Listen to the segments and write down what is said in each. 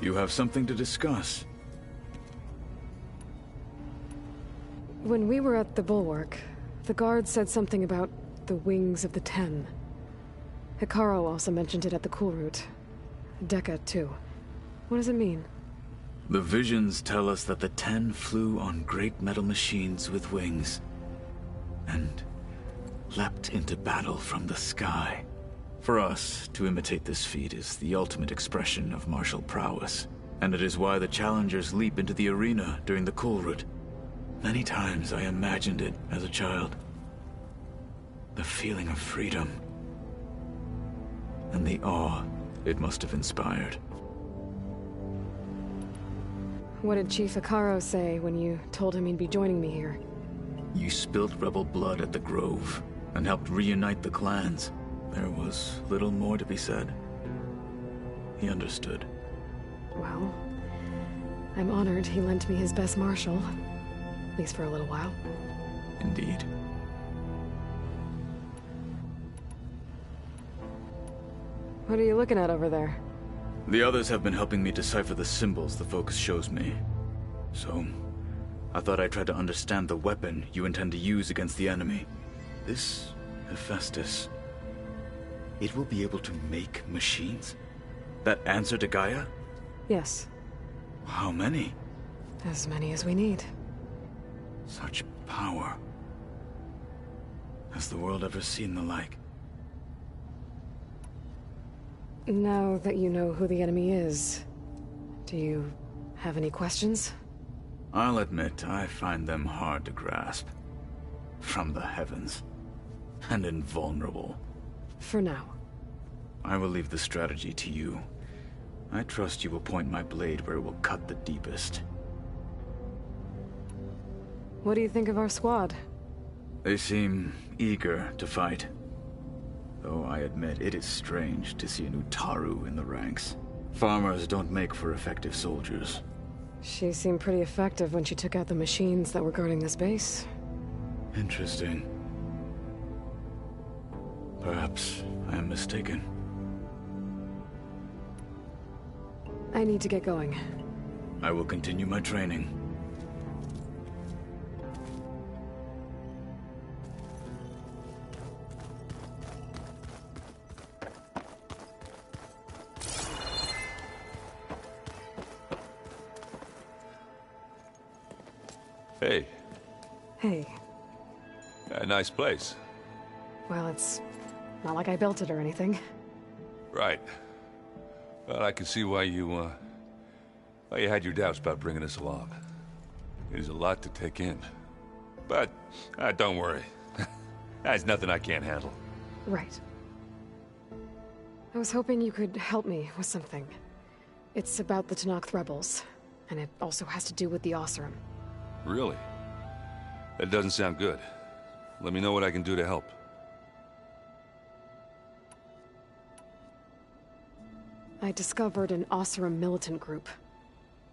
You have something to discuss. When we were at the Bulwark, the guard said something about the wings of the Ten. Hikaru also mentioned it at the Cool Route. Dekka, too. What does it mean? The visions tell us that the Ten flew on great metal machines with wings, and leapt into battle from the sky. For us, to imitate this feat is the ultimate expression of martial prowess, and it is why the challengers leap into the arena during the Cool Route. Many times I imagined it as a child. The feeling of freedom, and the awe it must have inspired. What did Chief Hikaru say when you told him he'd be joining me here? You spilled rebel blood at the Grove, and helped reunite the clans. There was little more to be said. He understood. Well, I'm honored he lent me his best martial. At least for a little while. Indeed. What are you looking at over there? The others have been helping me decipher the symbols the focus shows me. So, I thought I'd try to understand the weapon you intend to use against the enemy. This Hephaestus, it will be able to make machines? That answer to Gaia? Yes. How many? As many as we need. Such power. Has the world ever seen the like? Now that you know who the enemy is, do you have any questions? I'll admit, I find them hard to grasp. From the heavens. And invulnerable. For now. I will leave the strategy to you. I trust you will point my blade where it will cut the deepest. What do you think of our squad? They seem eager to fight. Though I admit it is strange to see an Utaru in the ranks. Farmers don't make for effective soldiers. She seemed pretty effective when she took out the machines that were guarding this base. Interesting. Perhaps I am mistaken. I need to get going. I will continue my training. Hey. Hey. A nice place. Well, it's not like I built it or anything. Right. Well, I can see why you had your doubts about bringing us along. It is a lot to take in. But, don't worry. That's nothing I can't handle. Right. I was hoping you could help me with something. It's about the Tenakth rebels, and it also has to do with the Oseram. Really? That doesn't sound good. Let me know what I can do to help. I discovered an Oseram militant group.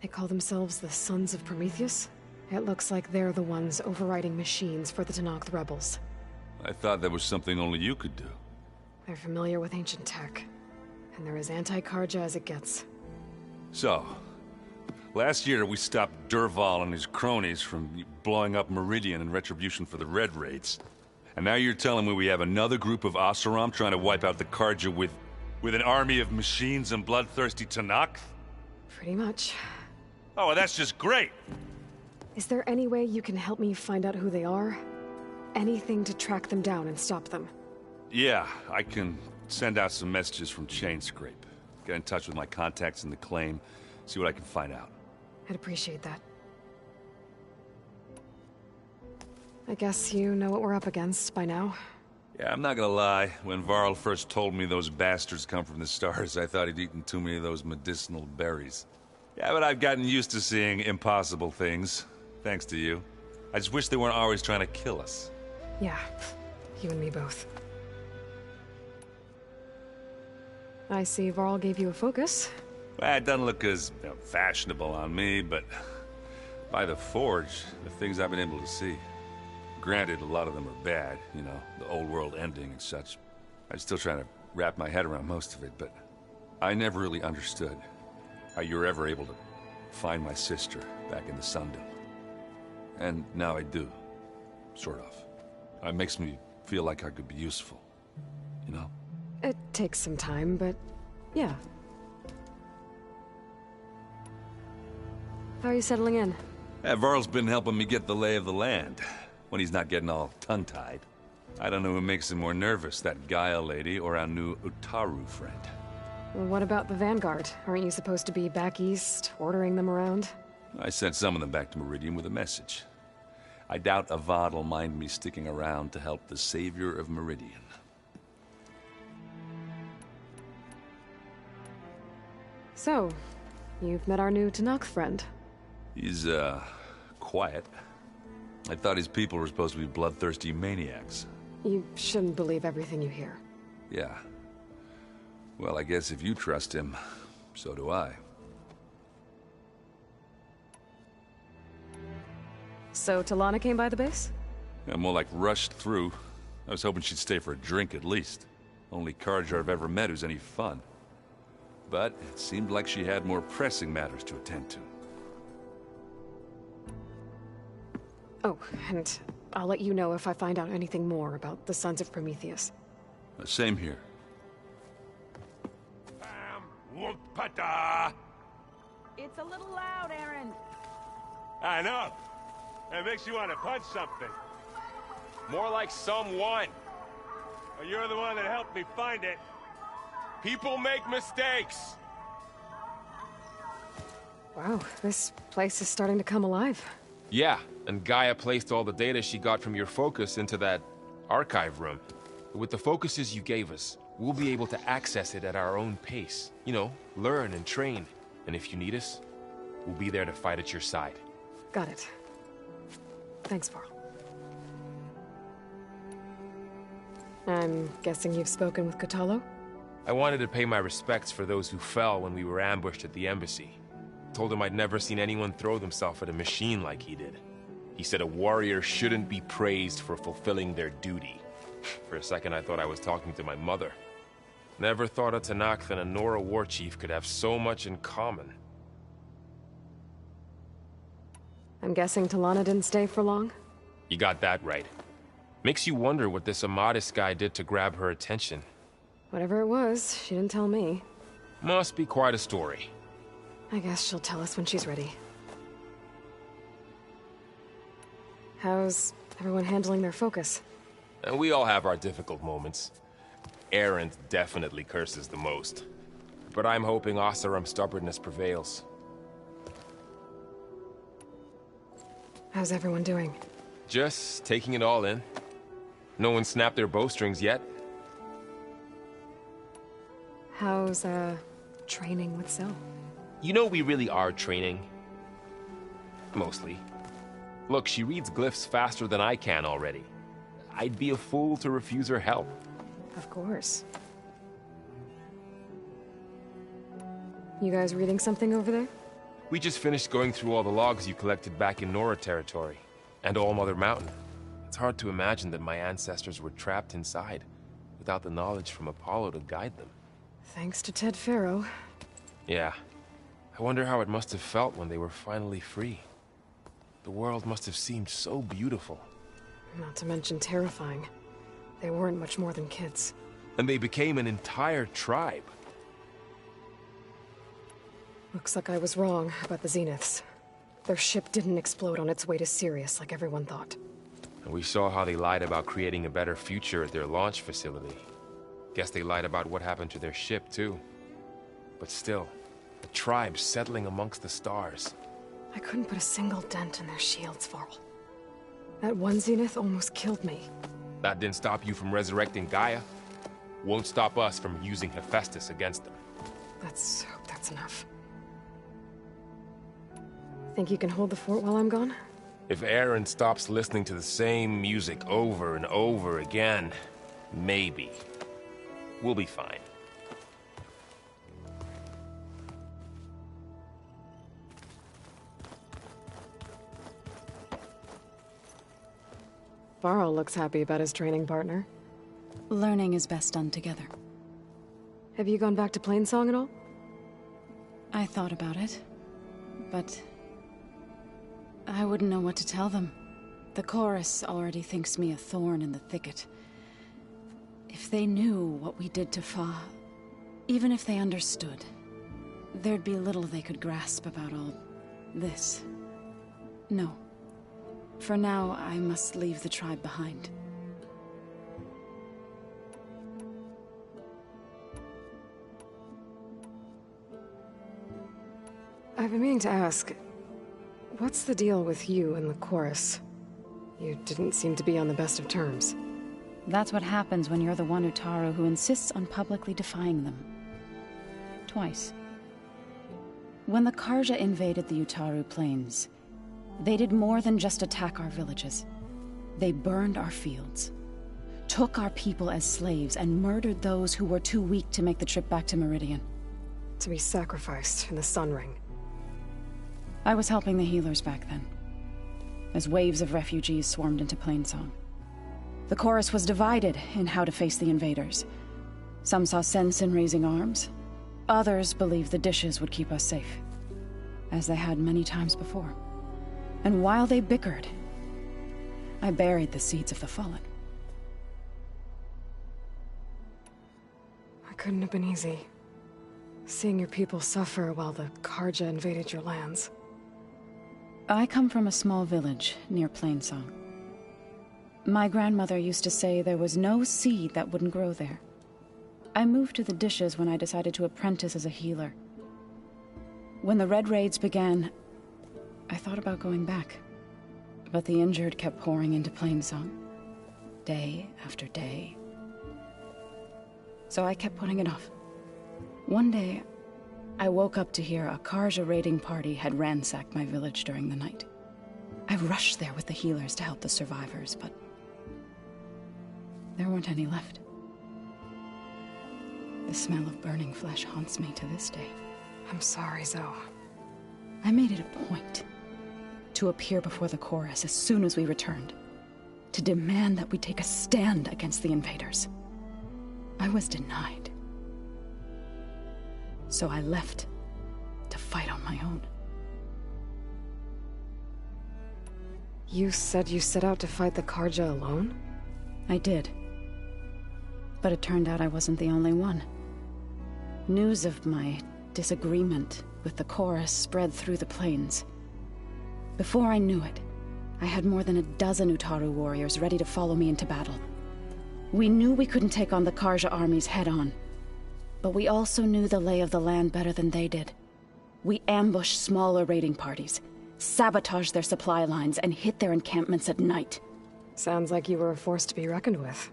They call themselves the Sons of Prometheus. It looks like they're the ones overriding machines for the Tenakth rebels. I thought that was something only you could do. They're familiar with ancient tech, and they're as anti-Karja as it gets. So, last year we stopped Durval and his cronies from blowing up Meridian in retribution for the Red Raids. And now you're telling me we have another group of Oseram trying to wipe out the Karja with an army of machines and bloodthirsty Tenakth? Pretty much. Oh, well, that's just great! Is there any way you can help me find out who they are? Anything to track them down and stop them? Yeah, I can send out some messages from Chainscrape. Get in touch with my contacts in the claim, see what I can find out. I'd appreciate that. I guess you know what we're up against by now. Yeah, I'm not gonna lie. When Varl first told me those bastards come from the stars, I thought he'd eaten too many of those medicinal berries. Yeah, but I've gotten used to seeing impossible things, thanks to you. I just wish they weren't always trying to kill us. Yeah, you and me both. I see Varl gave you a focus. Well, it doesn't look as fashionable on me, but by the Forge, the things I've been able to see. Granted, a lot of them are bad, you know, the old world ending and such. I'm still trying to wrap my head around most of it, but I never really understood. how you're ever able to find my sister back in the Sundom. And now I do. Sort of. It makes me feel like I could be useful. You know? It takes some time, but yeah. How are you settling in? Varl's been helping me get the lay of the land, when he's not getting all tongue-tied. I don't know who makes him more nervous, that Gaia lady or our new Utaru friend. Well, what about the Vanguard? Aren't you supposed to be back east, ordering them around? I sent some of them back to Meridian with a message. I doubt Avad will mind me sticking around to help the savior of Meridian. So, you've met our new Tanakh friend. He's, quiet. I thought his people were supposed to be bloodthirsty maniacs. You shouldn't believe everything you hear. Yeah. Well, I guess if you trust him, so do I. So, Talana came by the base? Yeah, more like rushed through. I was hoping she'd stay for a drink at least. Only Carja I've ever met who's any fun. But it seemed like she had more pressing matters to attend to. Oh, and I'll let you know if I find out anything more about the Sons of Prometheus. Same here. It's a little loud, Aaron. I know. It makes you want to punch something. More like someone. Well, you're the one that helped me find it. People make mistakes. Wow, this place is starting to come alive. Yeah, and Gaia placed all the data she got from your focus into that archive room. With the focuses you gave us, we'll be able to access it at our own pace. You know, learn and train. And if you need us, we'll be there to fight at your side. Got it. Thanks, Varl. I'm guessing you've spoken with Kotallo? I wanted to pay my respects for those who fell when we were ambushed at the embassy. Told him I'd never seen anyone throw themselves at a machine like he did. He said a warrior shouldn't be praised for fulfilling their duty. For a second I thought I was talking to my mother. Never thought a Tanakh and a Nora war chief could have so much in common. I'm guessing Talana didn't stay for long? You got that right. Makes you wonder what this Amadis guy did to grab her attention. Whatever it was, she didn't tell me. Must be quite a story. I guess she'll tell us when she's ready. How's everyone handling their focus? And we all have our difficult moments. Erend definitely curses the most. But I'm hoping Oseram's stubbornness prevails. How's everyone doing? Just taking it all in. No one snapped their bowstrings yet. How's, training with Syl? You know we really are training. Mostly. Look, she reads glyphs faster than I can already. I'd be a fool to refuse her help. Of course. You guys reading something over there? We just finished going through all the logs you collected back in Nora territory. And All Mother Mountain. It's hard to imagine that my ancestors were trapped inside, without the knowledge from Apollo to guide them. Thanks to Ted Faro. Yeah. I wonder how it must have felt when they were finally free. The world must have seemed so beautiful. Not to mention terrifying. They weren't much more than kids. And they became an entire tribe. Looks like I was wrong about the Zeniths. Their ship didn't explode on its way to Sirius like everyone thought. And we saw how they lied about creating a better future at their launch facility. Guess they lied about what happened to their ship, too. But still, a tribe settling amongst the stars. I couldn't put a single dent in their shields, Varl. That one Zenith almost killed me. That didn't stop you from resurrecting Gaia. Won't stop us from using Hephaestus against them. Let's hope that's enough. Think you can hold the fort while I'm gone? If Aaron stops listening to the same music over and over again, maybe. We'll be fine. Varl looks happy about his training partner. Learning is best done together. Have you gone back to Plainsong at all? I thought about it, but I wouldn't know what to tell them. The chorus already thinks me a thorn in the thicket. If they knew what we did to Fa, even if they understood, there'd be little they could grasp about all this. No. For now, I must leave the tribe behind. I've been meaning to ask, what's the deal with you and the chorus? You didn't seem to be on the best of terms. That's what happens when you're the one Utaru who insists on publicly defying them. Twice. When the Karja invaded the Utaru plains, they did more than just attack our villages. They burned our fields, took our people as slaves, and murdered those who were too weak to make the trip back to Meridian. To be sacrificed in the Sun Ring. I was helping the healers back then, as waves of refugees swarmed into Plainsong. The chorus was divided in how to face the invaders. Some saw sense in raising arms. Others believed the dishes would keep us safe, as they had many times before. And while they bickered, I buried the seeds of the fallen. It couldn't have been easy. Seeing your people suffer while the Karja invaded your lands. I come from a small village near Plainsong. My grandmother used to say there was no seed that wouldn't grow there. I moved to the dishes when I decided to apprentice as a healer. When the Red Raids began, I thought about going back. But the injured kept pouring into Plainsong, day after day. So I kept putting it off. One day, I woke up to hear a Karja raiding party had ransacked my village during the night. I rushed there with the healers to help the survivors, but there weren't any left. The smell of burning flesh haunts me to this day. I'm sorry, Zoe. I made it a point to appear before the chorus as soon as we returned, to demand that we take a stand against the invaders. I was denied. So I left to fight on my own. You said you set out to fight the Karja alone? I did. But it turned out I wasn't the only one. News of my disagreement with the chorus spread through the plains. Before I knew it, I had more than a dozen Utaru warriors ready to follow me into battle. We knew we couldn't take on the Karja armies head-on, but we also knew the lay of the land better than they did. We ambushed smaller raiding parties, sabotaged their supply lines, and hit their encampments at night. Sounds like you were a force to be reckoned with.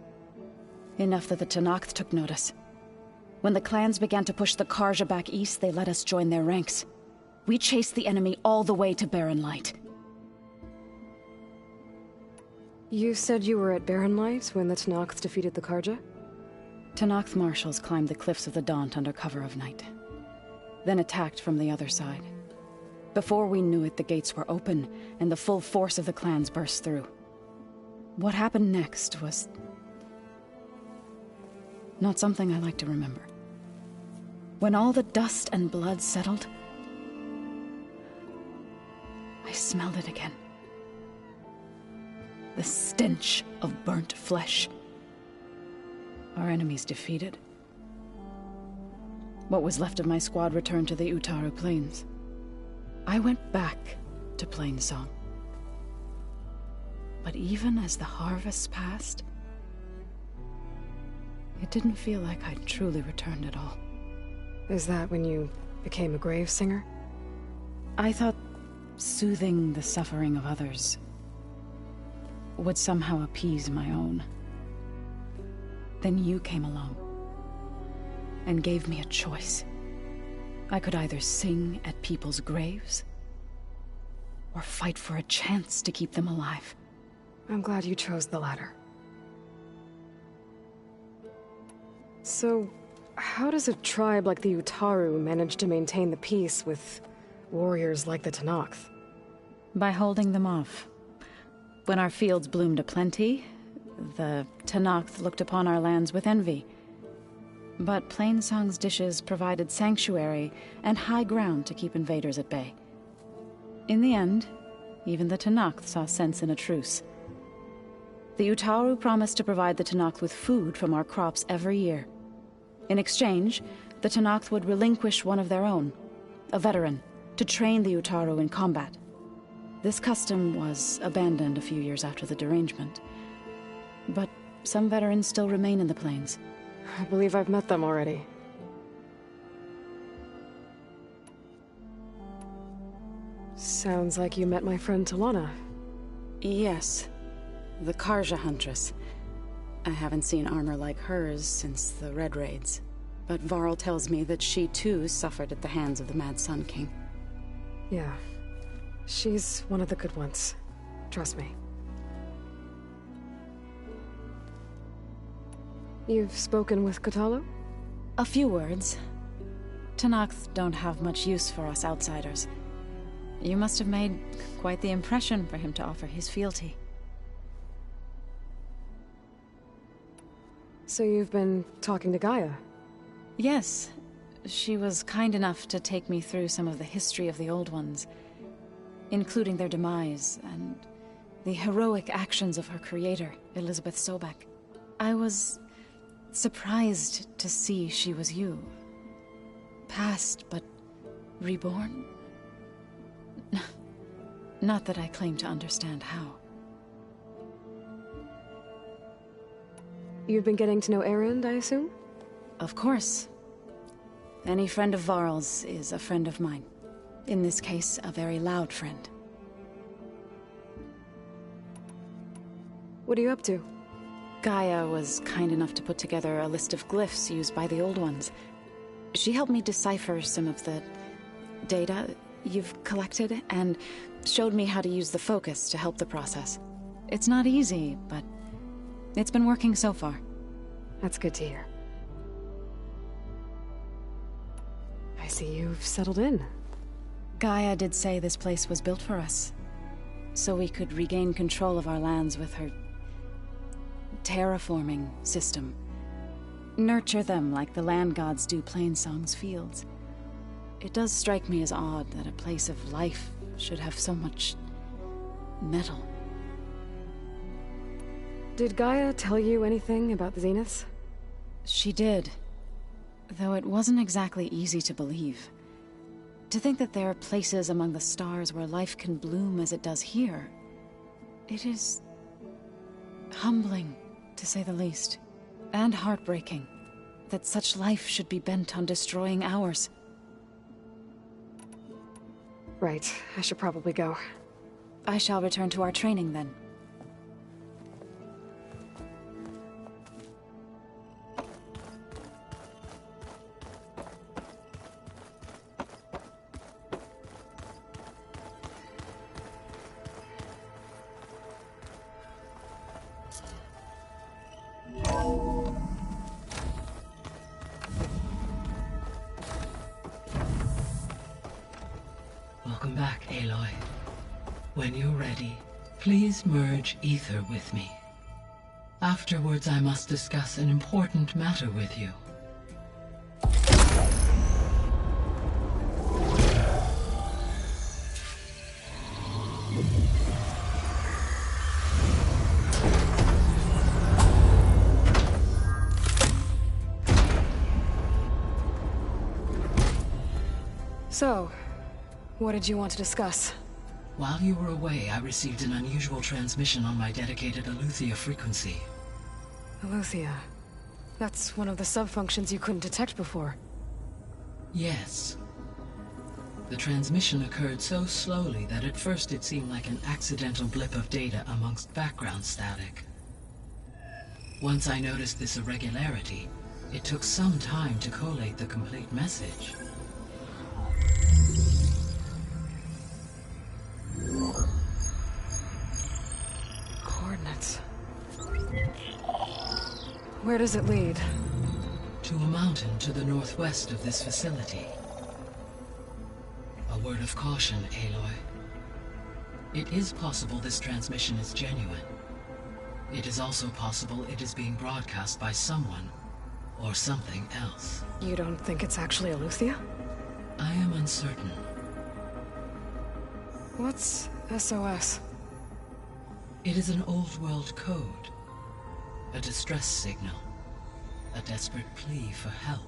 Enough that the Tenakth took notice. When the clans began to push the Karja back east, they let us join their ranks. We chased the enemy all the way to Barren Light. You said you were at Barren Light when the Tenakth defeated the Karja? Tenakth marshals climbed the cliffs of the Daunt under cover of night, then attacked from the other side. Before we knew it, the gates were open, and the full force of the clans burst through. What happened next was not something I like to remember. When all the dust and blood settled, I smelled it again. The stench of burnt flesh. Our enemies defeated. What was left of my squad returned to the Utaru Plains. I went back to Plainsong. But even as the harvest passed, it didn't feel like I'd truly returned at all. Is that when you became a grave singer? I thought soothing the suffering of others would somehow appease my own. Then you came along and gave me a choice. I could either sing at people's graves or fight for a chance to keep them alive. I'm glad you chose the latter. So, how does a tribe like the Utaru manage to maintain the peace with warriors like the Tenakth? By holding them off. When our fields bloomed aplenty, the Tenakth looked upon our lands with envy. But Plainsong's dishes provided sanctuary and high ground to keep invaders at bay. In the end, even the Tenakth saw sense in a truce. The Utaru promised to provide the Tenakth with food from our crops every year. In exchange, the Tenakth would relinquish one of their own, a veteran, to train the Utaru in combat. This custom was abandoned a few years after the derangement. But some veterans still remain in the plains. I believe I've met them already. Sounds like you met my friend Talana. Yes. The Karja Huntress. I haven't seen armor like hers since the Red Raids. But Varl tells me that she too suffered at the hands of the Mad Sun King. Yeah. She's one of the good ones. Trust me. You've spoken with Kotallo? A few words. Tenakth don't have much use for us outsiders. You must have made quite the impression for him to offer his fealty. So you've been talking to Gaia? Yes. She was kind enough to take me through some of the history of the Old Ones, including their demise and the heroic actions of her creator, Elizabeth Sobek. I was surprised to see she was you. Past, but reborn? Not that I claim to understand how. You've been getting to know Erend, I assume? Of course. Any friend of Varl's is a friend of mine. In this case, a very loud friend. What are you up to? Gaia was kind enough to put together a list of glyphs used by the Old Ones. She helped me decipher some of the data you've collected, and showed me how to use the focus to help the process. It's not easy, but it's been working so far. That's good to hear. I see you've settled in. Gaia did say this place was built for us, so we could regain control of our lands with her terraforming system. Nurture them like the land gods do Plainsong's fields. It does strike me as odd that a place of life should have so much metal. Did Gaia tell you anything about the Zeniths? She did, though it wasn't exactly easy to believe. To think that there are places among the stars where life can bloom as it does here, it is humbling, to say the least, and heartbreaking that such life should be bent on destroying ours. Right, I should probably go. I shall return to our training then. Welcome back, Aloy. When you're ready, please merge ether with me. Afterwards, I must discuss an important matter with you. So, what did you want to discuss? While you were away, I received an unusual transmission on my dedicated Aleuther frequency. Aleuther. That's one of the sub-functions you couldn't detect before. Yes. The transmission occurred so slowly that at first it seemed like an accidental blip of data amongst background static. Once I noticed this irregularity, it took some time to collate the complete message. Coordinates. Where does it lead? To a mountain to the northwest of this facility. A word of caution, Aloy. It is possible this transmission is genuine. It is also possible it is being broadcast by someone or something else. You don't think it's actually Aleuthyia? I am uncertain. What's SOS? It is an old-world code. A distress signal. A desperate plea for help.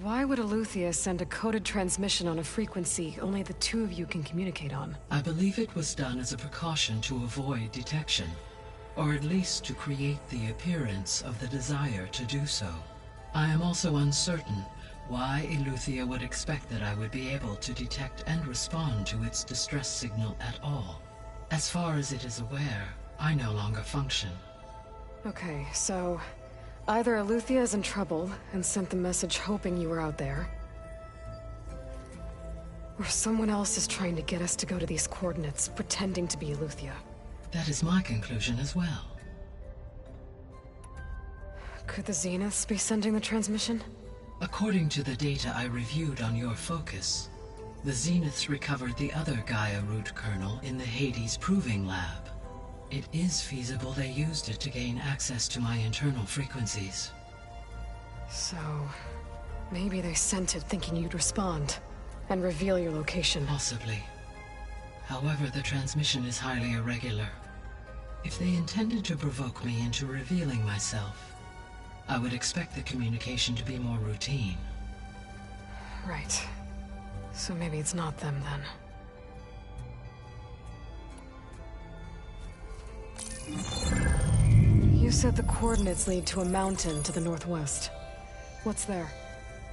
Why would Aleuthyia send a coded transmission on a frequency only the two of you can communicate on? I believe it was done as a precaution to avoid detection, or at least to create the appearance of the desire to do so. I am also uncertain why Aleuthyia would expect that I would be able to detect and respond to its distress signal at all. As far as it is aware, I no longer function. Okay, so either Aleuthyia is in trouble and sent the message hoping you were out there, or someone else is trying to get us to go to these coordinates, pretending to be Aleuthyia. That is my conclusion as well. Could the Zeniths be sending the transmission? According to the data I reviewed on your focus, the Zeniths recovered the other Gaia root kernel in the Hades Proving Lab. It is feasible they used it to gain access to my internal frequencies. So, maybe they sent it thinking you'd respond, and reveal your location. Possibly. However, the transmission is highly irregular. If they intended to provoke me into revealing myself, I would expect the communication to be more routine. Right. So maybe it's not them then. You said the coordinates lead to a mountain to the northwest. What's there?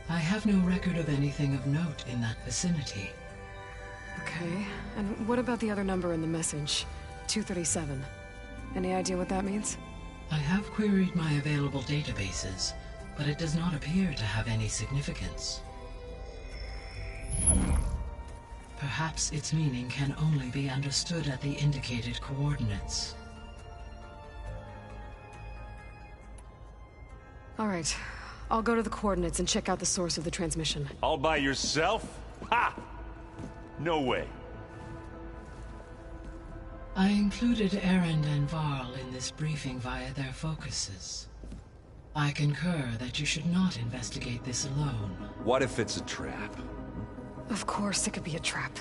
I have no record of anything of note in that vicinity. Okay, and what about the other number in the message? 237. Any idea what that means? I have queried my available databases, but it does not appear to have any significance. Perhaps its meaning can only be understood at the indicated coordinates. All right, I'll go to the coordinates and check out the source of the transmission. All by yourself? Ha! No way. I included Erend and Varl in this briefing via their focuses. I concur that you should not investigate this alone. What if it's a trap? Of course it could be a trap.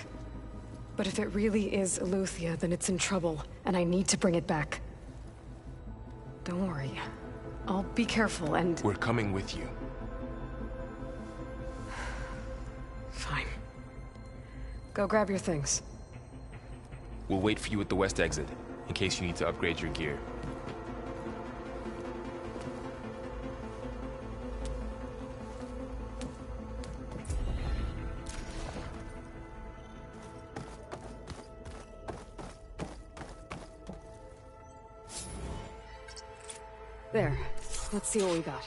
But if it really is Aleuthyia, then it's in trouble, and I need to bring it back. Don't worry. I'll be careful and... We're coming with you. Fine. Go grab your things. We'll wait for you at the west exit, in case you need to upgrade your gear. There. Let's see what we got.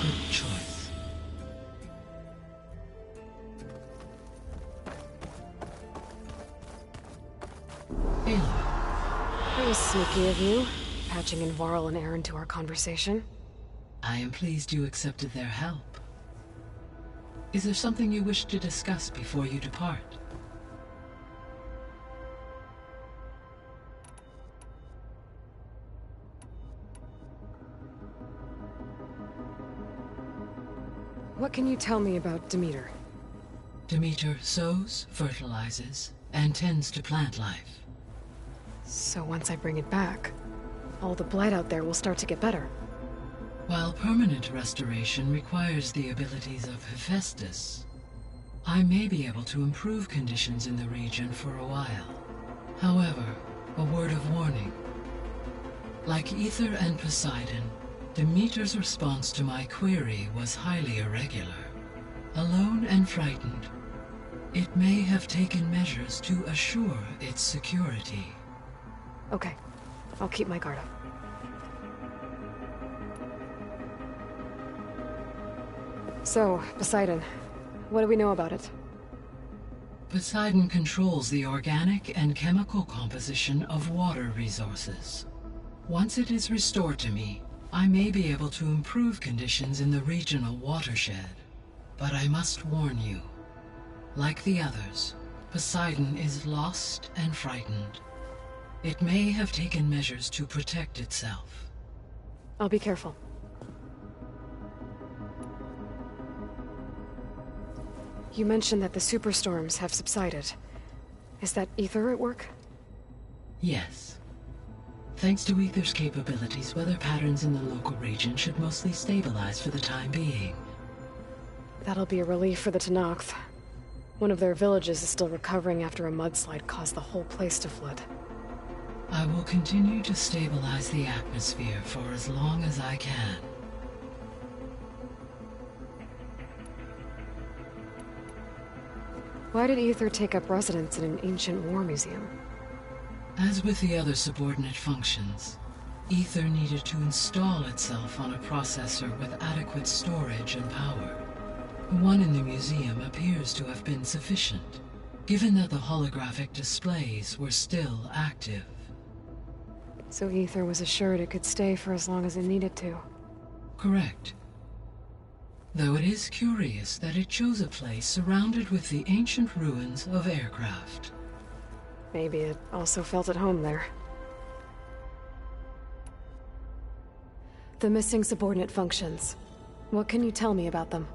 Good choice. Aloy. That was sneaky of you, patching in Varl and Erend to our conversation. I am pleased you accepted their help. Is there something you wish to discuss before you depart? What can you tell me about Demeter? Demeter sows, fertilizes, and tends to plant life. So once I bring it back, all the blight out there will start to get better. While permanent restoration requires the abilities of Hephaestus, I may be able to improve conditions in the region for a while. However, a word of warning. Like Ether and Poseidon, Demeter's response to my query was highly irregular. Alone and frightened, it may have taken measures to assure its security. Okay, I'll keep my guard up. So, Poseidon, what do we know about it? Poseidon controls the organic and chemical composition of water resources. Once it is restored to me, I may be able to improve conditions in the regional watershed. But I must warn you, like the others, Poseidon is lost and frightened. It may have taken measures to protect itself. I'll be careful. You mentioned that the superstorms have subsided. Is that Ether at work? Yes. Thanks to Ether's capabilities, weather patterns in the local region should mostly stabilize for the time being. That'll be a relief for the Tenakth. One of their villages is still recovering after a mudslide caused the whole place to flood. I will continue to stabilize the atmosphere for as long as I can. Why did Ether take up residence in an ancient war museum? As with the other subordinate functions, Ether needed to install itself on a processor with adequate storage and power. The one in the museum appears to have been sufficient, given that the holographic displays were still active. So Ether was assured it could stay for as long as it needed to. Correct. Though it is curious that it chose a place surrounded with the ancient ruins of aircraft. Maybe it also felt at home there. The missing subordinate functions. What can you tell me about them?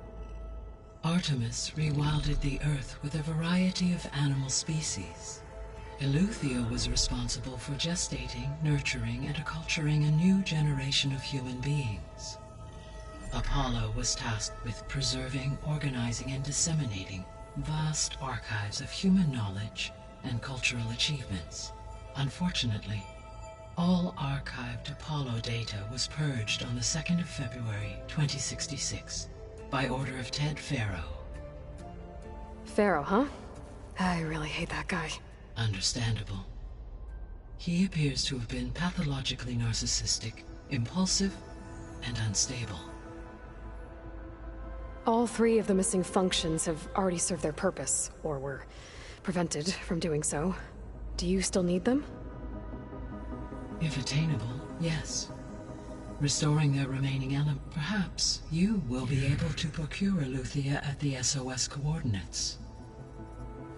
Artemis rewilded the Earth with a variety of animal species. Eleuthia was responsible for gestating, nurturing, and acculturating a new generation of human beings. Apollo was tasked with preserving, organizing, and disseminating vast archives of human knowledge and cultural achievements. Unfortunately, all archived Apollo data was purged on the 2nd of February, 2066, by order of Ted Faro. Pharaoh, huh? I really hate that guy. Understandable. He appears to have been pathologically narcissistic, impulsive, and unstable. All three of the missing functions have already served their purpose, or were prevented from doing so. Do you still need them? If attainable, yes. Restoring their remaining element, perhaps you will be able to procure Eleuthia at the SOS coordinates.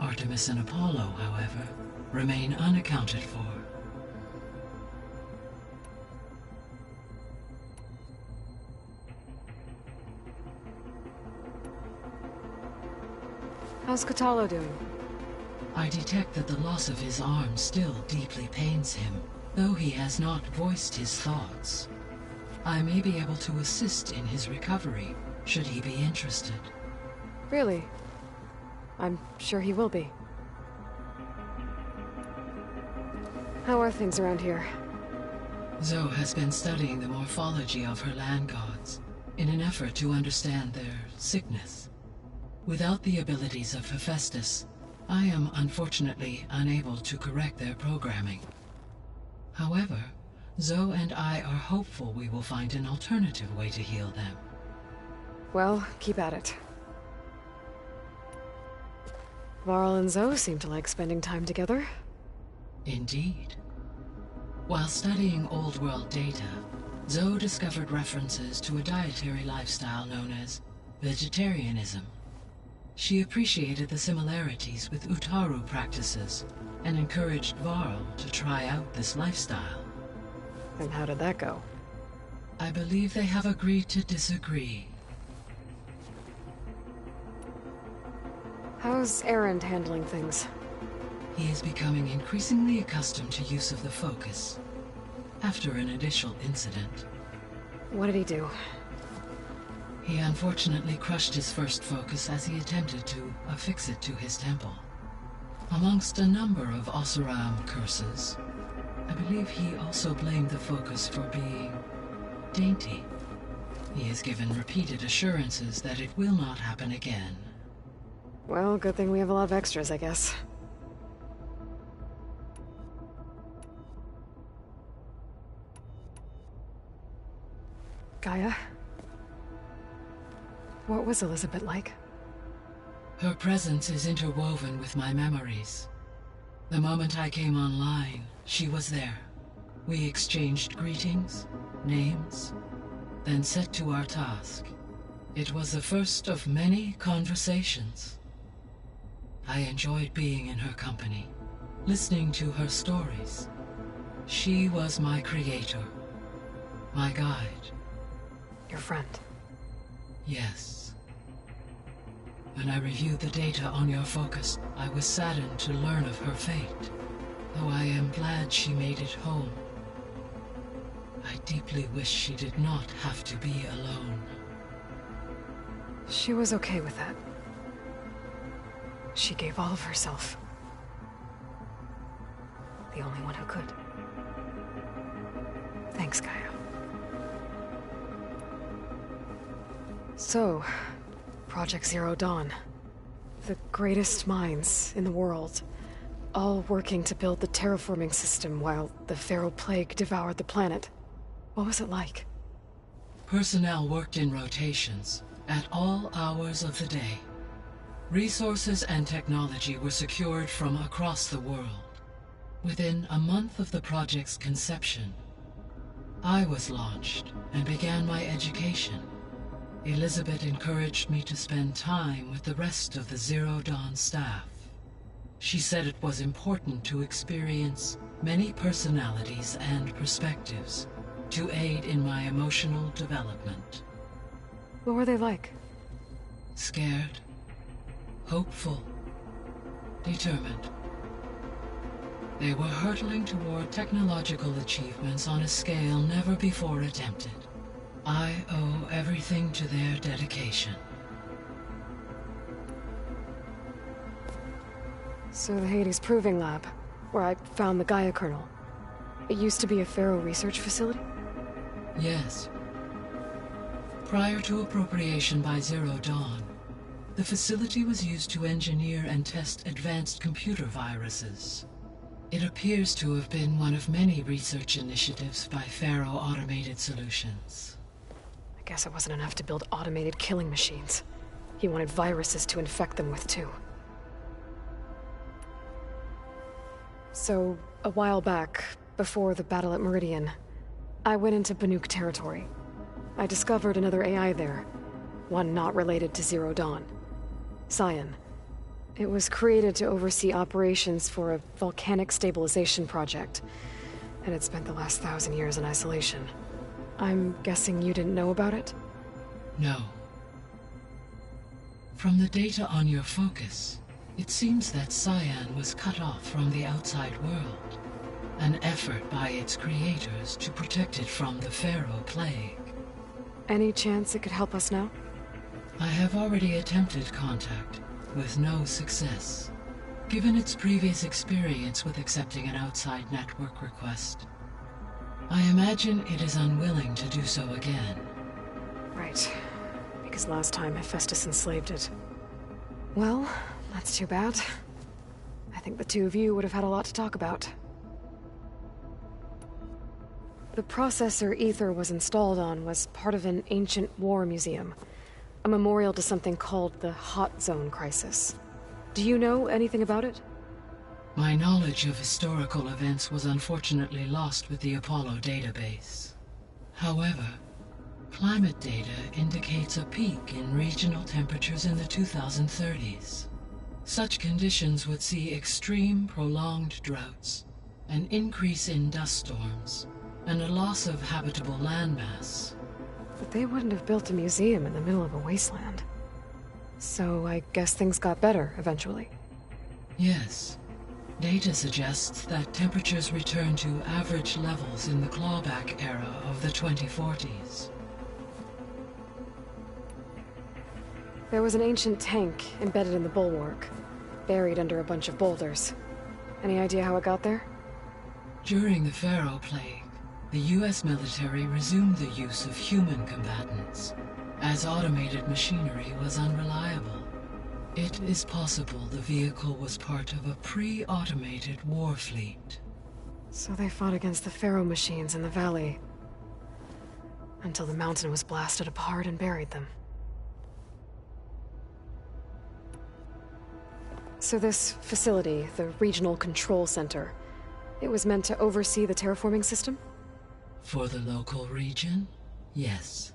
Artemis and Apollo, however, remain unaccounted for. How's Kotallo doing? I detect that the loss of his arm still deeply pains him, though he has not voiced his thoughts. I may be able to assist in his recovery, should he be interested. Really? I'm sure he will be. How are things around here? Zoe has been studying the morphology of her land gods in an effort to understand their sickness. Without the abilities of Hephaestus, I am unfortunately unable to correct their programming. However, Zoe and I are hopeful we will find an alternative way to heal them. Well, keep at it. Varl and Zoe seem to like spending time together. Indeed. While studying Old World data, Zoe discovered references to a dietary lifestyle known as vegetarianism. She appreciated the similarities with Utaru practices and encouraged Varl to try out this lifestyle. And how did that go? I believe they have agreed to disagree. How's Erend handling things? He is becoming increasingly accustomed to use of the focus, after an initial incident. What did he do? He unfortunately crushed his first focus as he attempted to affix it to his temple. Amongst a number of Oseram curses, I believe he also blamed the focus for being dainty. He has given repeated assurances that it will not happen again. Well, good thing we have a lot of extras, I guess. Gaia? What was Elizabeth like? Her presence is interwoven with my memories. The moment I came online, she was there. We exchanged greetings, names, then set to our task. It was the first of many conversations. I enjoyed being in her company, listening to her stories. She was my creator, my guide. Your friend. Yes. When I reviewed the data on your focus, I was saddened to learn of her fate, though I am glad she made it home. I deeply wish she did not have to be alone. She was okay with that. She gave all of herself. The only one who could. Thanks, Gaia. So, Project Zero Dawn. The greatest minds in the world, all working to build the terraforming system while the Pharaoh Plague devoured the planet. What was it like? Personnel worked in rotations, at all hours of the day. Resources and technology were secured from across the world. Within a month of the project's conception, I was launched and began my education. Elizabeth encouraged me to spend time with the rest of the Zero Dawn staff. She said it was important to experience many personalities and perspectives to aid in my emotional development. What were they like? Scared, hopeful, determined. They were hurtling toward technological achievements on a scale never before attempted. I owe everything to their dedication. So the Hades Proving Lab, where I found the Gaia kernel. It used to be a Pharaoh research facility? Yes. Prior to appropriation by Zero Dawn, the facility was used to engineer and test advanced computer viruses. It appears to have been one of many research initiatives by Pharaoh Automated Solutions. I guess it wasn't enough to build automated killing machines. He wanted viruses to infect them with, too. So, a while back, before the battle at Meridian, I went into Banuk territory. I discovered another AI there, one not related to Zero Dawn. Cyan. It was created to oversee operations for a volcanic stabilization project, and it spent the last 1,000 years in isolation. I'm guessing you didn't know about it? No. From the data on your focus, it seems that Cyan was cut off from the outside world, an effort by its creators to protect it from the Pharaoh Plague. Any chance it could help us now? I have already attempted contact, with no success. Given its previous experience with accepting an outside network request, I imagine it is unwilling to do so again. Right. Because last time Hephaestus enslaved it. Well, that's too bad. I think the two of you would have had a lot to talk about. The processor Ether was installed on was part of an ancient war museum. A memorial to something called the Hot Zone Crisis. Do you know anything about it? My knowledge of historical events was unfortunately lost with the Apollo database. However, climate data indicates a peak in regional temperatures in the 2030s. Such conditions would see extreme, prolonged droughts, an increase in dust storms, and a loss of habitable landmass. But they wouldn't have built a museum in the middle of a wasteland. So I guess things got better eventually. Yes. Data suggests that temperatures returned to average levels in the clawback era of the 2040s. There was an ancient tank embedded in the bulwark, buried under a bunch of boulders. Any idea how it got there? During the Pharaoh Plague, the US military resumed the use of human combatants, as automated machinery was unreliable. It is possible the vehicle was part of a pre-automated war fleet. So they fought against the Pharaoh machines in the valley, until the mountain was blasted apart and buried them. So this facility, the Regional Control Center, it was meant to oversee the terraforming system? For the local region, yes.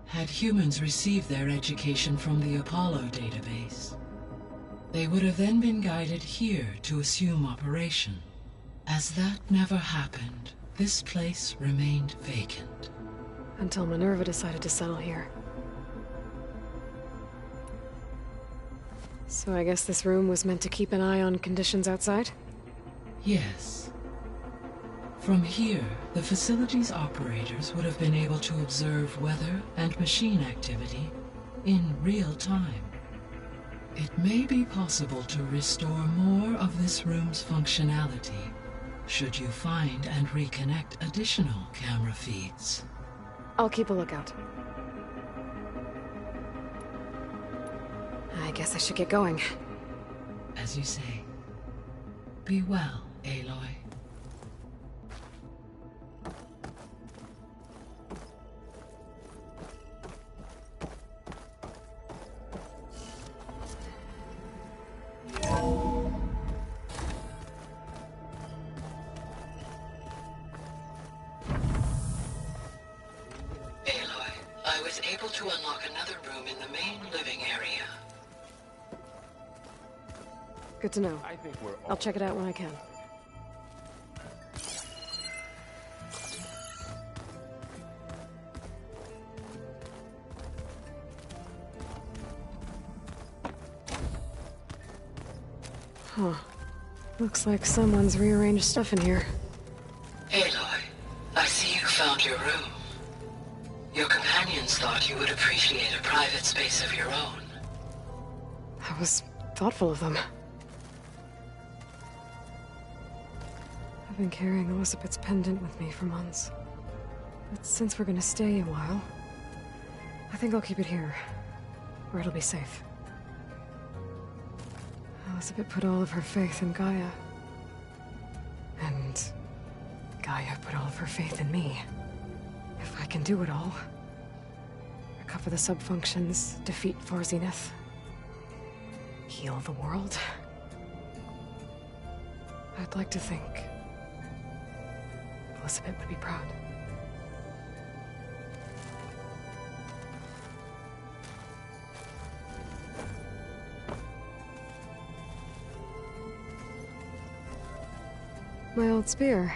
Had humans received their education from the Apollo database, they would have then been guided here to assume operation. As that never happened, this place remained vacant. Until Minerva decided to settle here. So I guess this room was meant to keep an eye on conditions outside? Yes. From here, the facility's operators would have been able to observe weather and machine activity in real time. It may be possible to restore more of this room's functionality should you find and reconnect additional camera feeds. I'll keep a lookout. I guess I should get going. As you say. Be well, Aloy. Aloy, I was able to unlock another room in the main living area. Good to know. I think we're all... I'll check it out when I can. Huh. Looks like someone's rearranged stuff in here. Aloy, I see you found your room. Your companions thought you would appreciate a private space of your own. That was thoughtful of them. I've been carrying Elizabeth's pendant with me for months. But since we're gonna stay a while, I think I'll keep it here, where it'll be safe. Elizabeth put all of her faith in Gaia. And Gaia put all of her faith in me. If I can do it all, recover the subfunctions, defeat Zenith, heal the world, I'd like to think Elizabeth would be proud. My old spear.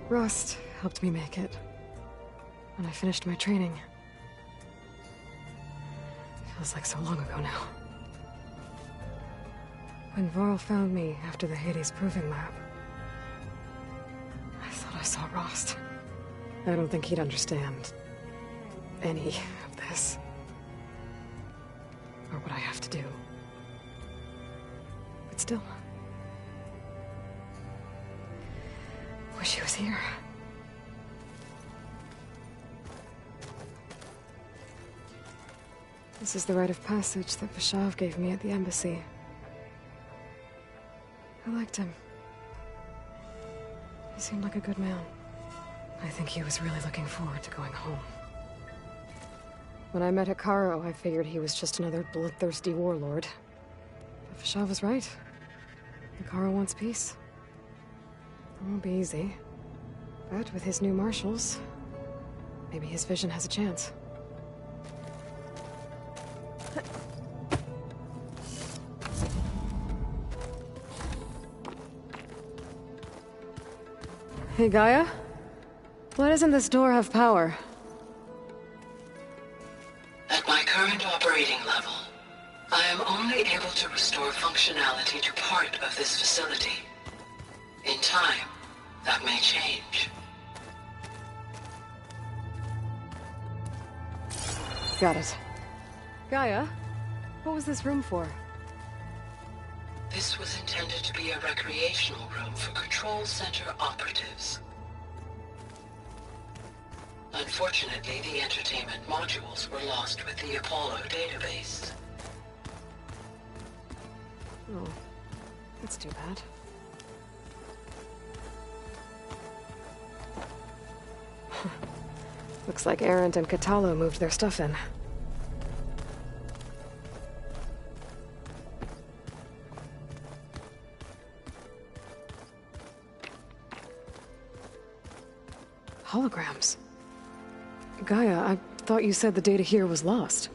Rust helped me make it when I finished my training. Feels like so long ago now. When Varl found me after the Hades Proving Lab, I thought I saw Rost. I don't think he'd understand any of this. Or what I have to do. But still, wish he was here. This is the rite of passage that Vashav gave me at the embassy. I liked him. He seemed like a good man. I think he was really looking forward to going home. When I met Hikaru, I figured he was just another bloodthirsty warlord. But Vashav was right. Hikaru wants peace. It won't be easy. But with his new marshals, maybe his vision has a chance. Hey, Gaia? Why doesn't this door have power? At my current operating level, I am only able to restore functionality to part of this facility. In time, that may change. Got it. Gaia, what was this room for? This was intended to be a recreational room for Control Center operatives. Unfortunately, the entertainment modules were lost with the Apollo database. Oh, that's too bad. Looks like Arendt and Katalo moved their stuff in. holograms. Gaia, I thought you said the data here was lost.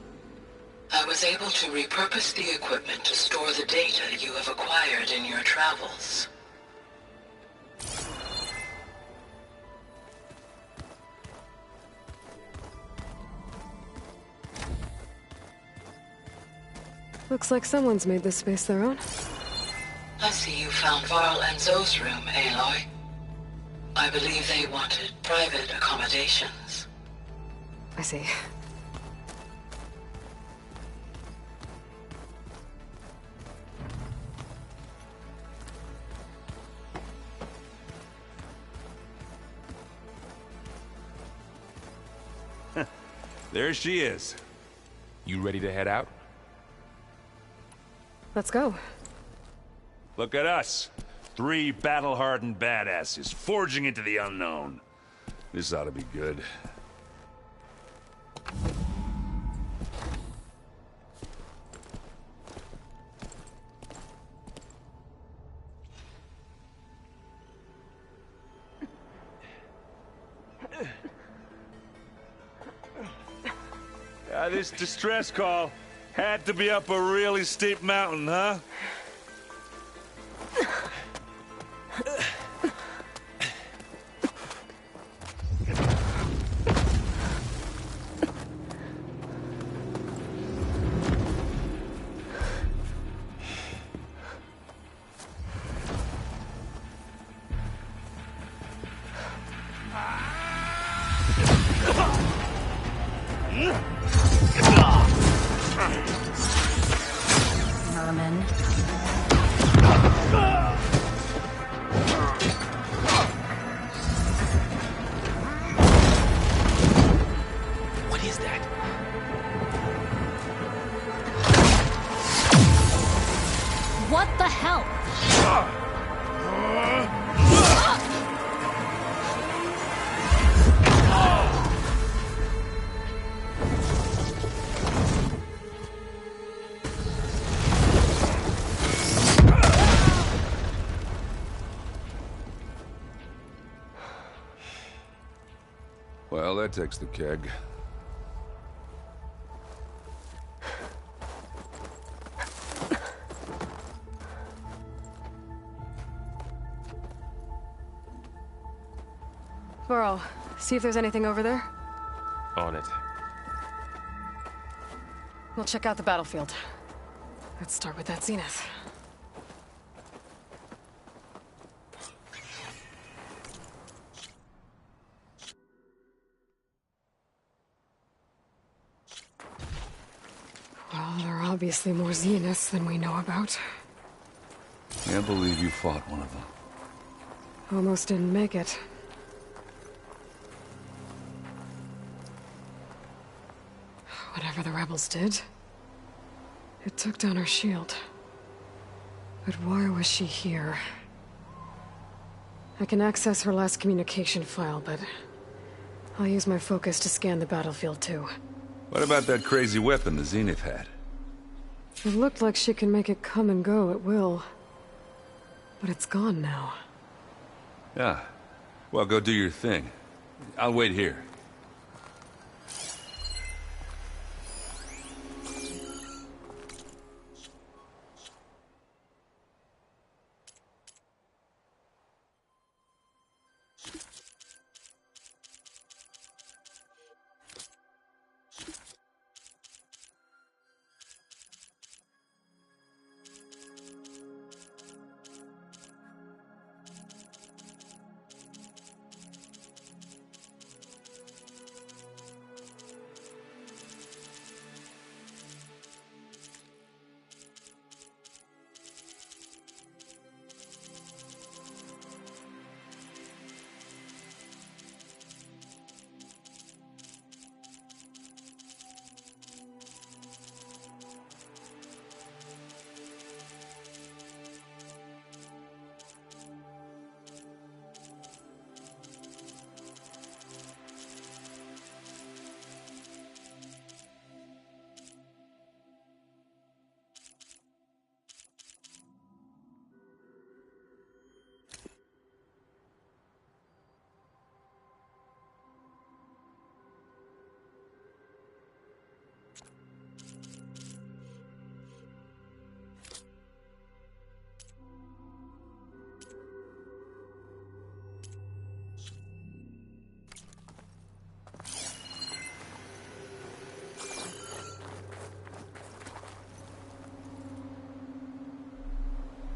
I was able to repurpose the equipment to store the data you have acquired in your travels. Looks like someone's made this space their own. I see you found Varl and Zoe's room, Aloy. I believe they wanted private accommodations. I see. There she is. You ready to head out? Let's go. Look at us. 3 battle-hardened badasses forging into the unknown. This ought to be good. This distress call had to be up a really steep mountain, huh? Merman. What is that? What the hell? Well, that takes the keg. Varl, see if there's anything over there. On it. We'll check out the battlefield. Let's start with that zenith. Well, there are obviously more zeniths than we know about. Can't believe you fought one of them. Almost didn't make it. Whatever the rebels did, it took down her shield. But why was she here? I can access her last communication file, but I'll use my focus to scan the battlefield too. What about that crazy weapon the Zenith had? It looked like she can make it come and go at will. But it's gone now. Yeah. Well, go do your thing. I'll wait here.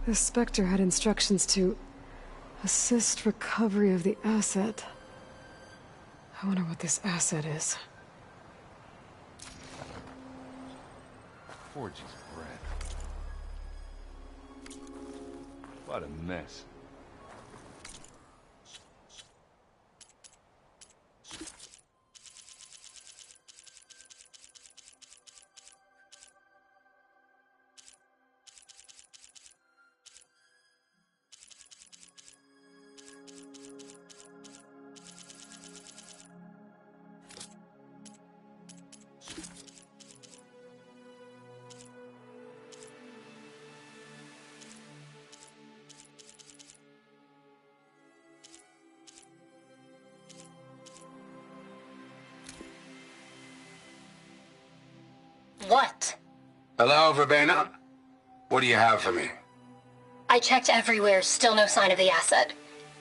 The Spectre had instructions to assist recovery of the asset. I wonder what this asset is. Forge's bread. What a mess. What? Hello, Verbena? What do you have for me? I checked everywhere, still no sign of the asset.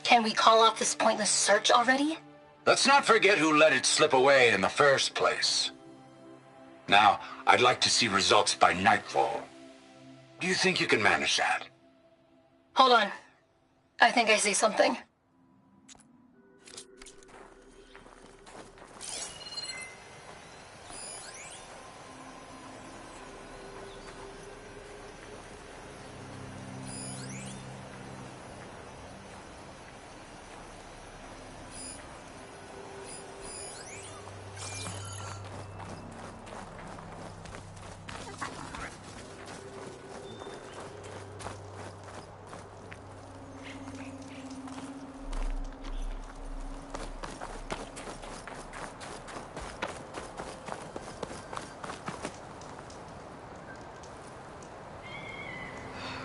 Can we call off this pointless search already? Let's not forget who let it slip away in the first place. Now, I'd like to see results by nightfall. Do you think you can manage that? Hold on. I think I see something.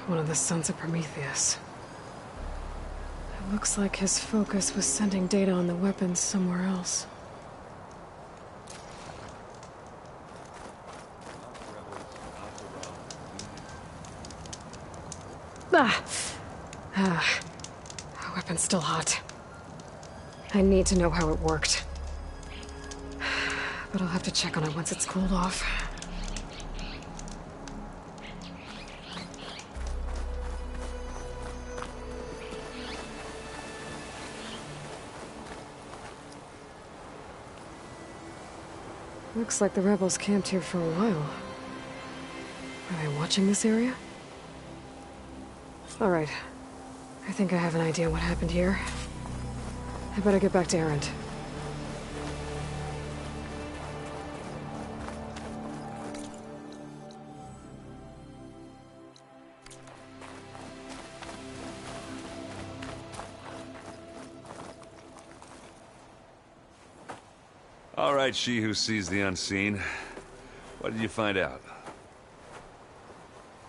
One of the sons of Prometheus. It looks like his focus was sending data on the weapons somewhere else. The weapon's still hot. I need to know how it worked. But I'll have to check on it once it's cooled off. Looks like the rebels camped here for a while. Are they watching this area? Alright. I think I have an idea what happened here. I better get back to Erend. All right, she who sees the unseen. What did you find out?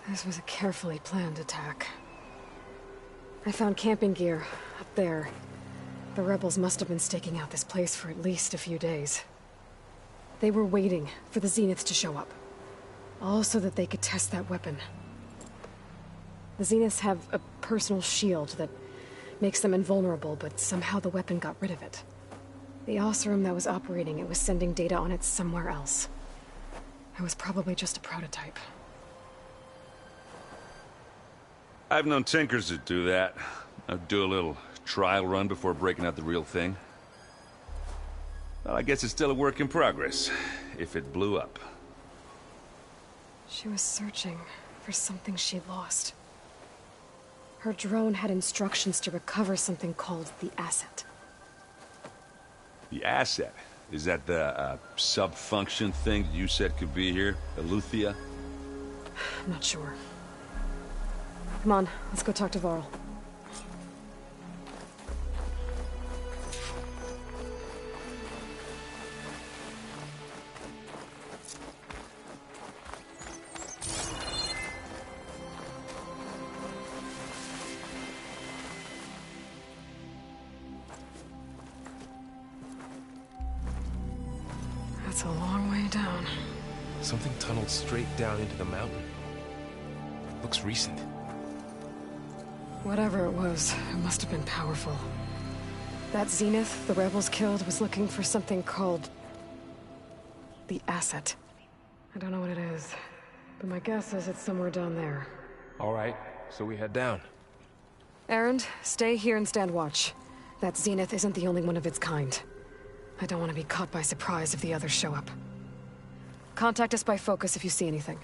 This was a carefully planned attack. I found camping gear up there. The rebels must have been staking out this place for at least a few days. They were waiting for the Zeniths to show up. All so that they could test that weapon. The Zeniths have a personal shield that makes them invulnerable, but somehow the weapon got rid of it. The Oseram that was operating it was sending data on it somewhere else. It was probably just a prototype. I've known tinkers that do that. I'd do a little trial run before breaking out the real thing. Well, I guess it's still a work in progress, if it blew up. She was searching for something she lost. Her drone had instructions to recover something called the asset. The asset? Is that the sub-function thing you said could be here? Eleuthia? I'm not sure. Come on, let's go talk to Varl. That's a long way down. Something tunneled straight down into the mountain. Looks recent. Whatever it was, it must have been powerful. That Zenith the rebels killed was looking for something called the asset. I don't know what it is, but my guess is it's somewhere down there. All right, so we head down. Erend, stay here and stand watch. That Zenith isn't the only one of its kind. I don't want to be caught by surprise if the others show up. Contact us by focus if you see anything.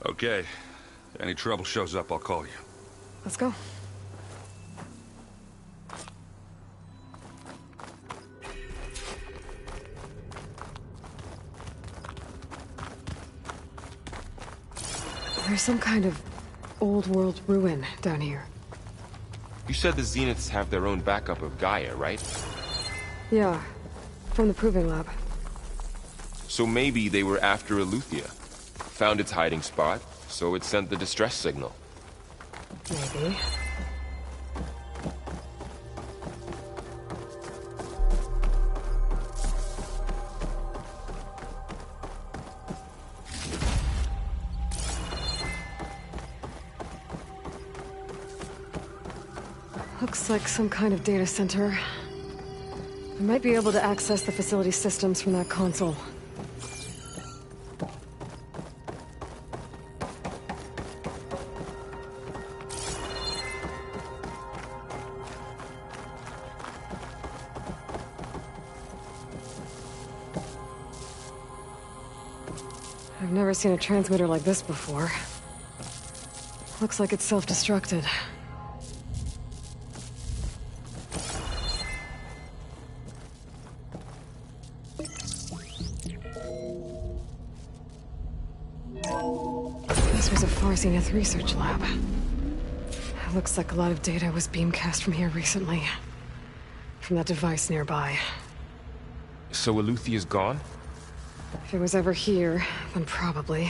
Okay. Any trouble shows up, I'll call you. Let's go. There's some kind of old-world ruin down here. You said the Zeniths have their own backup of Gaia, right? Yeah, from the Proving Lab. So maybe they were after Aleuther. Found its hiding spot, so it sent the distress signal. Maybe. Looks like some kind of data center. I might be able to access the facility systems from that console. I've never seen a transmitter like this before. Looks like it's self-destructed. This was a Far Zenith research lab. Looks like a lot of data was beamcast from here recently. From that device nearby. So Aleuther is gone? If it was ever here, then probably.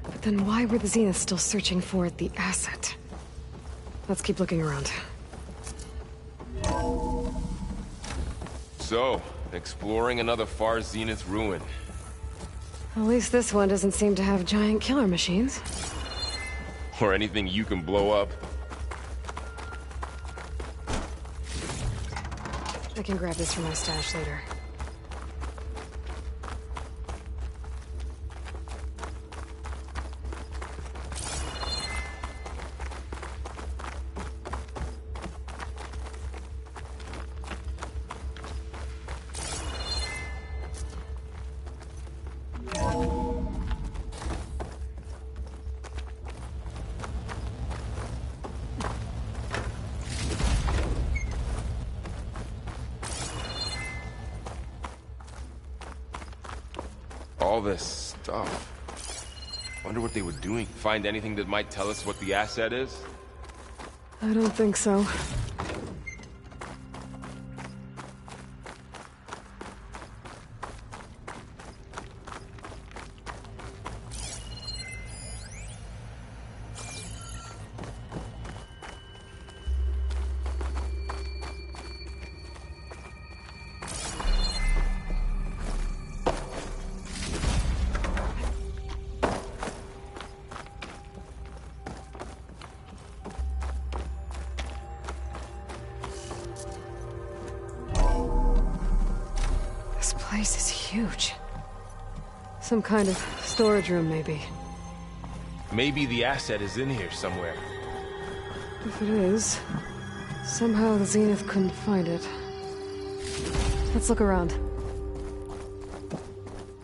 But then why were the Zeniths still searching for the asset? Let's keep looking around. So, exploring another Far Zenith ruin. At least this one doesn't seem to have giant killer machines. Or anything you can blow up. I can grab this from my stash later. All this stuff. Wonder what they were doing. Find anything that might tell us what the asset is? I don't think so. This place is huge. Some kind of storage room, maybe. Maybe the asset is in here somewhere. If it is, somehow the Zenith couldn't find it. Let's look around.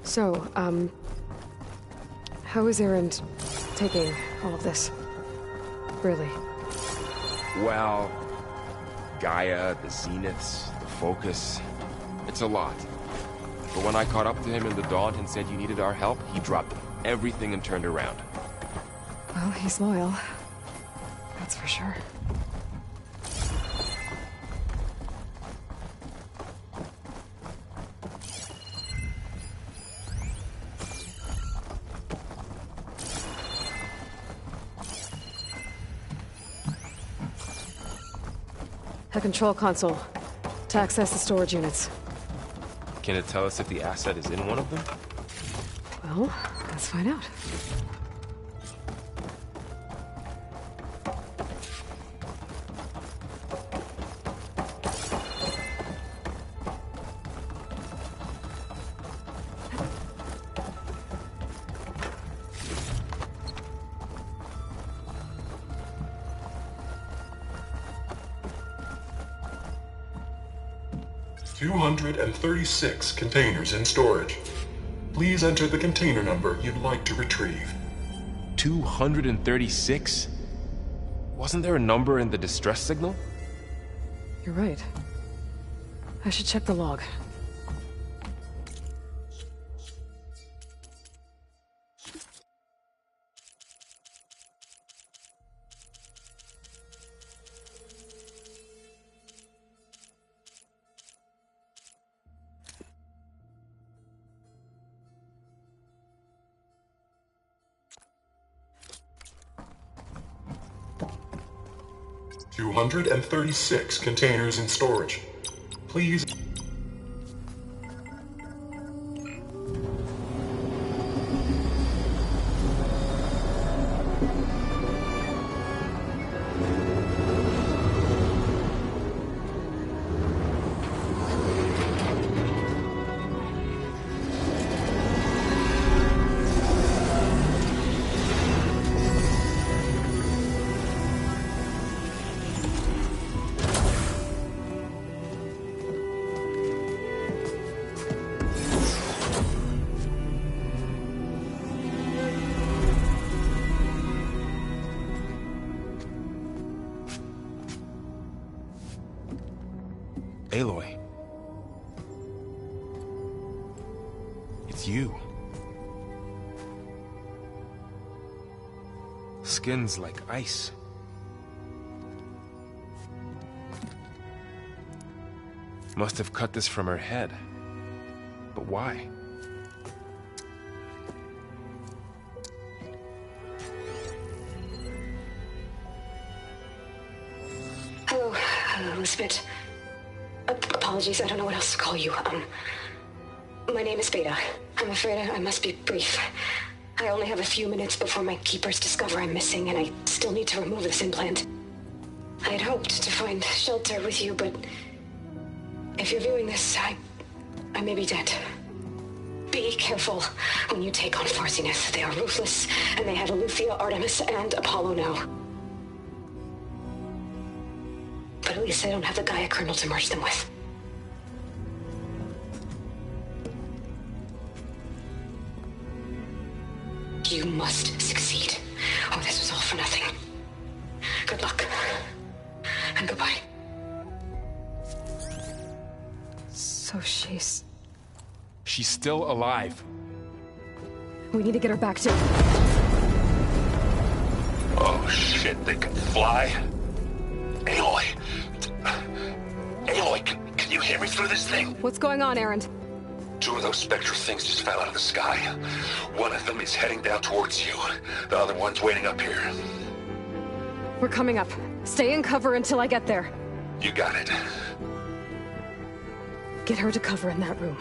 So, how is Erend taking all of this? Really? Well, Gaia, the Zeniths, the Focus. It's a lot. But when I caught up to him in the Daunt and said you needed our help, he dropped everything and turned around. Well, he's loyal. That's for sure. A control console. To access the storage units. Can it tell us if the asset is in one of them? Well, let's find out. 236 containers in storage. Please enter the container number you'd like to retrieve. 236? Wasn't there a number in the distress signal? You're right. I should check the log. and 36 containers in storage. Please... Aloy. It's you. Skin's like ice. Must have cut this from her head. But why? Hello, Elizabeth. Apologies, I don't know what else to call you. My name is Beta. I'm afraid I must be brief. I only have a few minutes before my keepers discover I'm missing, and I still need to remove this implant. I had hoped to find shelter with you, but if you're viewing this, I may be dead. Be careful when you take on Farsiness. They are ruthless, and they have Aletheia, Artemis, and Apollo now. But at least I don't have the Gaia kernel to merge them with. You must succeed, or this was all for nothing. Good luck. And goodbye. So she's still alive. We need to get her back to... Oh shit, they can fly? Aloy! Aloy, can you hear me through this thing? What's going on, Erend? 2 of those spectral things just fell out of the sky. One of them is heading down towards you. The other one's waiting up here. We're coming up. Stay in cover until I get there. You got it. Get her to cover in that room.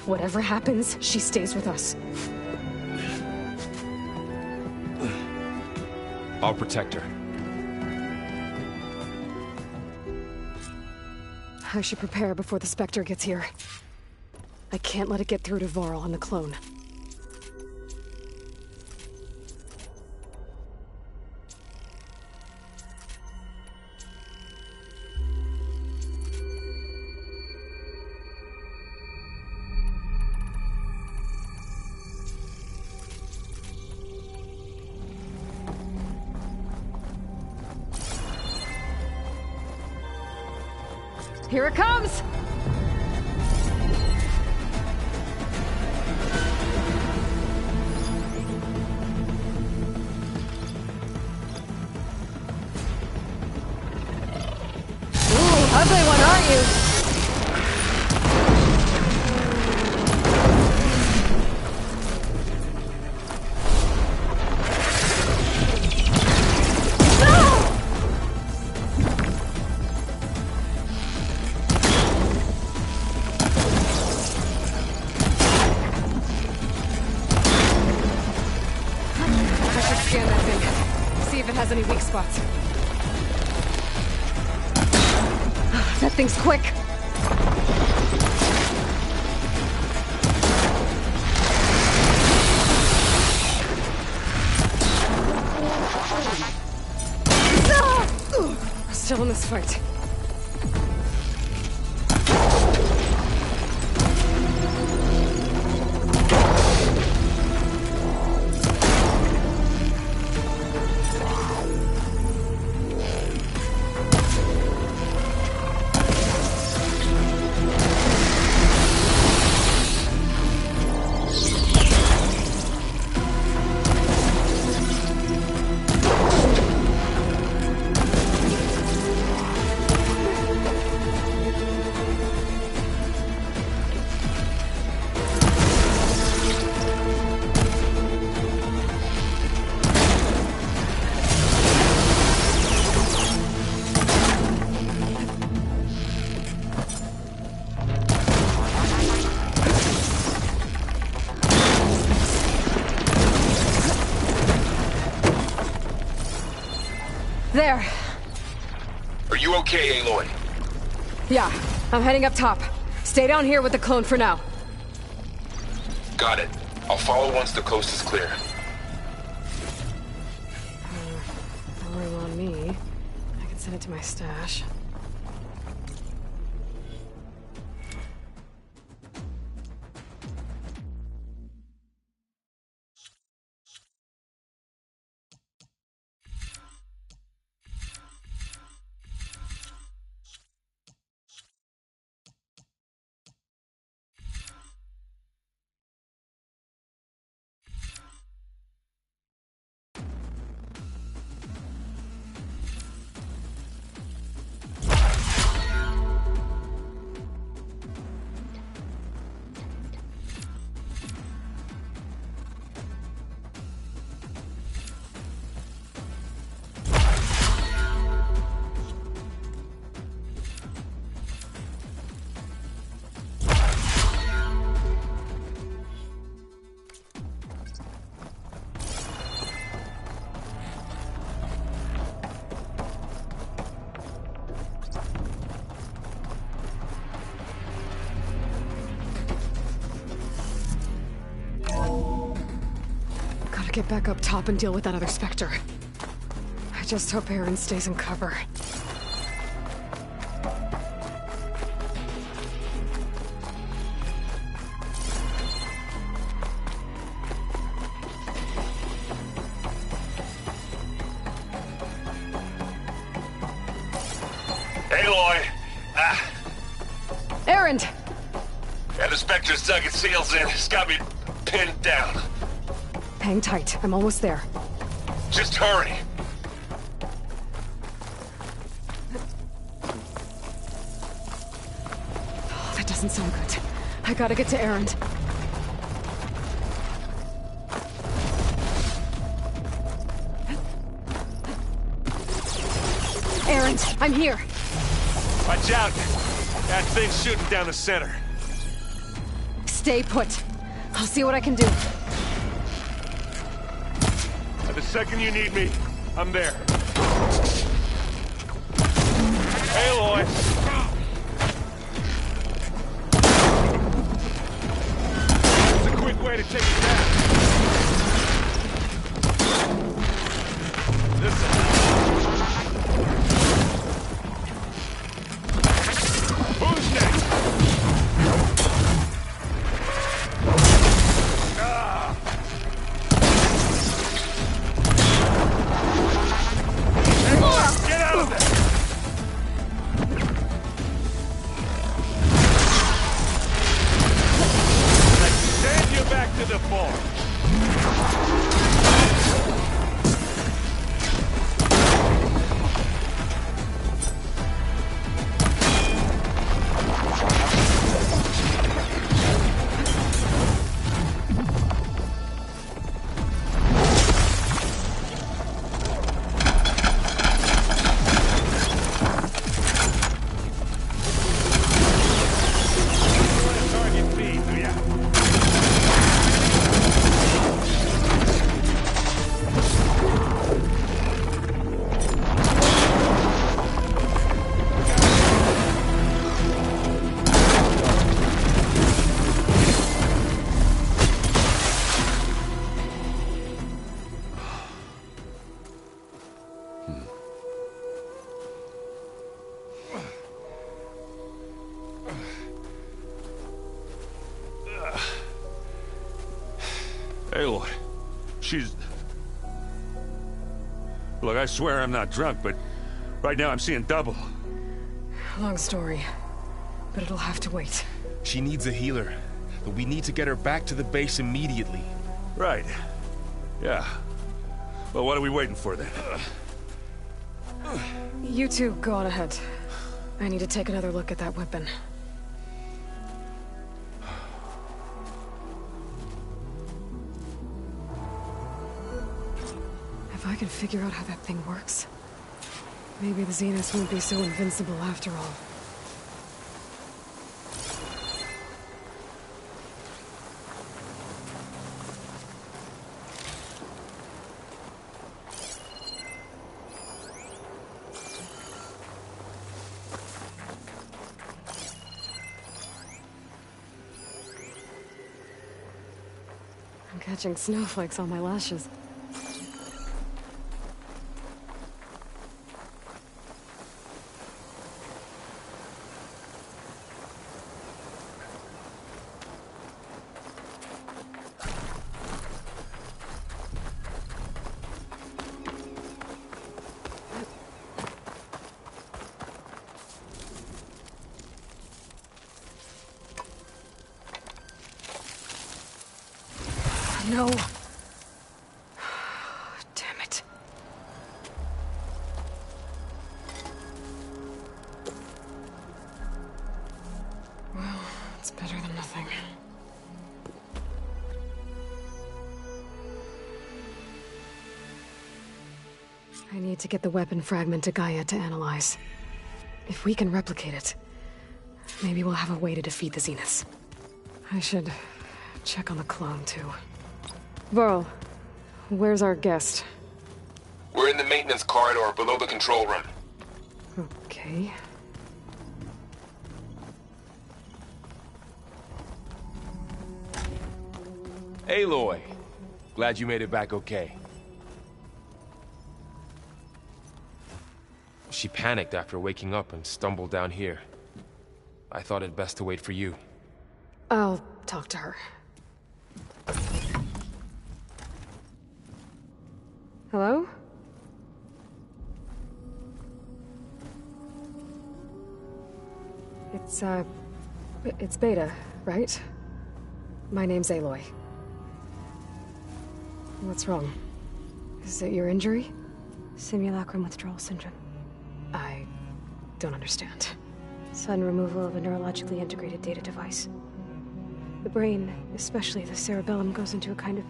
Whatever happens, she stays with us. I'll protect her. I should prepare before the Spectre gets here. I can't let it get through to Varl and the clone. Here it comes! Ugly one, aren't you? I should scan that thing. See if it has any weak spots. That thing's quick! We're still in this fight. There. Are you okay, Aloy? Yeah, I'm heading up top. Stay down here with the clone for now. Got it. I'll follow once the coast is clear. Following on me. I can send it to my stash. Get back up top and deal with that other Spectre. I just hope Aaron stays in cover. Aloy! Aaron! Yeah, the Spectre's dug its heels in. It's got me pinned down. Hang tight. I'm almost there. Just hurry. Oh, that doesn't sound good. I gotta get to Aaron. Aaron, I'm here. Watch out. That thing's shooting down the center. Stay put. I'll see what I can do. The second you need me, I'm there. Aloy! That's a quick way to take it down. Listen. Who's next? Get out of there! Let's send you back to the farm. Aloy, she's... Look, I swear I'm not drunk, but right now I'm seeing double. Long story, but it'll have to wait. She needs a healer, but we need to get her back to the base immediately. Right. Yeah. Well, what are we waiting for then? You two go on ahead. I need to take another look at that weapon. If I can figure out how that thing works, maybe the Zeniths won't be so invincible after all. I'm catching snowflakes on my lashes. No. Damn it. Well, it's better than nothing. I need to get the weapon fragment to Gaia to analyze. If we can replicate it, maybe we'll have a way to defeat the Zeniths. I should check on the clone, too. Varl, where's our guest? We're in the maintenance corridor below the control room. Okay. Aloy, glad you made it back okay. She panicked after waking up and stumbled down here. I thought it best to wait for you. I'll talk to her. Hello? It's Beta, right? My name's Aloy. What's wrong? Is it your injury? Simulacrum withdrawal syndrome. I don't understand. Sudden removal of a neurologically integrated data device. The brain, especially the cerebellum, goes into a kind of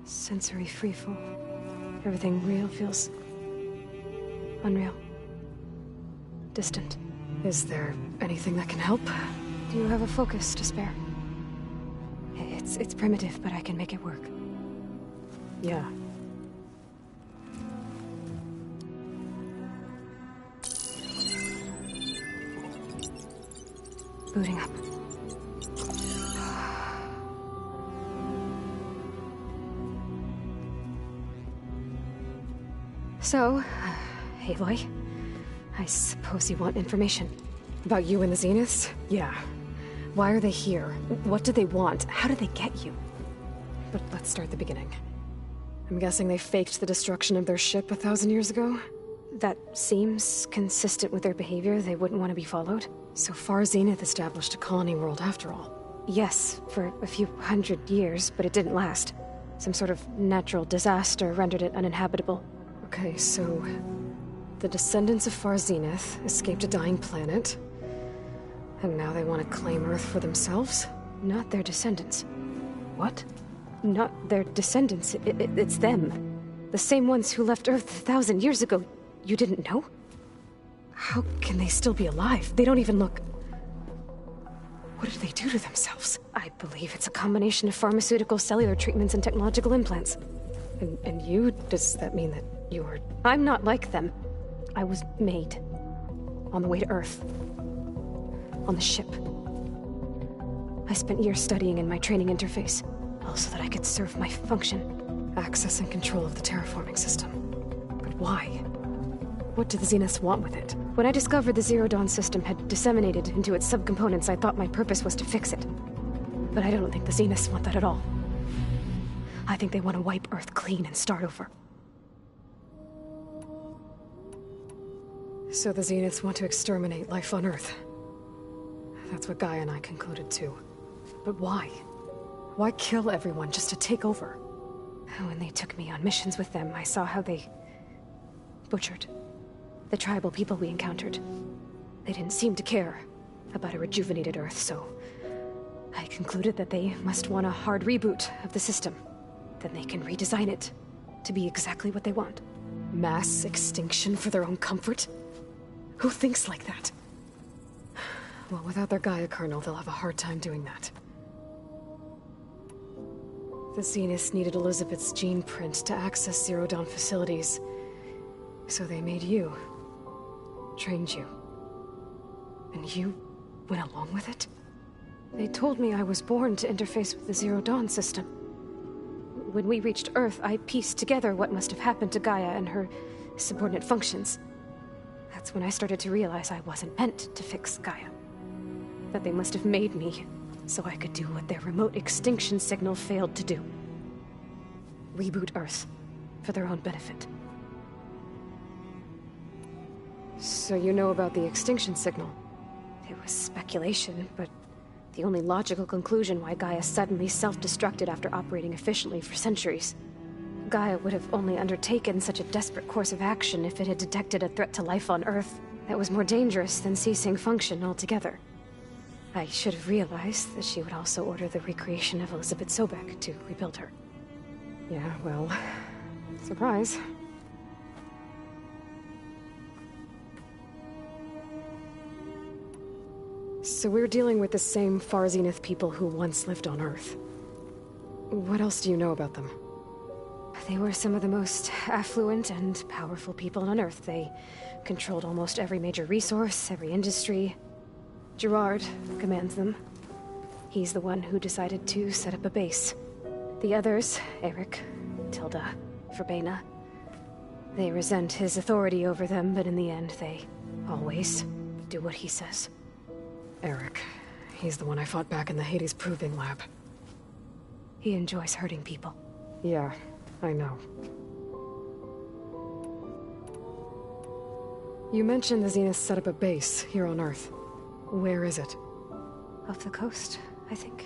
sensory freefall. Everything real feels unreal. Distant. Is there anything that can help? Do you have a focus to spare? It's primitive, but I can make it work. Yeah. Booting up. So, Aloy, I suppose you want information. About you and the Zeniths? Yeah. Why are they here? What do they want? How did they get you? But let's start at the beginning. I'm guessing they faked the destruction of their ship 1,000 years ago? That seems consistent with their behavior. They wouldn't want to be followed. So Far Zenith established a colony world after all. Yes, for a few hundred years, but it didn't last. Some sort of natural disaster rendered it uninhabitable. Okay, so the descendants of Far Zenith escaped a dying planet, and now they want to claim Earth for themselves? Not their descendants. What? Not their descendants. It's them. The same ones who left Earth 1,000 years ago. You didn't know? How can they still be alive? They don't even look... What did they do to themselves? I believe it's a combination of pharmaceutical, cellular treatments, and technological implants. And you? Does that mean that you're... I'm not like them. I was made. On the way to Earth. On the ship. I spent years studying in my training interface, all so that I could serve my function. Access and control of the terraforming system. But why? What do the Zeniths want with it? When I discovered the Zero Dawn system had disseminated into its subcomponents, I thought my purpose was to fix it. But I don't think the Zeniths want that at all. I think they want to wipe Earth clean and start over. So the Zeniths want to exterminate life on Earth. That's what Gaia and I concluded too. But why? Why kill everyone just to take over? When they took me on missions with them, I saw how they butchered the tribal people we encountered. They didn't seem to care about a rejuvenated Earth, so I concluded that they must want a hard reboot of the system. Then they can redesign it to be exactly what they want. Mass extinction for their own comfort? Who thinks like that? Well, without their Gaia kernel, they'll have a hard time doing that. The Zeniths needed Elizabeth's gene print to access Zero Dawn facilities. So they made you. Trained you. And you went along with it? They told me I was born to interface with the Zero Dawn system. when we reached Earth, I pieced together what must have happened to Gaia and her subordinate functions. That's when I started to realize I wasn't meant to fix Gaia. That they must have made me so I could do what their remote extinction signal failed to do. Reboot Earth, for their own benefit. So you know about the extinction signal? It was speculation, but the only logical conclusion why Gaia suddenly self-destructed after operating efficiently for centuries. Gaia would have only undertaken such a desperate course of action if it had detected a threat to life on Earth that was more dangerous than ceasing function altogether. I should have realized that she would also order the recreation of Elizabeth Sobek to rebuild her. Yeah, well, surprise. So we're dealing with the same Far Zenith people who once lived on Earth. What else do you know about them? They were some of the most affluent and powerful people on Earth. They controlled almost every major resource, every industry. Gerard commands them. He's the one who decided to set up a base. The others, Eric, Tilda, Verbena, they resent his authority over them, but in the end, they always do what he says. Eric. He's the one I fought back in the Hades Proving Lab. He enjoys hurting people. Yeah, I know. You mentioned the Zenith set up a base here on Earth. Where is it? Off the coast, I think.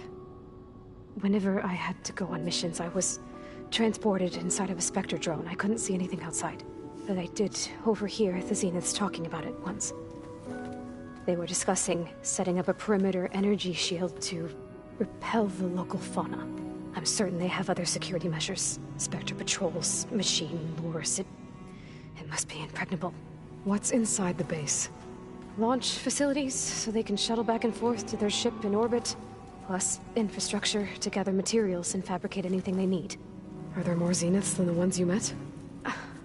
Whenever I had to go on missions, I was transported inside of a Spectre drone. I couldn't see anything outside. But I did overhear the Zeniths talking about it once. They were discussing setting up a perimeter energy shield to repel the local fauna. I'm certain they have other security measures. Spectre patrols, machine lures. It must be impregnable. What's inside the base? Launch facilities, so they can shuttle back and forth to their ship in orbit. Plus, infrastructure to gather materials and fabricate anything they need. Are there more Zeniths than the ones you met?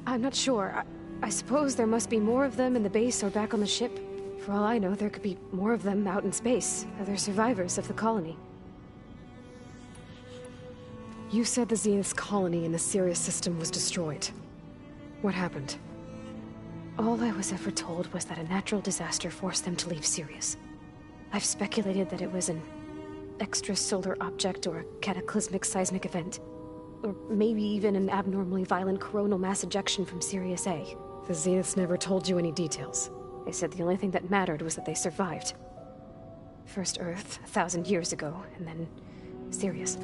I'm not sure. I suppose there must be more of them in the base or back on the ship. For all I know, there could be more of them out in space, other survivors of the colony. You said the Zenith's colony in the Sirius system was destroyed. What happened? All I was ever told was that a natural disaster forced them to leave Sirius. I've speculated that it was an extrasolar object or a cataclysmic seismic event. Or maybe even an abnormally violent coronal mass ejection from Sirius A. The Zeniths never told you any details. They said the only thing that mattered was that they survived. First Earth, 1,000 years ago, and then Sirius.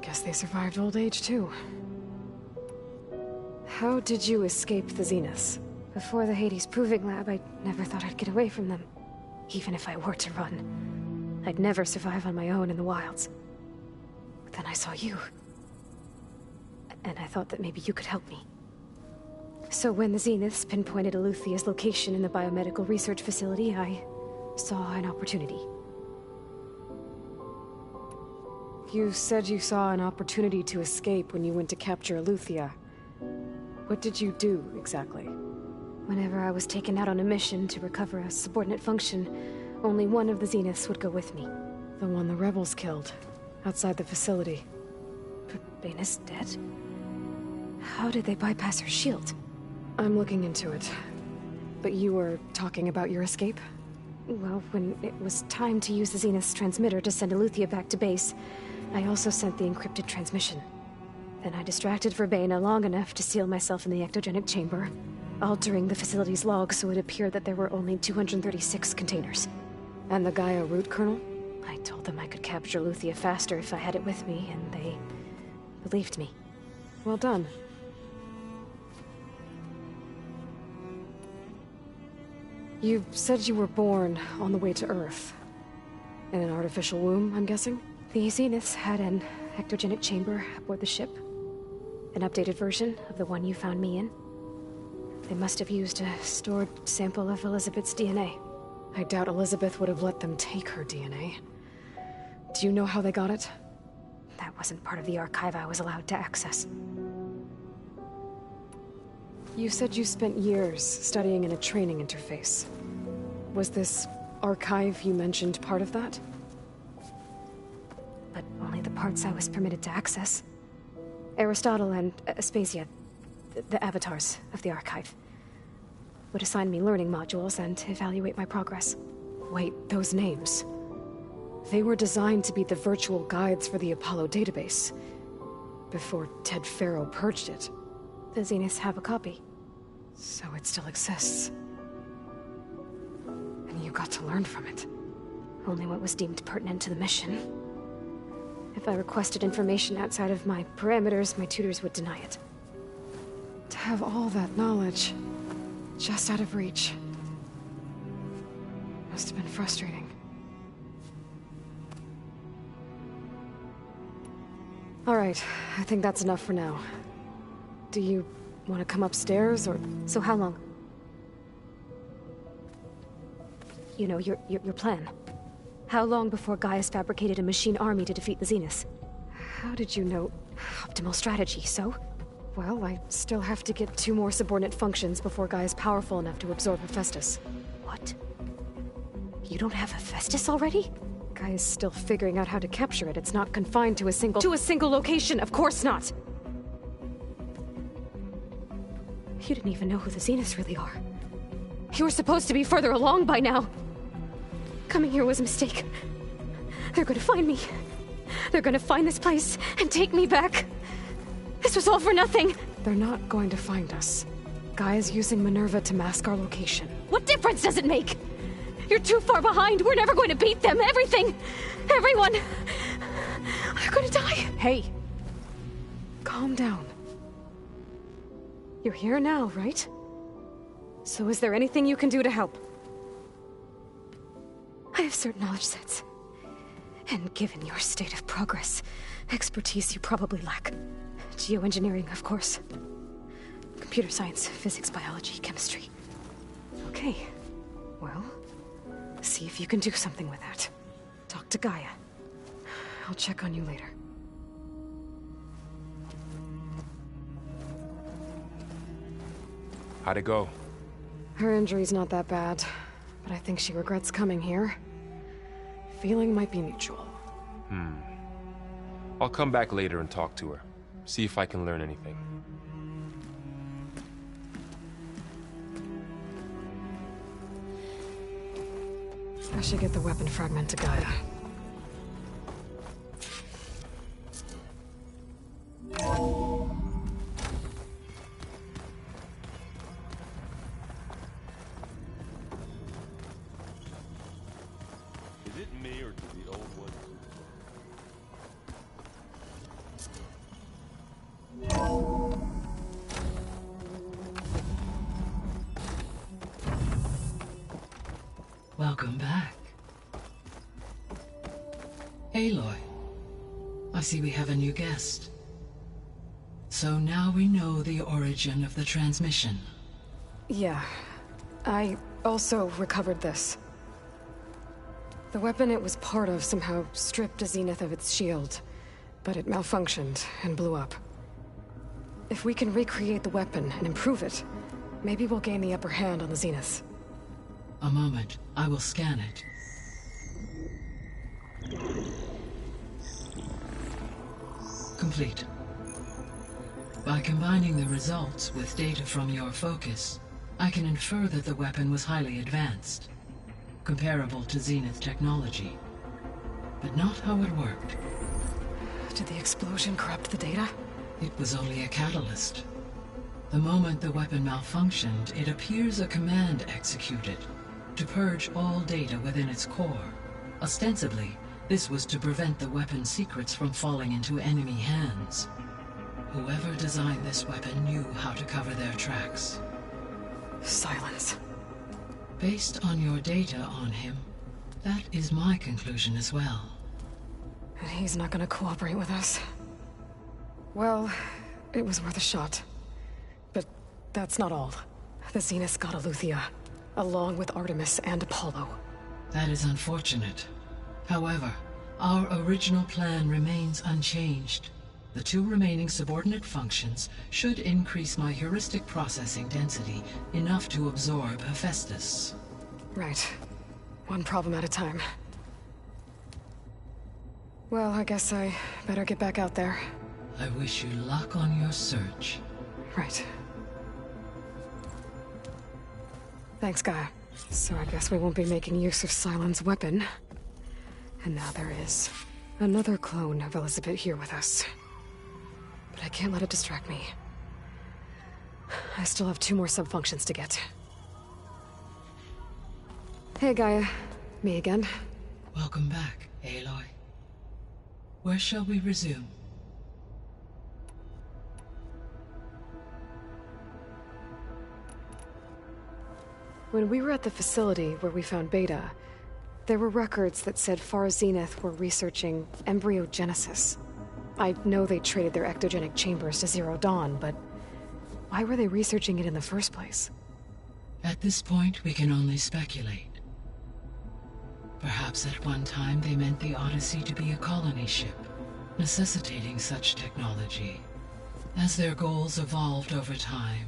Guess they survived old age, too. How did you escape the Zeniths? Before the Hades Proving Lab, I never thought I'd get away from them. Even if I were to run. I'd never survive on my own in the wilds. But then I saw you. And I thought that maybe you could help me. So when the Zeniths pinpointed Eluthia's location in the biomedical research facility, I saw an opportunity. You said you saw an opportunity to escape when you went to capture Eluthia. What did you do, exactly? Whenever I was taken out on a mission to recover a subordinate function, only one of the Zeniths would go with me. The one the rebels killed, outside the facility. Verbena's dead? How did they bypass her shield? I'm looking into it. But you were talking about your escape? Well, when it was time to use the Zenith's transmitter to send Eluthia back to base, I also sent the encrypted transmission. Then I distracted Verbena long enough to seal myself in the ectogenic chamber, altering the facility's log so it appeared that there were only 236 containers. And the Gaia root kernel? I told them I could capture Eluthia faster if I had it with me, and they believed me. Well done. You said you were born on the way to Earth. In an artificial womb, I'm guessing? The Zeniths had an ectogenic chamber aboard the ship. An updated version of the one you found me in. They must have used a stored sample of Elizabeth's DNA. I doubt Elizabeth would have let them take her DNA. Do you know how they got it? That wasn't part of the archive I was allowed to access. You said you spent years studying in a training interface. Was this archive you mentioned part of that? But only the parts I was permitted to access. Aristotle and Aspasia, the avatars of the Archive, would assign me learning modules and evaluate my progress. Wait, those names. They were designed to be the virtual guides for the Apollo database, before Ted Faro purged it. The Zeniths have a copy. So it still exists. And you got to learn from it. Only what was deemed pertinent to the mission. If I requested information outside of my parameters, my tutors would deny it. To have all that knowledge, just out of reach. Must have been frustrating. Alright, I think that's enough for now. Do you want to come upstairs, or...? So how long? You know, your plan. How long before Gaius fabricated a machine army to defeat the Zeniths? How did you know? Optimal strategy, so? Well, I still have to get 2 more subordinate functions before Gaia's powerful enough to absorb Hephaestus. What? You don't have Hephaestus already? Gaia's still figuring out how to capture it. It's not confined to a single... To a single location! Of course not! You didn't even know who the Zeniths really are. You were supposed to be further along by now! Coming here was a mistake. They're gonna find me. They're gonna find this place and take me back. This was all for nothing. They're not going to find us. Gaia's using Minerva to mask our location. What difference does it make? You're too far behind. We're never going to beat them. Everything. Everyone. They're gonna die. Hey. Calm down. You're here now, right? So is there anything you can do to help? I have certain knowledge sets. And given your state of progress, expertise you probably lack. Geoengineering, of course. Computer science, physics, biology, chemistry. Okay. Well, see if you can do something with that. Talk to Gaia. I'll check on you later. How'd it go? Her injury's not that bad, but I think she regrets coming here. Feeling might be mutual. I'll come back later and talk to her. See if I can learn anything. I should get the weapon fragment to Gaia. Is it me or do the old ones? Welcome back. Aloy, I see we have a new guest. So now we know the origin of the transmission. Yeah. I also recovered this. The weapon it was part of somehow stripped a Zenith of its shield, but it malfunctioned and blew up. If we can recreate the weapon and improve it, maybe we'll gain the upper hand on the Zeniths. A moment, I will scan it. Complete. By combining the results with data from your focus, I can infer that the weapon was highly advanced, comparable to Zenith technology, but not how it worked. Did the explosion corrupt the data? It was only a catalyst. The moment the weapon malfunctioned, it appears a command executed to purge all data within its core. Ostensibly, this was to prevent the weapon's secrets from falling into enemy hands. Whoever designed this weapon knew how to cover their tracks. Silence. Based on your data on him, that is my conclusion as well. And he's not gonna cooperate with us. Well, it was worth a shot. But that's not all. The Zeniths got Aleuthyia, along with Artemis and Apollo. That is unfortunate. However, our original plan remains unchanged. The 2 remaining subordinate functions should increase my heuristic processing density enough to absorb Hephaestus. Right. One problem at a time. Well, I guess I better get back out there. I wish you luck on your search. Right. Thanks, Gaia. So I guess we won't be making use of Cylon's weapon. And now there is another clone of Elizabeth here with us. But I can't let it distract me. I still have 2 more sub-functions to get. Hey, Gaia. Me again. Welcome back, Aloy. Where shall we resume? When we were at the facility where we found Beta, there were records that said Far Zenith were researching embryogenesis. I know they traded their ectogenic chambers to Zero Dawn, but why were they researching it in the first place? At this point, we can only speculate. Perhaps at one time they meant the Odyssey to be a colony ship, necessitating such technology. As their goals evolved over time,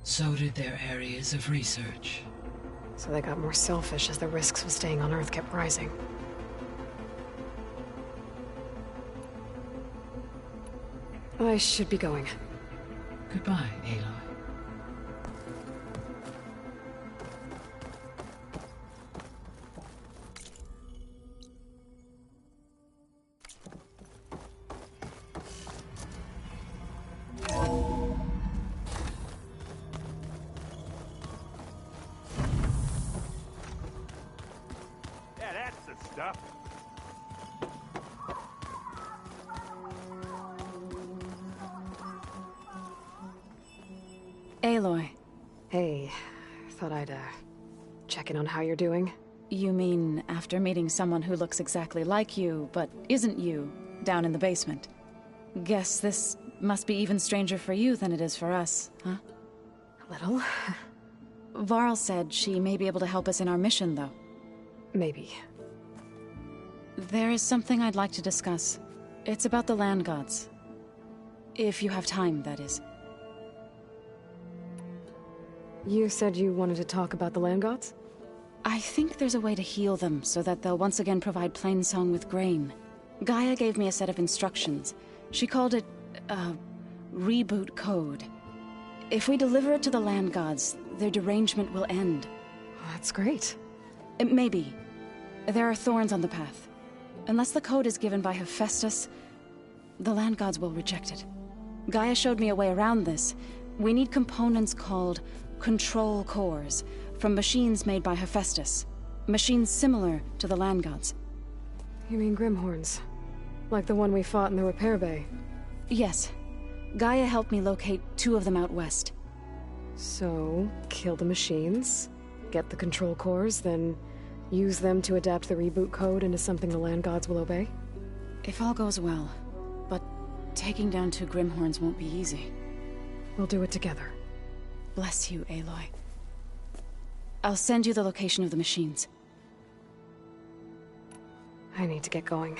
so did their areas of research. So they got more selfish as the risks of staying on Earth kept rising. I should be going. Goodbye, Aloy. Yeah, that's the stuff. Aloy. Hey, thought I'd, check in on how you're doing. You mean after meeting someone who looks exactly like you, but isn't you, down in the basement? Guess this must be even stranger for you than it is for us, huh? A little. Varl said she may be able to help us in our mission, though. Maybe. There is something I'd like to discuss. It's about the land gods. If you have time, that is. You said you wanted to talk about the land gods? I think there's a way to heal them so that they'll once again provide Plainsong with grain. Gaia gave me a set of instructions. She called it, reboot code. If we deliver it to the land gods, their derangement will end. That's great. Maybe. There are thorns on the path. Unless the code is given by Hephaestus, the land gods will reject it. Gaia showed me a way around this. We need components called control cores, from machines made by Hephaestus. Machines similar to the land gods. You mean Grimhorns? Like the one we fought in the repair bay? Yes. Gaia helped me locate 2 of them out west. So, kill the machines, get the control cores, then use them to adapt the reboot code into something the land gods will obey? If all goes well. But taking down 2 Grimhorns won't be easy. We'll do it together. Bless you, Aloy. I'll send you the location of the machines. I need to get going.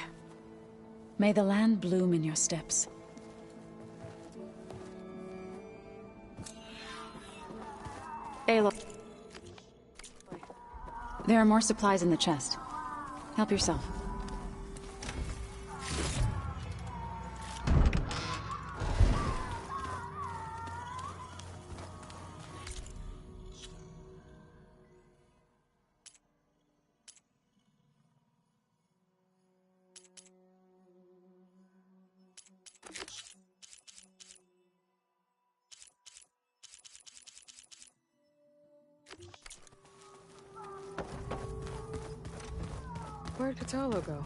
May the land bloom in your steps. Aloy. There are more supplies in the chest. Help yourself. Where'd Katalo go?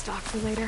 stock for later.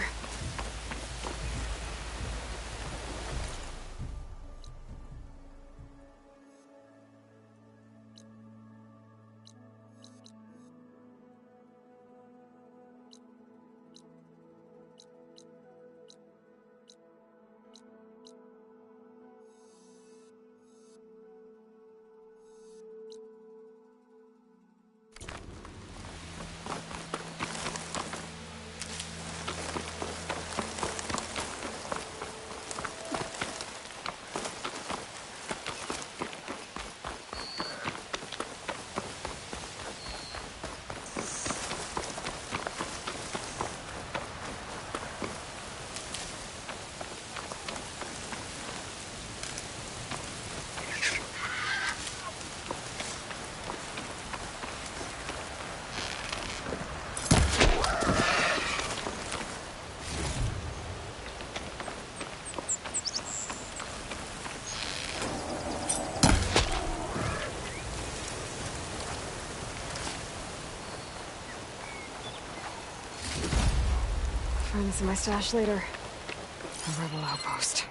Find this in my stash later. A rebel outpost.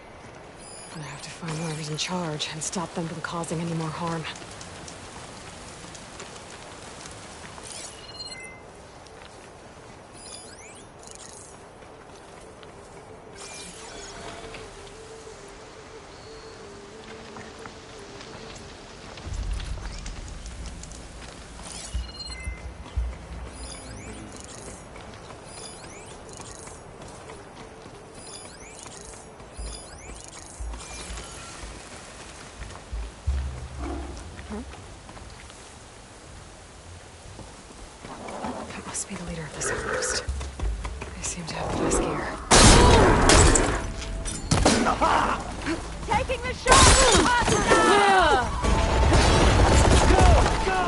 I have to find whoever's in charge and stop them from causing any more harm. That must be the leader of this outpost. They seem to have the best gear. Taking the shot! Go! Go!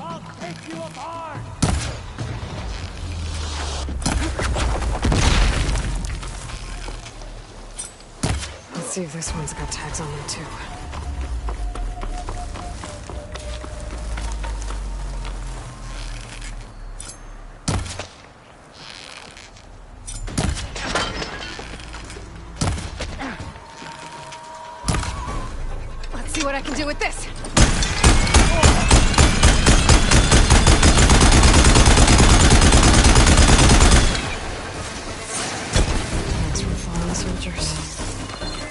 I'll take you apart! Let's see if this one's got tags on them too. Let's see what I can do with this!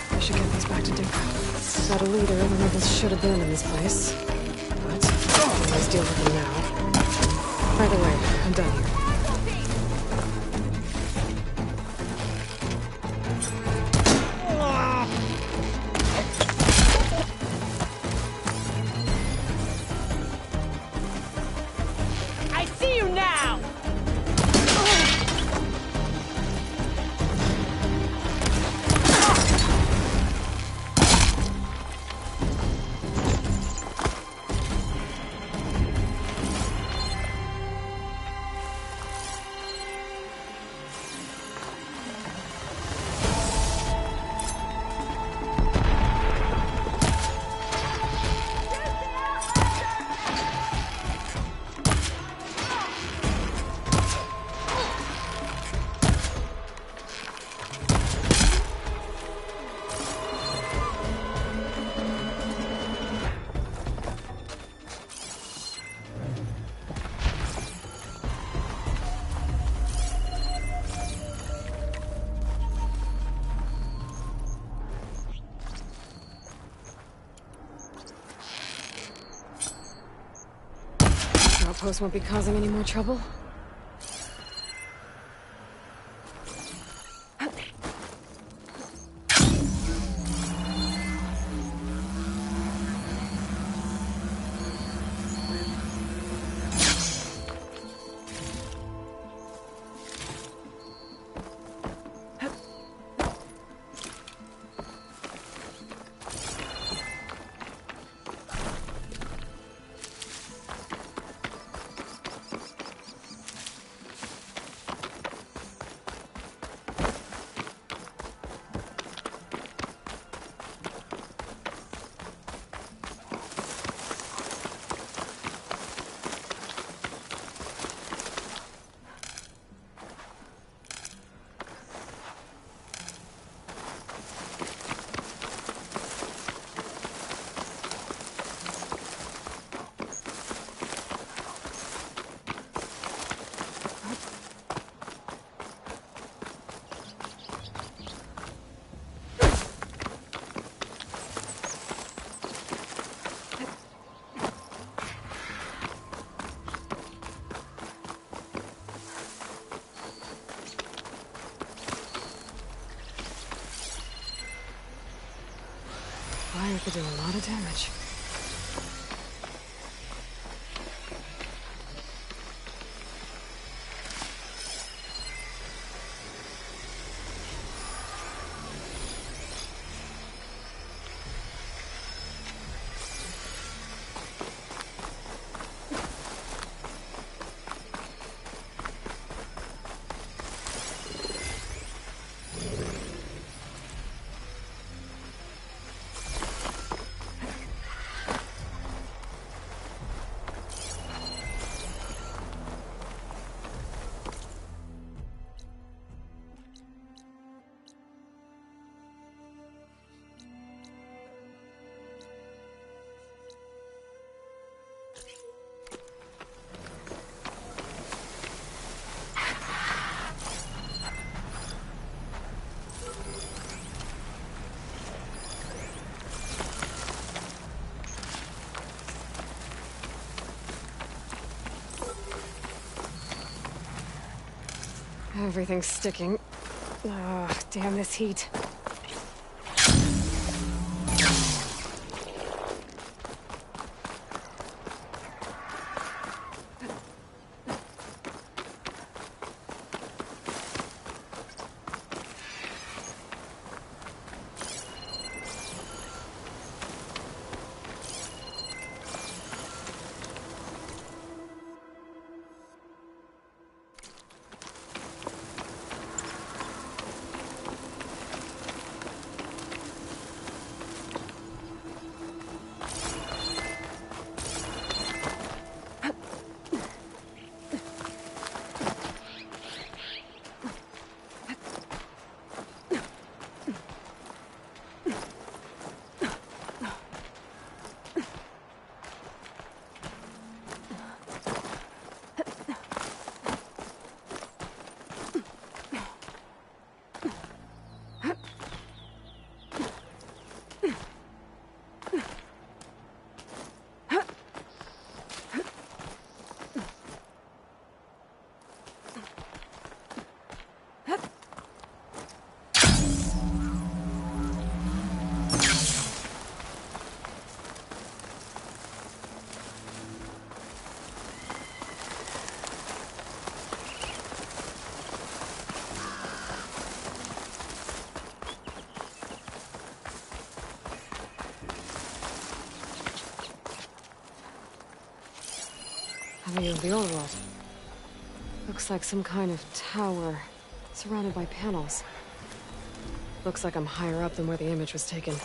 I should get these back to Duke. Without a leader, the rebels should abandon this place. But let's deal with them now. By the way, I'm done here. I see you now! Outpost won't be causing any more trouble. do a lot of damage. Everything's sticking. Ugh, damn this heat. A view of the old world. Looks like some kind of tower, surrounded by panels. Looks like I'm higher up than where the image was taken.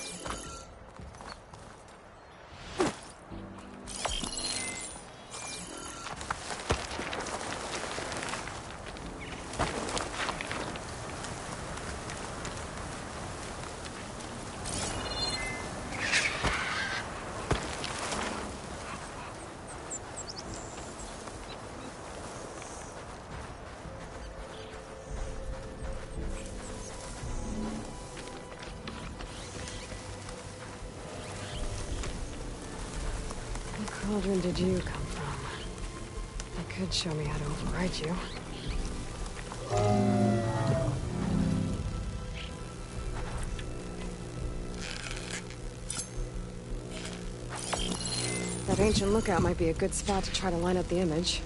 What cauldron did you come from? That could show me how to override you. That ancient lookout might be a good spot to try to line up the image.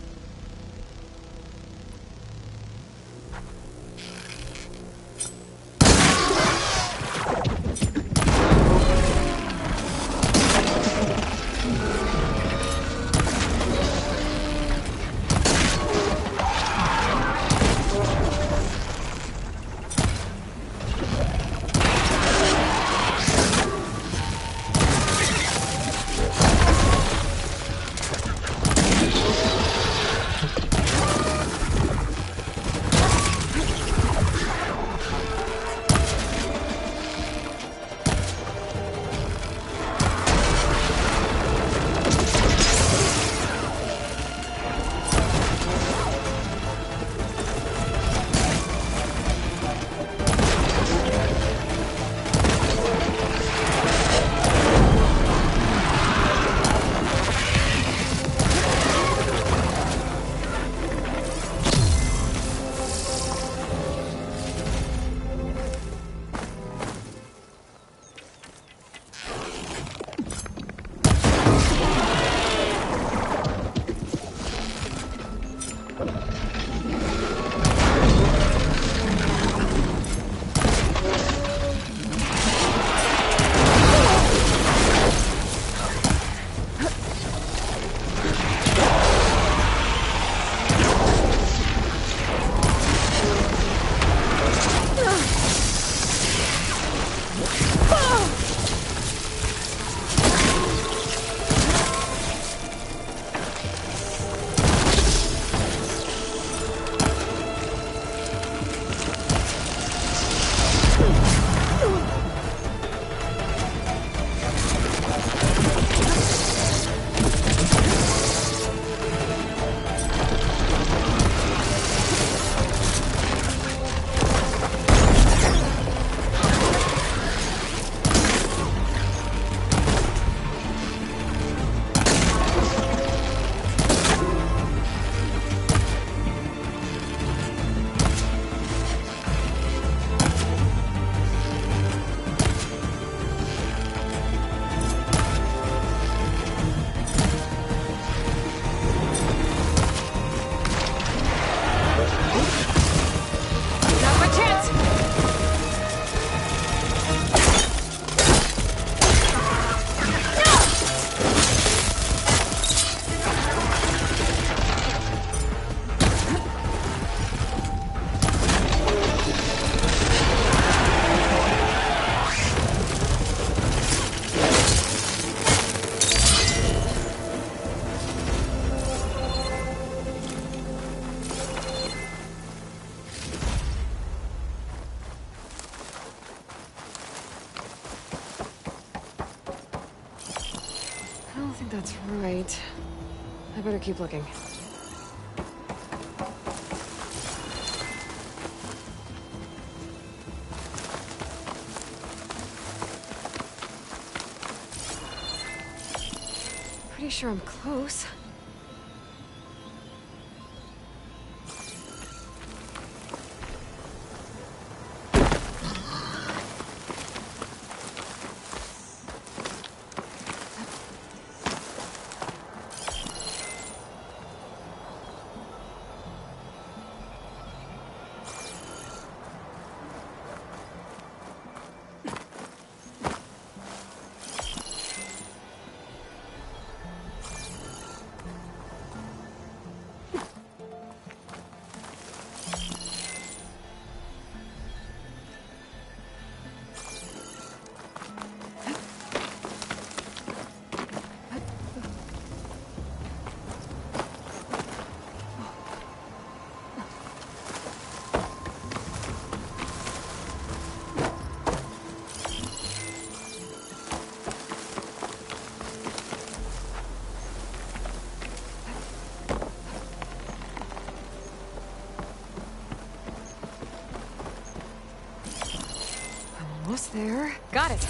think that's right. I better keep looking. Pretty sure I'm close. Almost there. Got it.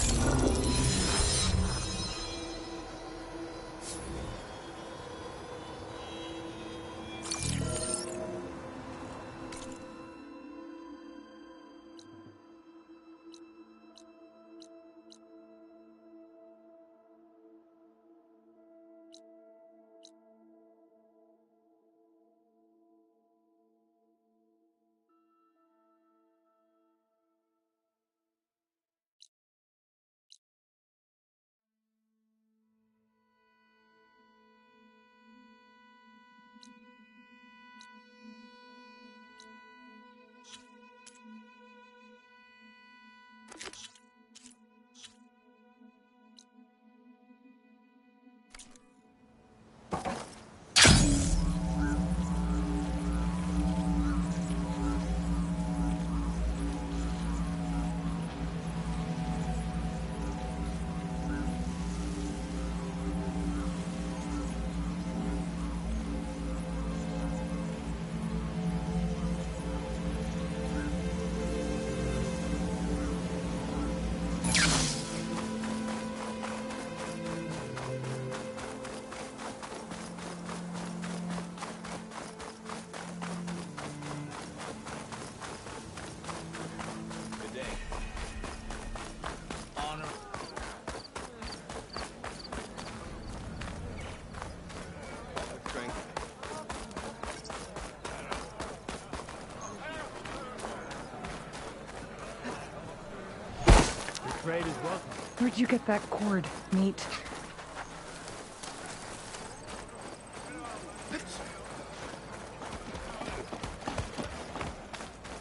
Trade is welcome. Where'd you get that cord, Neat?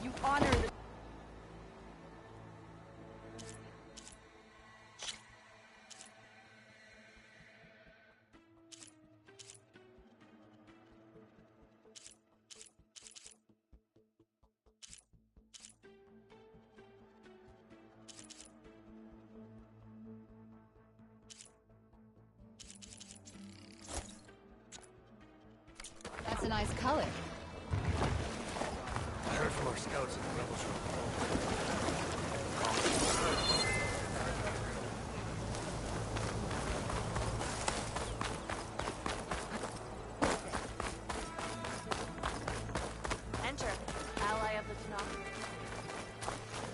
You honor the... That's a nice color. I heard from our scouts that the rebels Enter, ally of the Tanakh.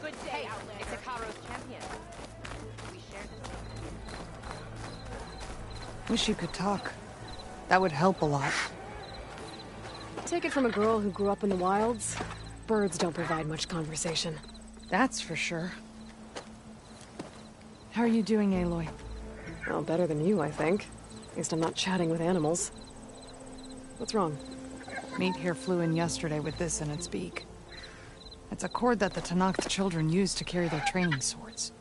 Good day, Outlander. It's Akaro's champion. We share this. Wish you could talk. That would help a lot. Take it from a girl who grew up in the wilds. Birds don't provide much conversation. That's for sure. How are you doing, Aloy? Well, better than you, I think. At least I'm not chatting with animals. What's wrong? Meat here flew in yesterday with this in its beak. It's a cord that the Tanakh children use to carry their training swords.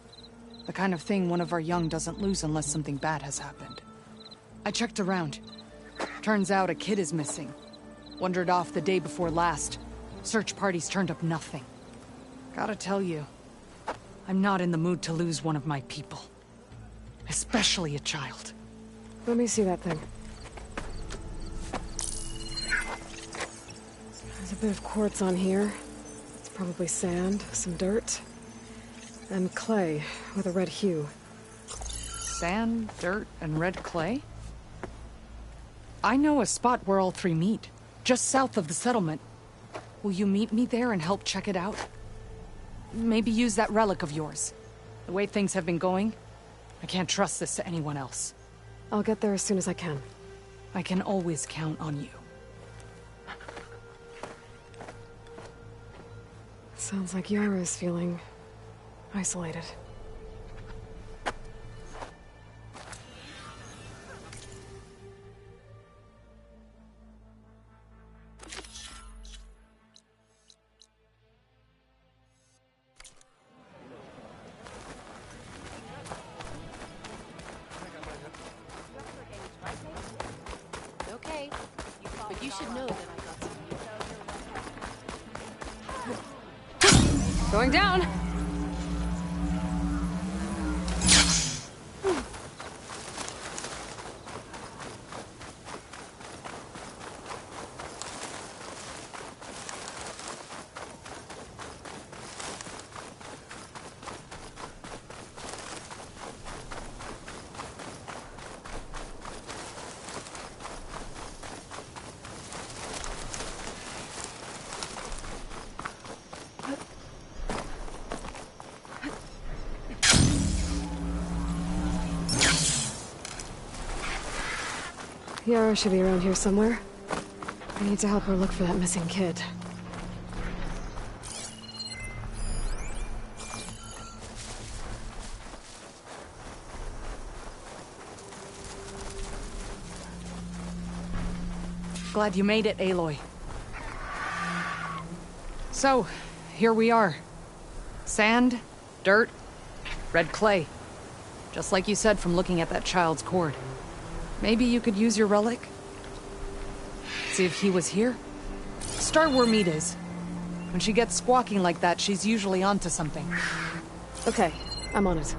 The kind of thing one of our young doesn't lose unless something bad has happened. I checked around. Turns out a kid is missing. Wandered off the day before last. Search parties turned up nothing. Gotta tell you, I'm not in the mood to lose one of my people. Especially a child. Let me see that thing. There's a bit of quartz on here. It's probably sand, some dirt, and clay with a red hue. Sand, dirt, and red clay? I know a spot where all three meet, just south of the settlement. Will you meet me there and help check it out? Maybe use that relic of yours. The way things have been going, I can't trust this to anyone else. I'll get there as soon as I can. I can always count on you. Sounds like Yara's feeling isolated. Okay, but you should know that I got some. Going down! Yara should be around here somewhere. I need to help her look for that missing kid. Glad you made it, Aloy. So, here we are. Sand, dirt, red clay. Just like you said from looking at that child's cord. Maybe you could use your relic? See if he was here? Start where meat is. When she gets squawking like that, she's usually onto something. Okay, I'm on it.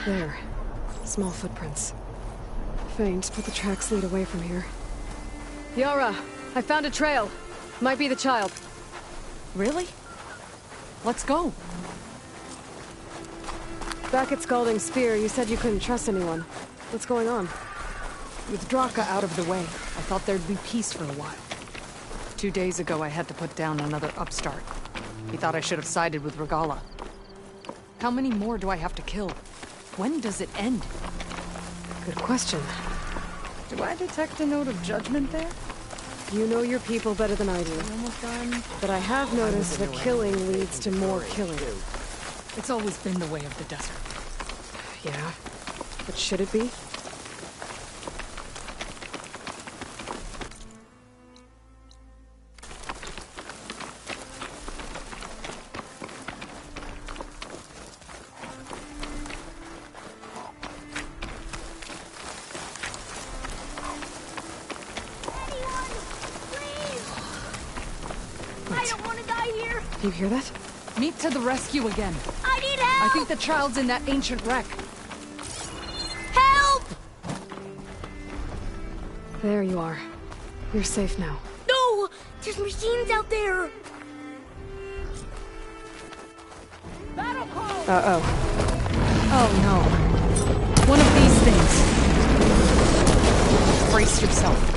There. Small footprints. Faint, but the tracks lead away from here. Yara! I found a trail. Might be the child. Really? Let's go. Back at Scalding Spear, you said you couldn't trust anyone. What's going on? With Draka out of the way, I thought there'd be peace for a while. 2 days ago, I had to put down another upstart. He thought I should have sided with Regala. How many more do I have to kill? When does it end? Good question. Do I detect a note of judgment there? You know your people better than I do. Almost done. But I have noticed that killing leads to more killing. It's always been the way of the desert. Yeah. But should it be? You hear that? Meet to the rescue again. I need help! I think the child's in that ancient wreck. Help! There you are. You're safe now. No! There's machines out there! Battle call! Uh-oh. Oh no. One of these things. Brace yourself.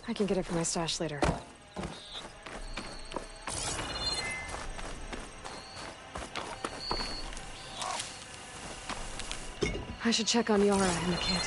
I can get it from my stash later. I should check on Yara and the kid.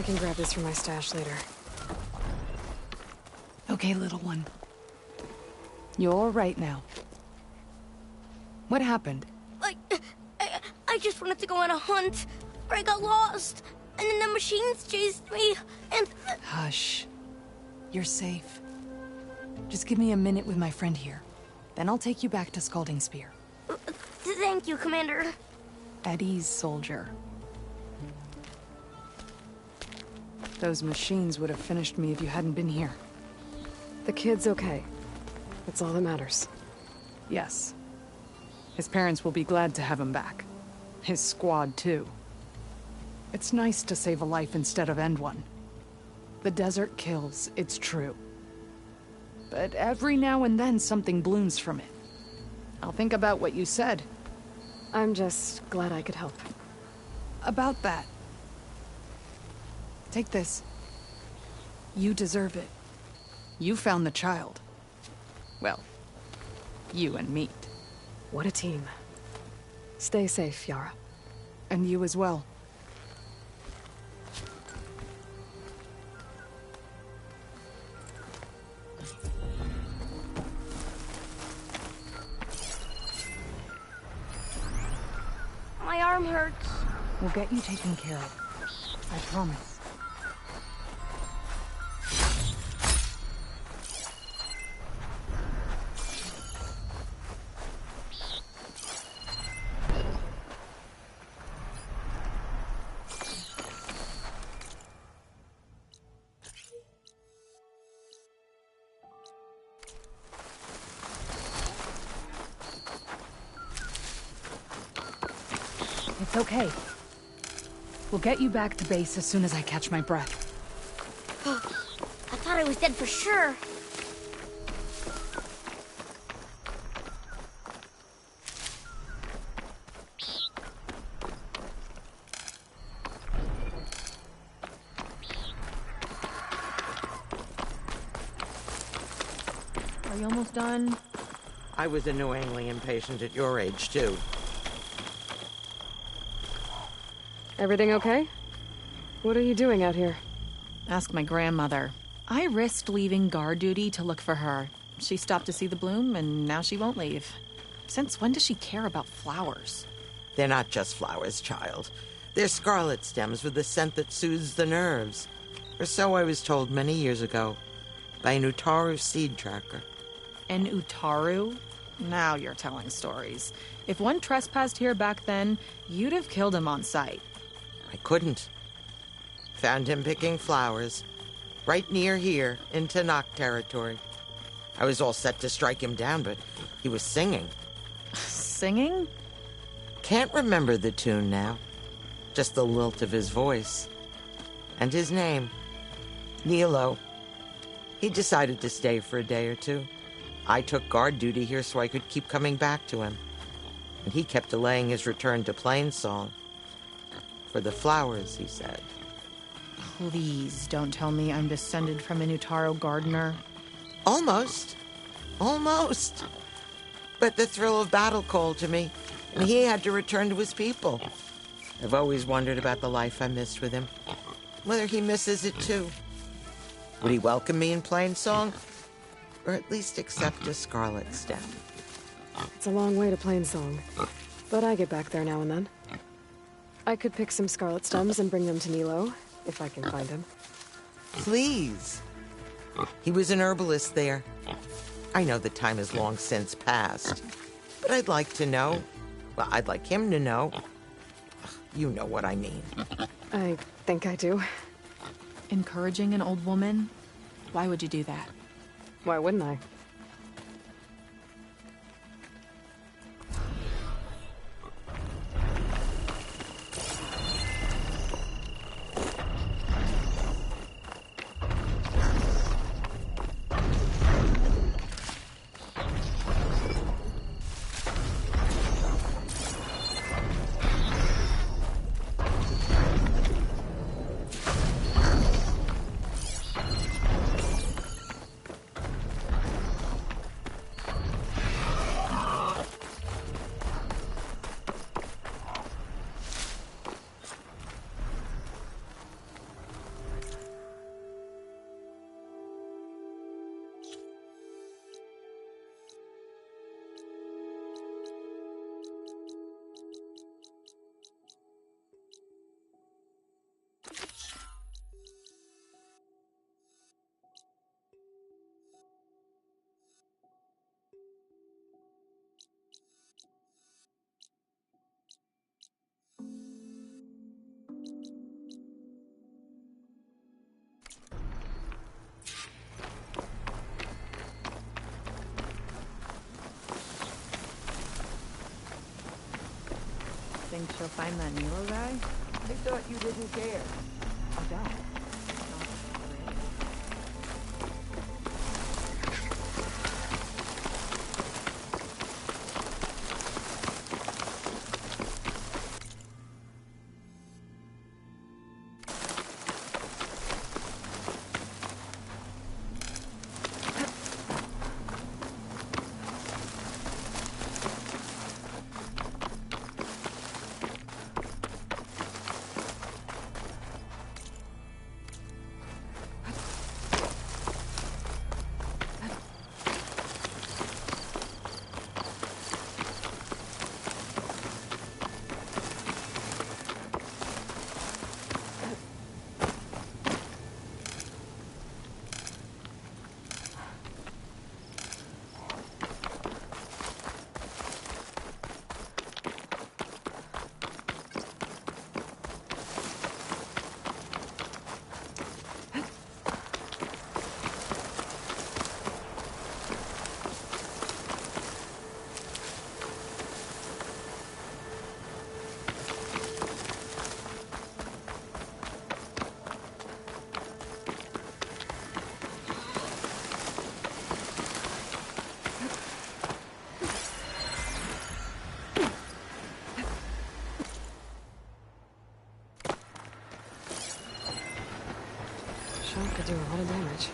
I can grab this from my stash later. Okay, little one. You're all right now. What happened? I just wanted to go on a hunt, but I got lost, and then the machines chased me, and... Hush. You're safe. Just give me a minute with my friend here. Then I'll take you back to Scalding Spear. Thank you, Commander. At ease, soldier. Those machines would have finished me if you hadn't been here. The kid's okay. That's all that matters. Yes. His parents will be glad to have him back. His squad, too. It's nice to save a life instead of end one. The desert kills, it's true. But every now and then something blooms from it. I'll think about what you said. I'm just glad I could help. About that. Take this. You deserve it. You found the child. Well, you and Meat. What a team. Stay safe, Yara. And you as well. My arm hurts. We'll get you taken care of. I promise. It's okay. We'll get you back to base as soon as I catch my breath. I thought I was dead for sure. Are you almost done? I was annoyingly impatient at your age, too. Everything okay? What are you doing out here? Ask my grandmother. I risked leaving guard duty to look for her. She stopped to see the bloom, and now she won't leave. Since when does she care about flowers? They're not just flowers, child. They're scarlet stems with a scent that soothes the nerves. Or so I was told many years ago by an Utaru seed tracker. An Utaru? Now you're telling stories. If one trespassed here back then, you'd have killed him on sight. I couldn't. Found him picking flowers, right near here, in Tanakh territory. I was all set to strike him down, but he was singing. Singing? Can't remember the tune now. Just the lilt of his voice. And his name. Nilo. He decided to stay for a day or two. I took guard duty here so I could keep coming back to him. And he kept delaying his return to Plainsong. For the flowers, he said. Please don't tell me I'm descended from an Utaru gardener. Almost. Almost. But the thrill of battle called to me, and he had to return to his people. I've always wondered about the life I missed with him. Whether he misses it too. Would he welcome me in Plainsong? Or at least accept a scarlet stem? It's a long way to Plainsong, but I get back there now and then. I could pick some scarlet stems and bring them to Nilo, if I can find him. Please. He was an herbalist there. I know the time has long since passed, but I'd like to know. Well, I'd like him to know. You know what I mean. I think I do. Encouraging an old woman? Why would you do that? Why wouldn't I? Think she'll find that Nilo guy? I thought you didn't care. I don't. Shot could do a lot of damage.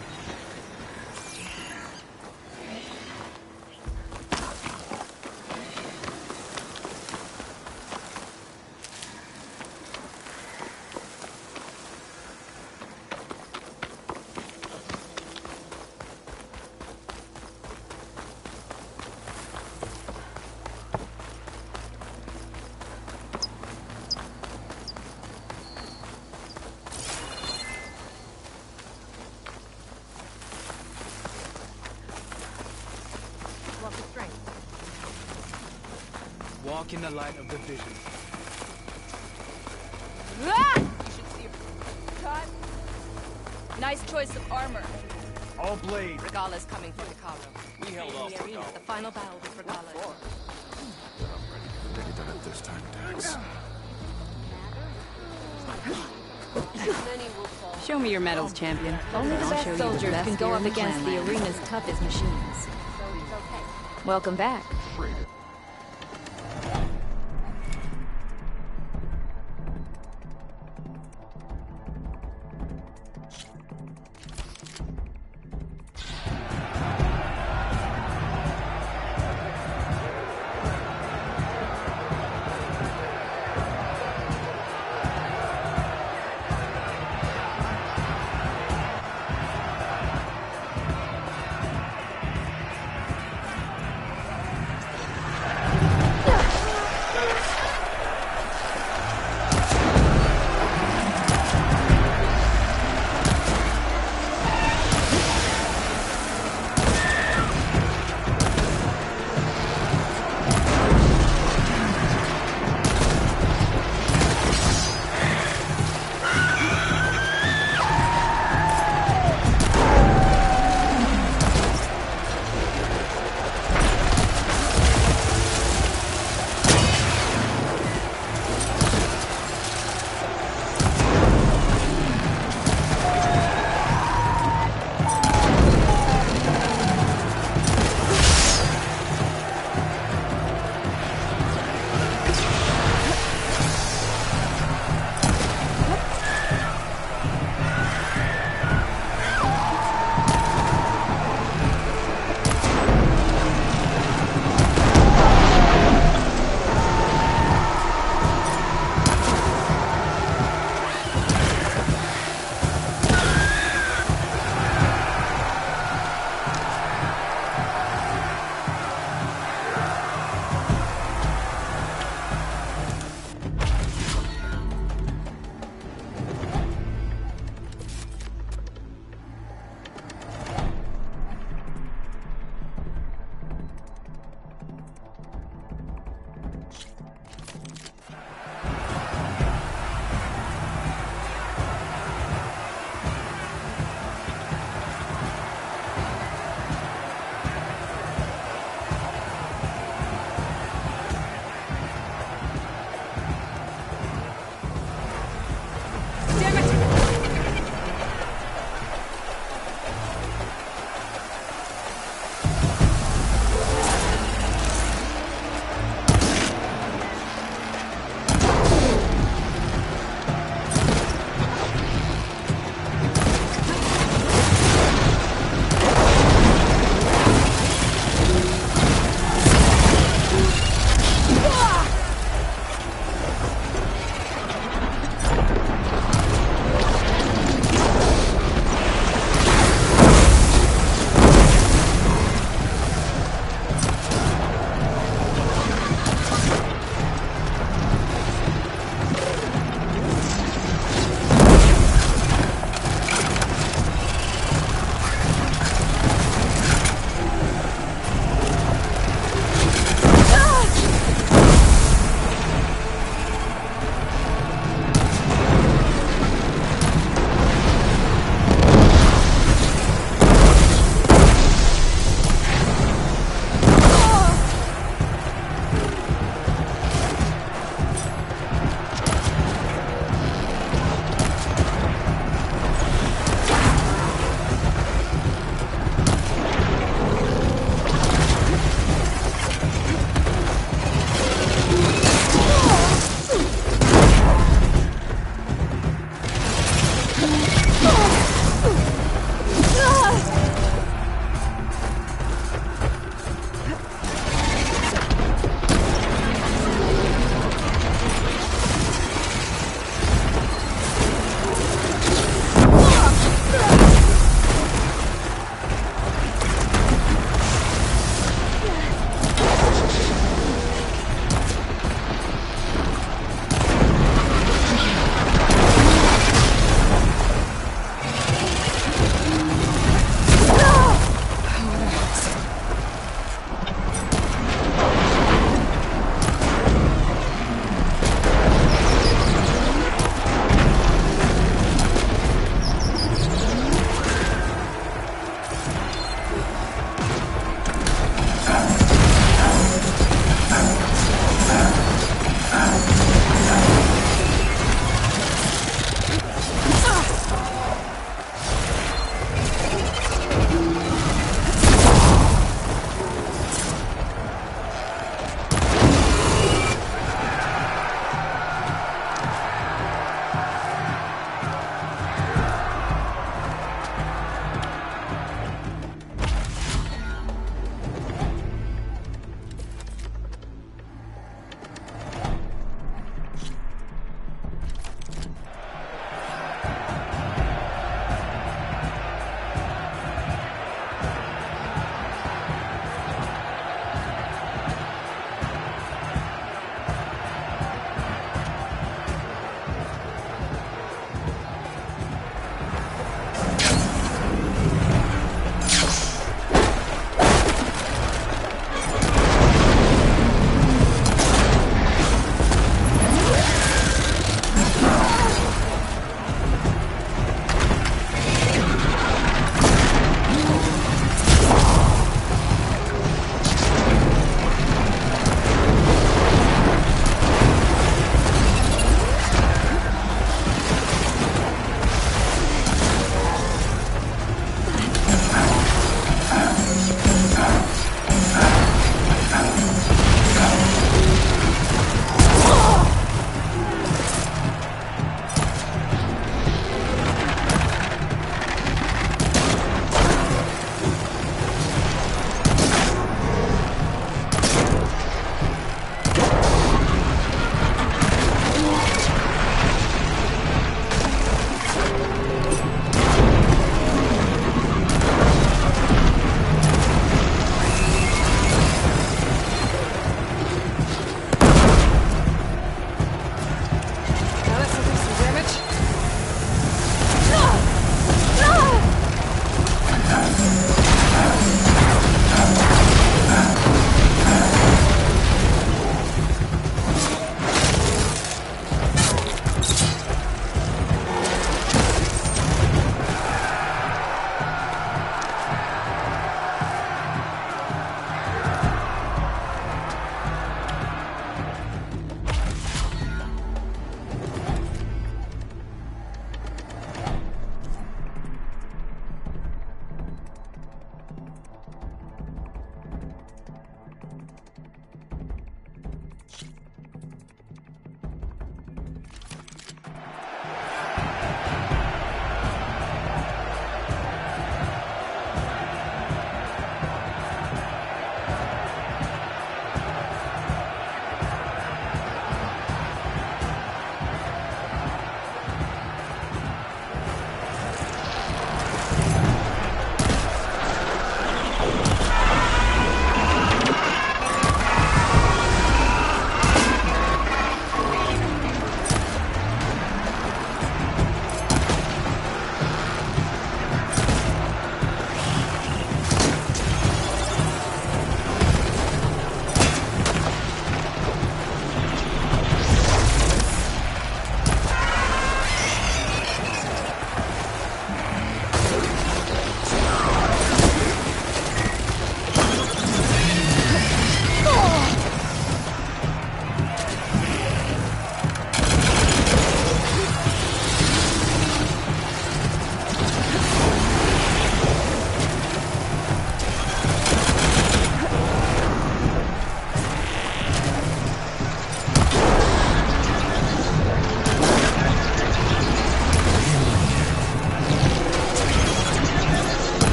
Walk in the light of the vision. Ah! You should see your cut. Nice choice of armor. All blade. Regala's coming for Hikaru. We held off The arena, the final battle with Regala. Ready to let this time, Dax. Show me your medals, champion. Only the I'll best show you soldiers best can go here up in the against the Clanland. arena's toughest machines. Welcome back.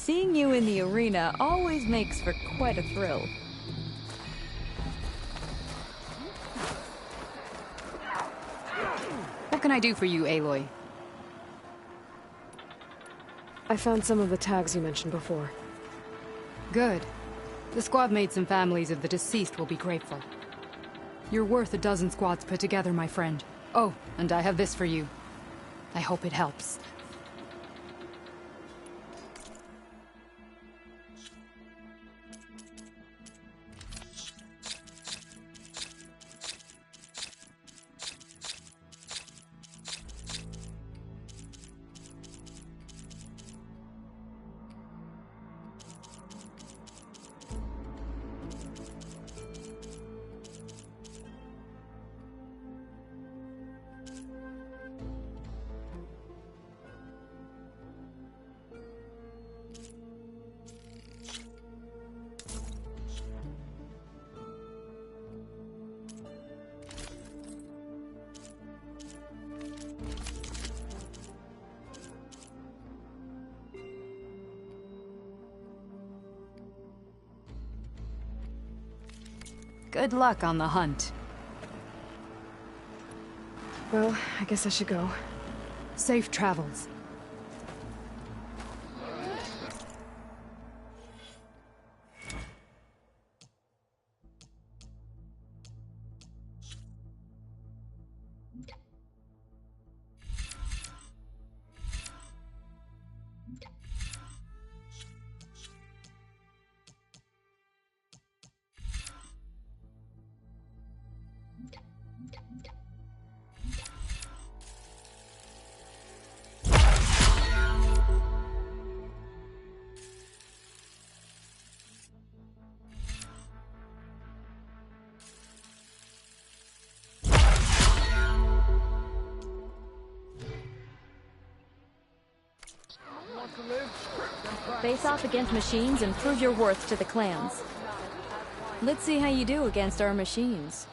Seeing you in the arena always makes for quite a thrill. What can I do for you, Aloy? I found some of the tags you mentioned before. Good. The squad mates and families of the deceased will be grateful. You're worth a dozen squads put together, my friend. Oh, and I have this for you. I hope it helps. Good luck on the hunt. Well, I guess I should go. Safe travels. Face off against machines and prove your worth to the clans. Let's see how you do against our machines.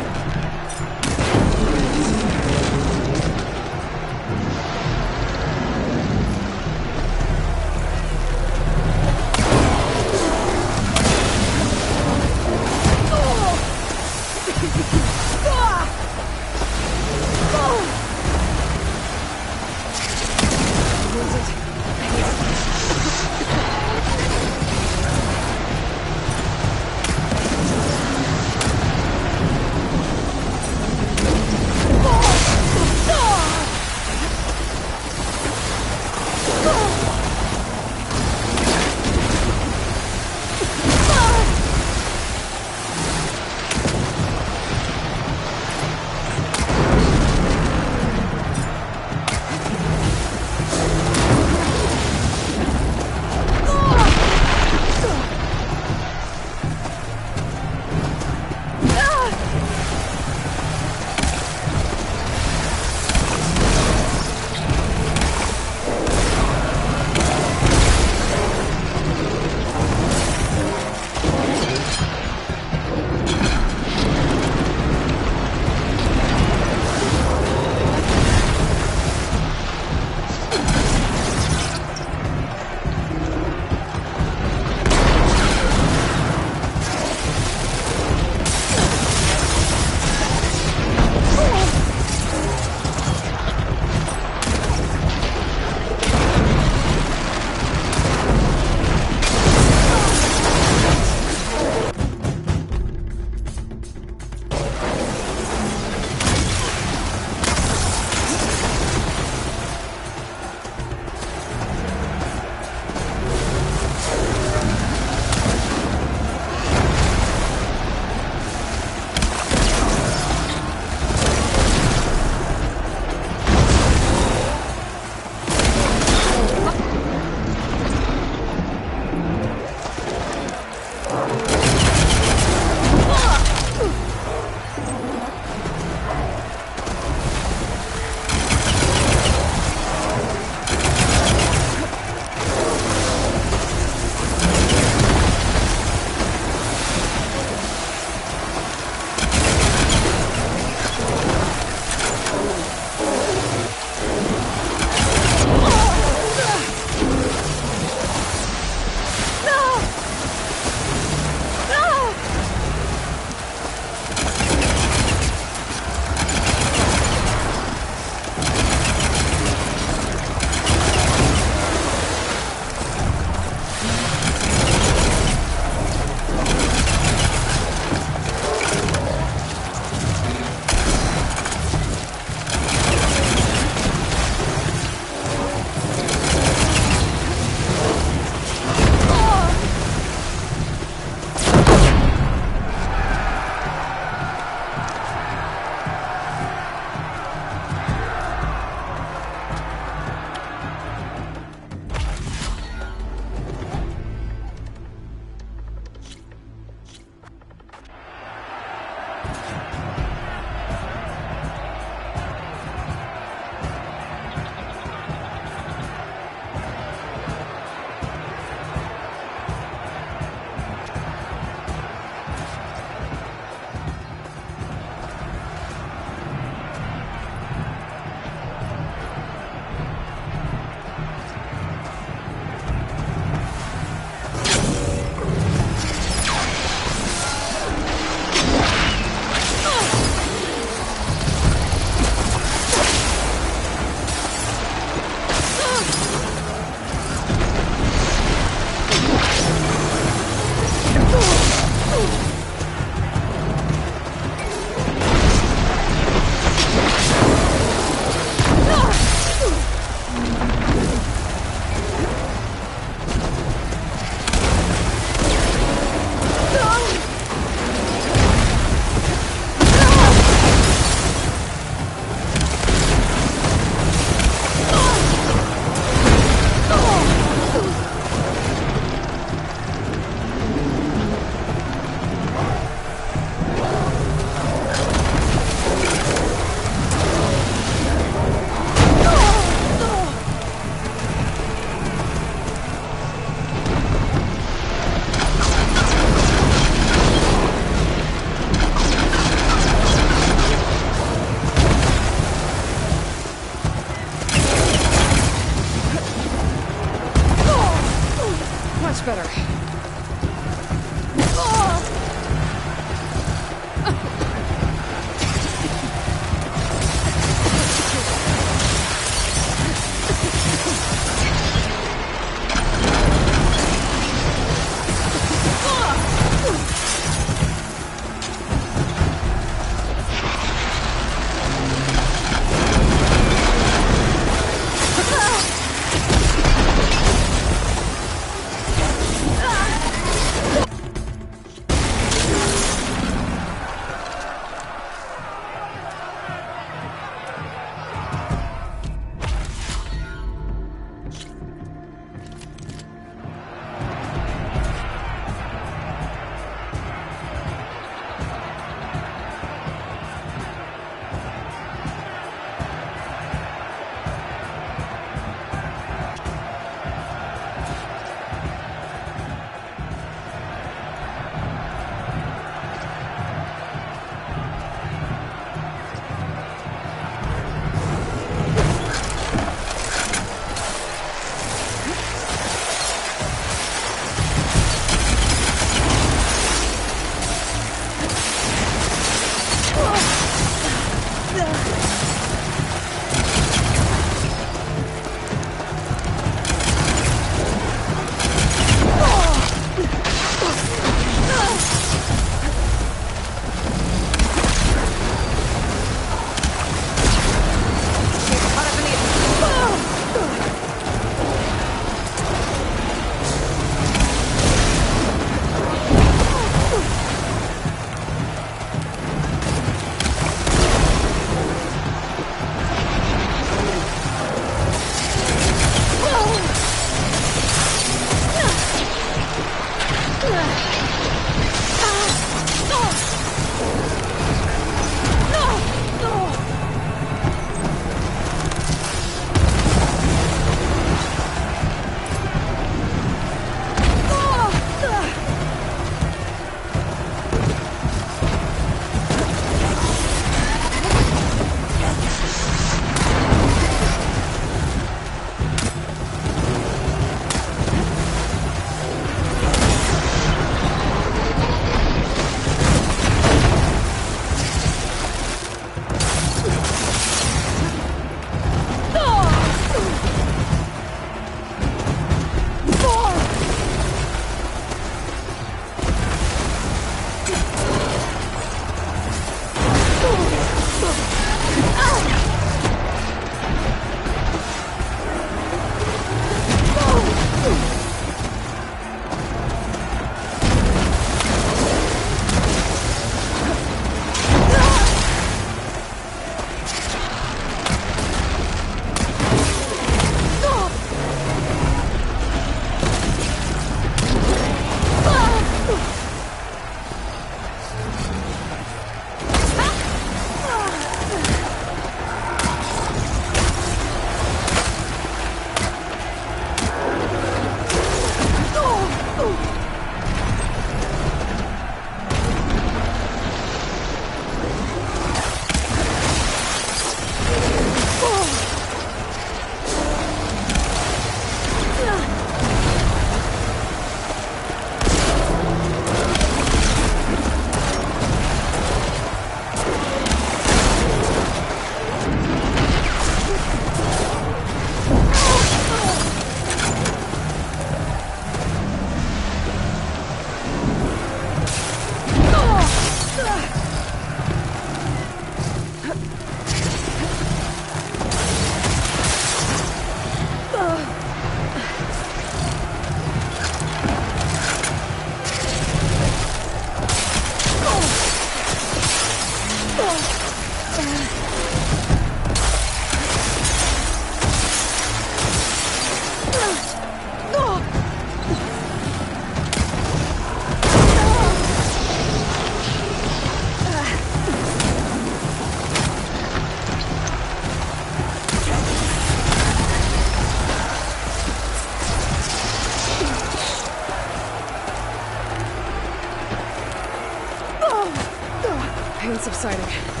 pain subsiding.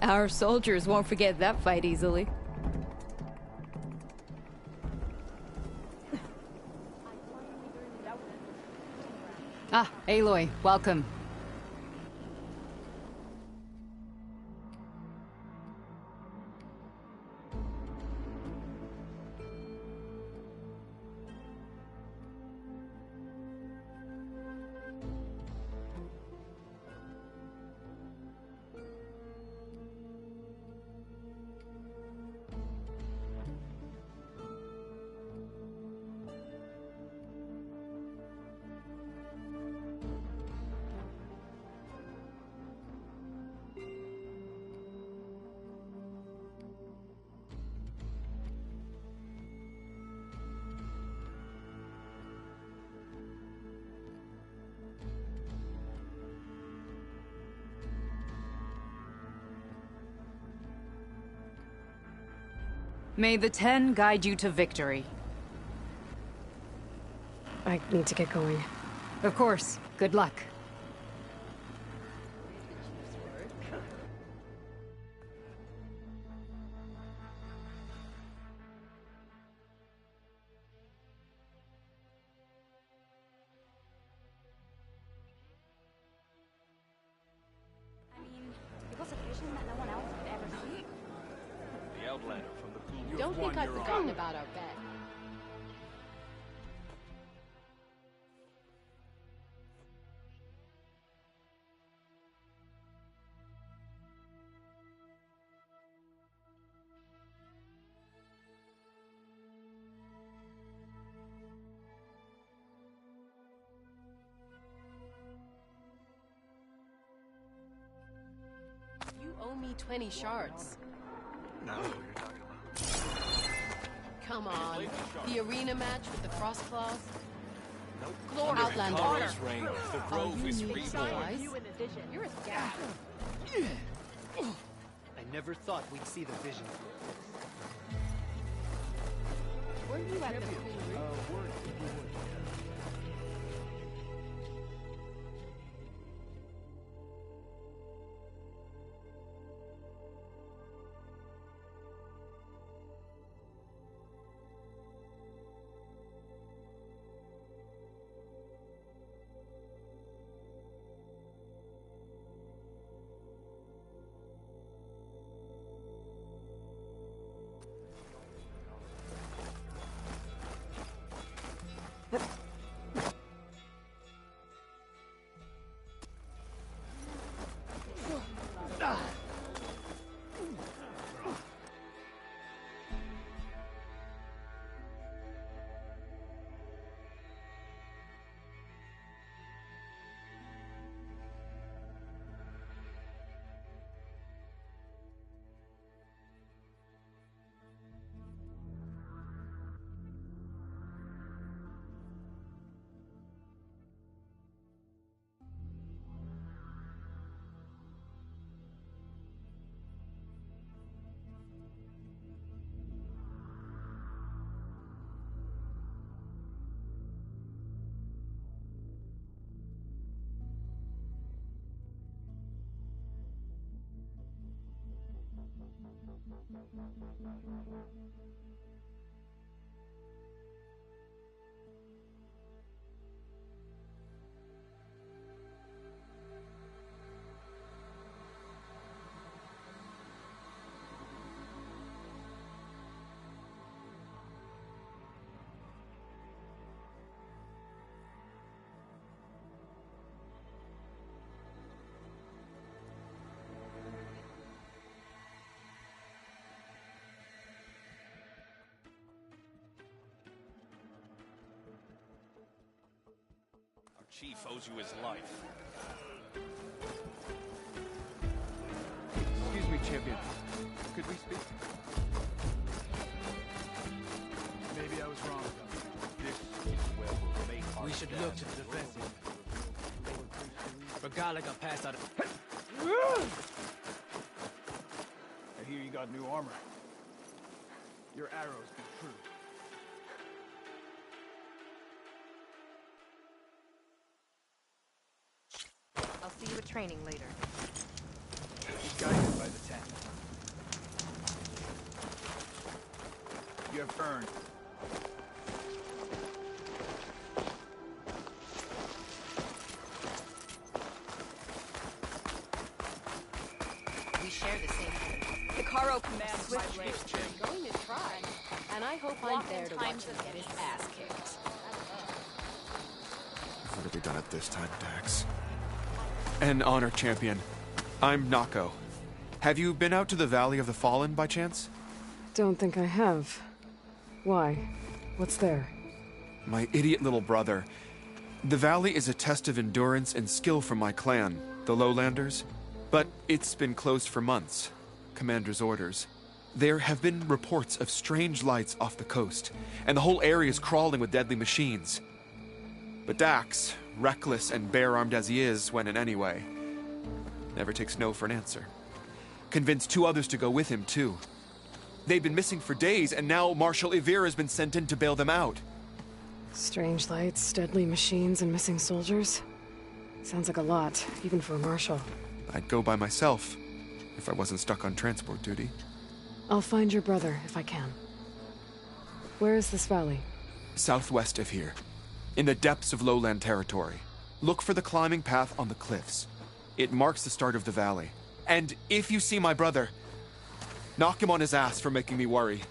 Our soldiers won't forget that fight easily. Ah, Aloy, welcome. May the 10 guide you to victory. I need to get going. Of course. Good luck. It was a vision that no one else could ever see. The Outlander from the pool. Don't think I've forgotten about our bet. You owe me 20 shards. No, you're talking about. Come on. The arena match with the cross claws? Nope. Glory Outlander. Ring. The Oh, grove you is need reborn. supplies? You're a scout. I never thought we'd see the vision. Were you at the pool? Chief owes you his life. Excuse me, champion. Could we speak? Maybe I was wrong. This is where we'll make our We should stand. look to the defensive. But Gala got passed out of... I hear you got new armor. Your arrows be true. I'll see you at training later. Be guided by the tent. You have earned. We share the same thing. The Caro commands my Swift race. I'm going to try. And I hope I'm there to watch him get his ass kicked. What have we done at this time, Dax? An honor, champion. I'm Nako. Have you been out to the Valley of the Fallen by chance? Don't think I have. Why? What's there? My idiot little brother. The valley is a test of endurance and skill for my clan, the Lowlanders. But it's been closed for months. Commander's orders. There have been reports of strange lights off the coast, and the whole area is crawling with deadly machines. But Dax, reckless and bare-armed as he is when in any way, never takes no for an answer. Convinced 2 others to go with him, too. They've been missing for days, and now Marshal Ivir has been sent in to bail them out. Strange lights, deadly machines, and missing soldiers? Sounds like a lot, even for a marshal. I'd go by myself, if I wasn't stuck on transport duty. I'll find your brother, if I can. Where is this valley? Southwest of here, in the depths of lowland territory. Look for the climbing path on the cliffs. It marks the start of the valley. And if you see my brother, knock him on his ass for making me worry.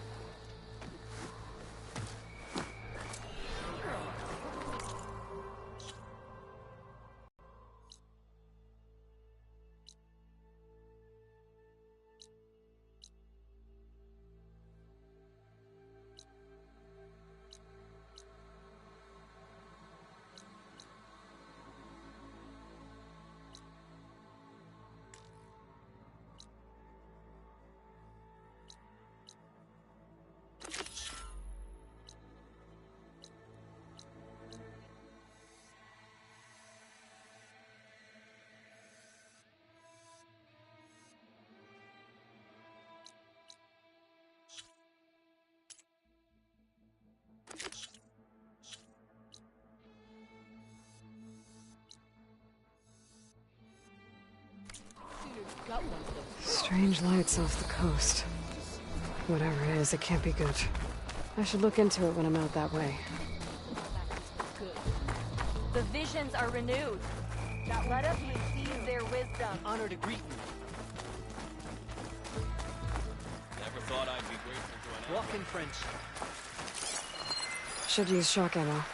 Strange lights off the coast. Whatever it is, it can't be good. I should look into it when I'm out that way. The visions are renewed. Now let us receive their wisdom. Honor to greet you. Never thought I'd be grateful to an Walk in French. Should use shock ammo.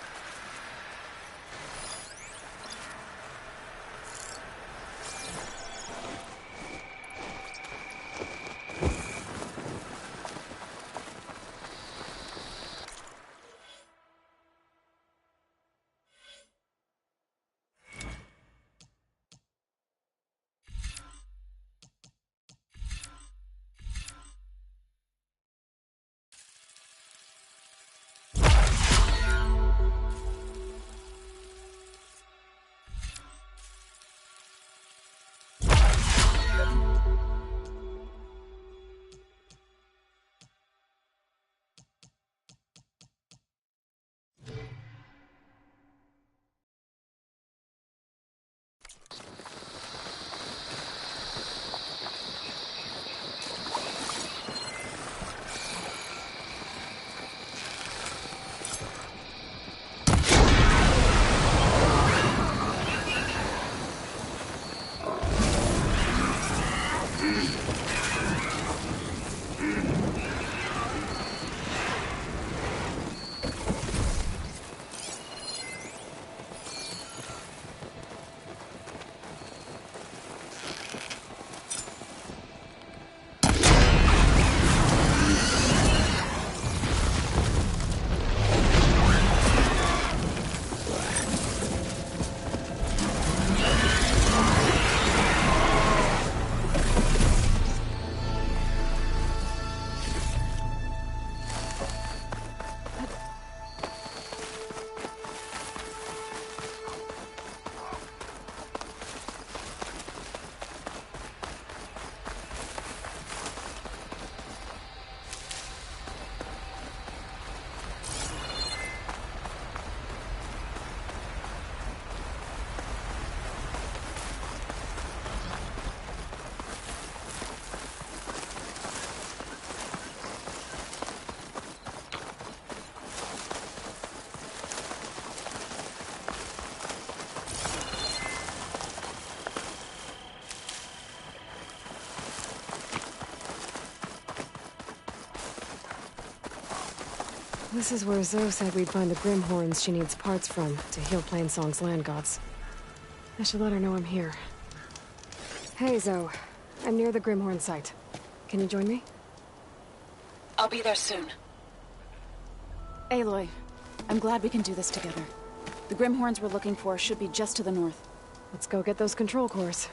This is where Zoe said we'd find the Grimhorns she needs parts from to heal Plainsong's land gods. I should let her know I'm here. Hey, Zoe. I'm near the Grimhorn site. Can you join me? I'll be there soon. Aloy, I'm glad we can do this together. The Grimhorns we're looking for should be just to the north. Let's go get those control cores.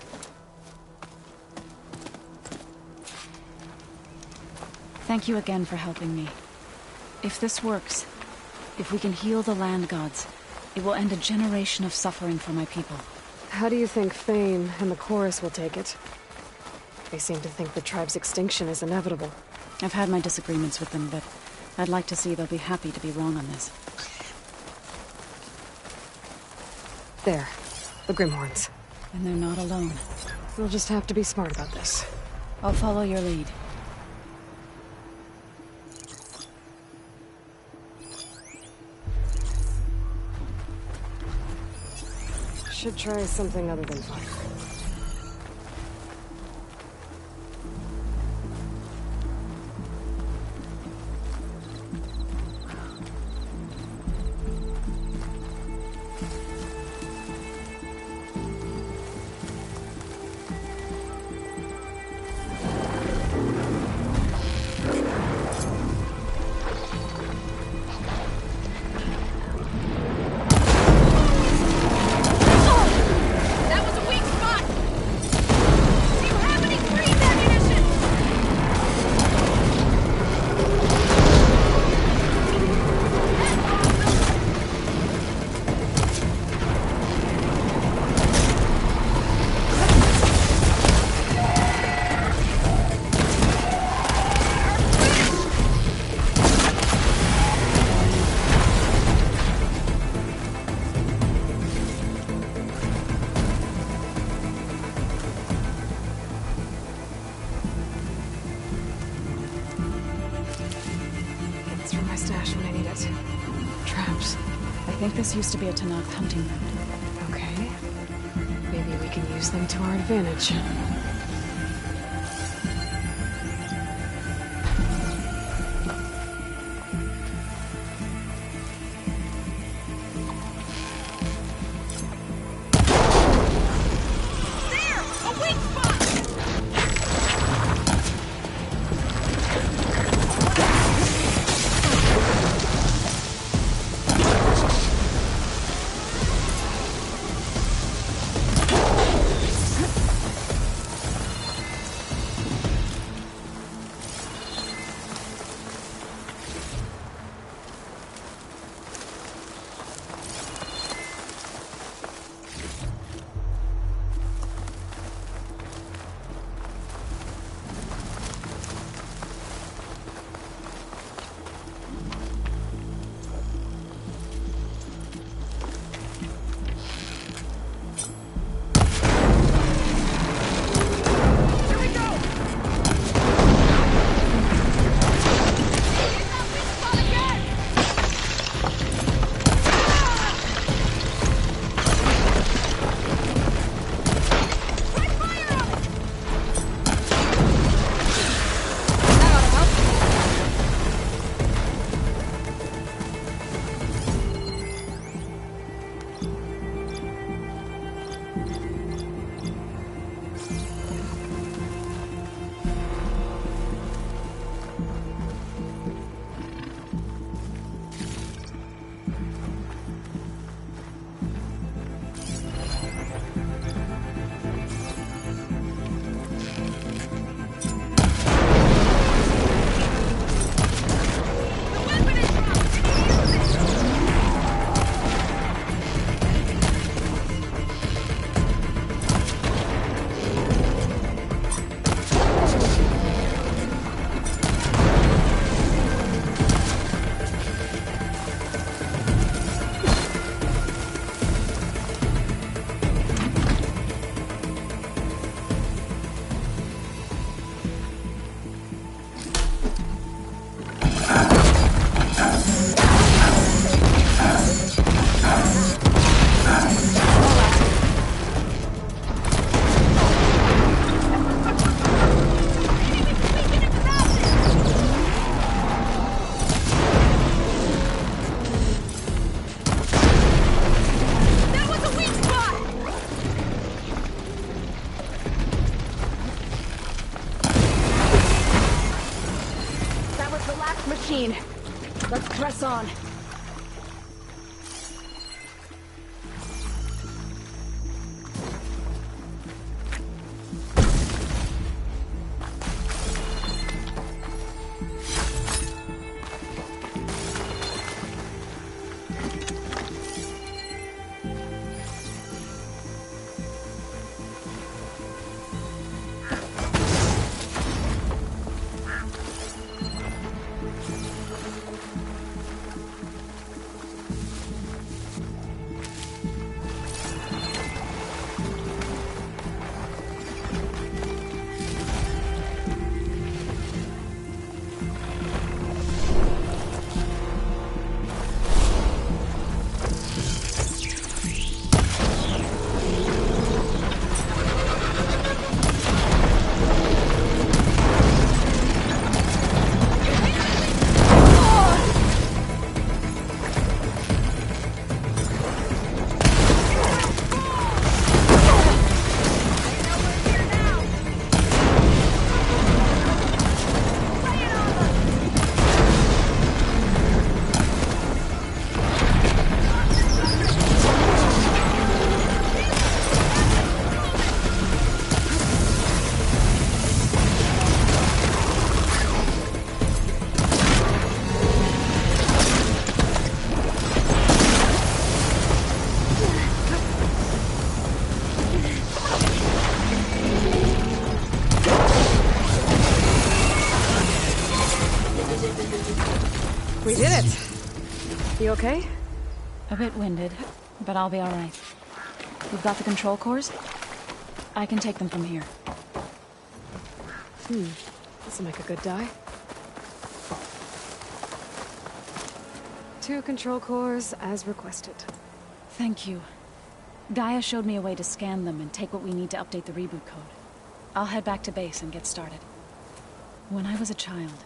Thank you again for helping me. If this works, if we can heal the land gods, it will end a generation of suffering for my people. How do you think Fame and the Chorus will take it? They seem to think the tribe's extinction is inevitable. I've had my disagreements with them, but I'd like to see they'll be happy to be wrong on this. There. The Grimhorns. And they're not alone. We'll just have to be smart about this. I'll follow your lead. Should try something other than fire. I think this used to be a Tanakh hunting ground. Okay. Maybe we can use them to our advantage. machine. Let's press on. We did it! You okay? A bit winded, but I'll be all right. We've got the control cores? I can take them from here. This'll make a good die. 2 control cores, as requested. Thank you. Gaia showed me a way to scan them and take what we need to update the reboot code. I'll head back to base and get started. When I was a child,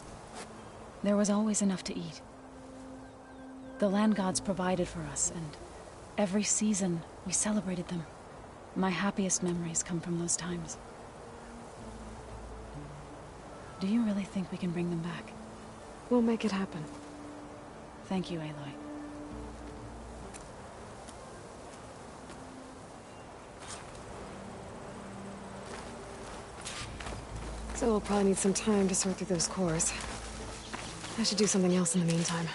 there was always enough to eat. The land gods provided for us, and every season we celebrated them. My happiest memories come from those times. Do you really think we can bring them back? We'll make it happen. Thank you, Aloy. So we'll probably need some time to sort through those cores. I should do something else in the meantime.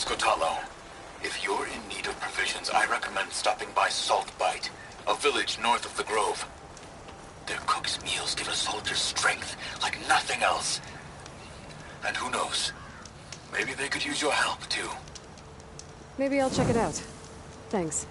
It's Kotalo. If you're in need of provisions, I recommend stopping by Saltbite, a village north of the Grove. Their cook's meals give a soldier strength like nothing else. And who knows, maybe they could use your help, too. Maybe I'll check it out. Thanks.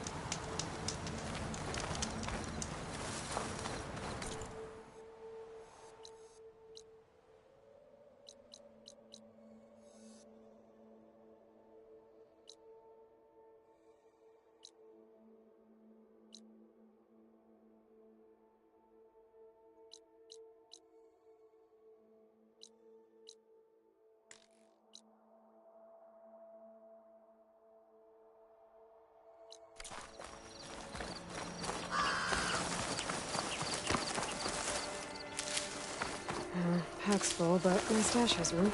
Pack's full, but my stash has room.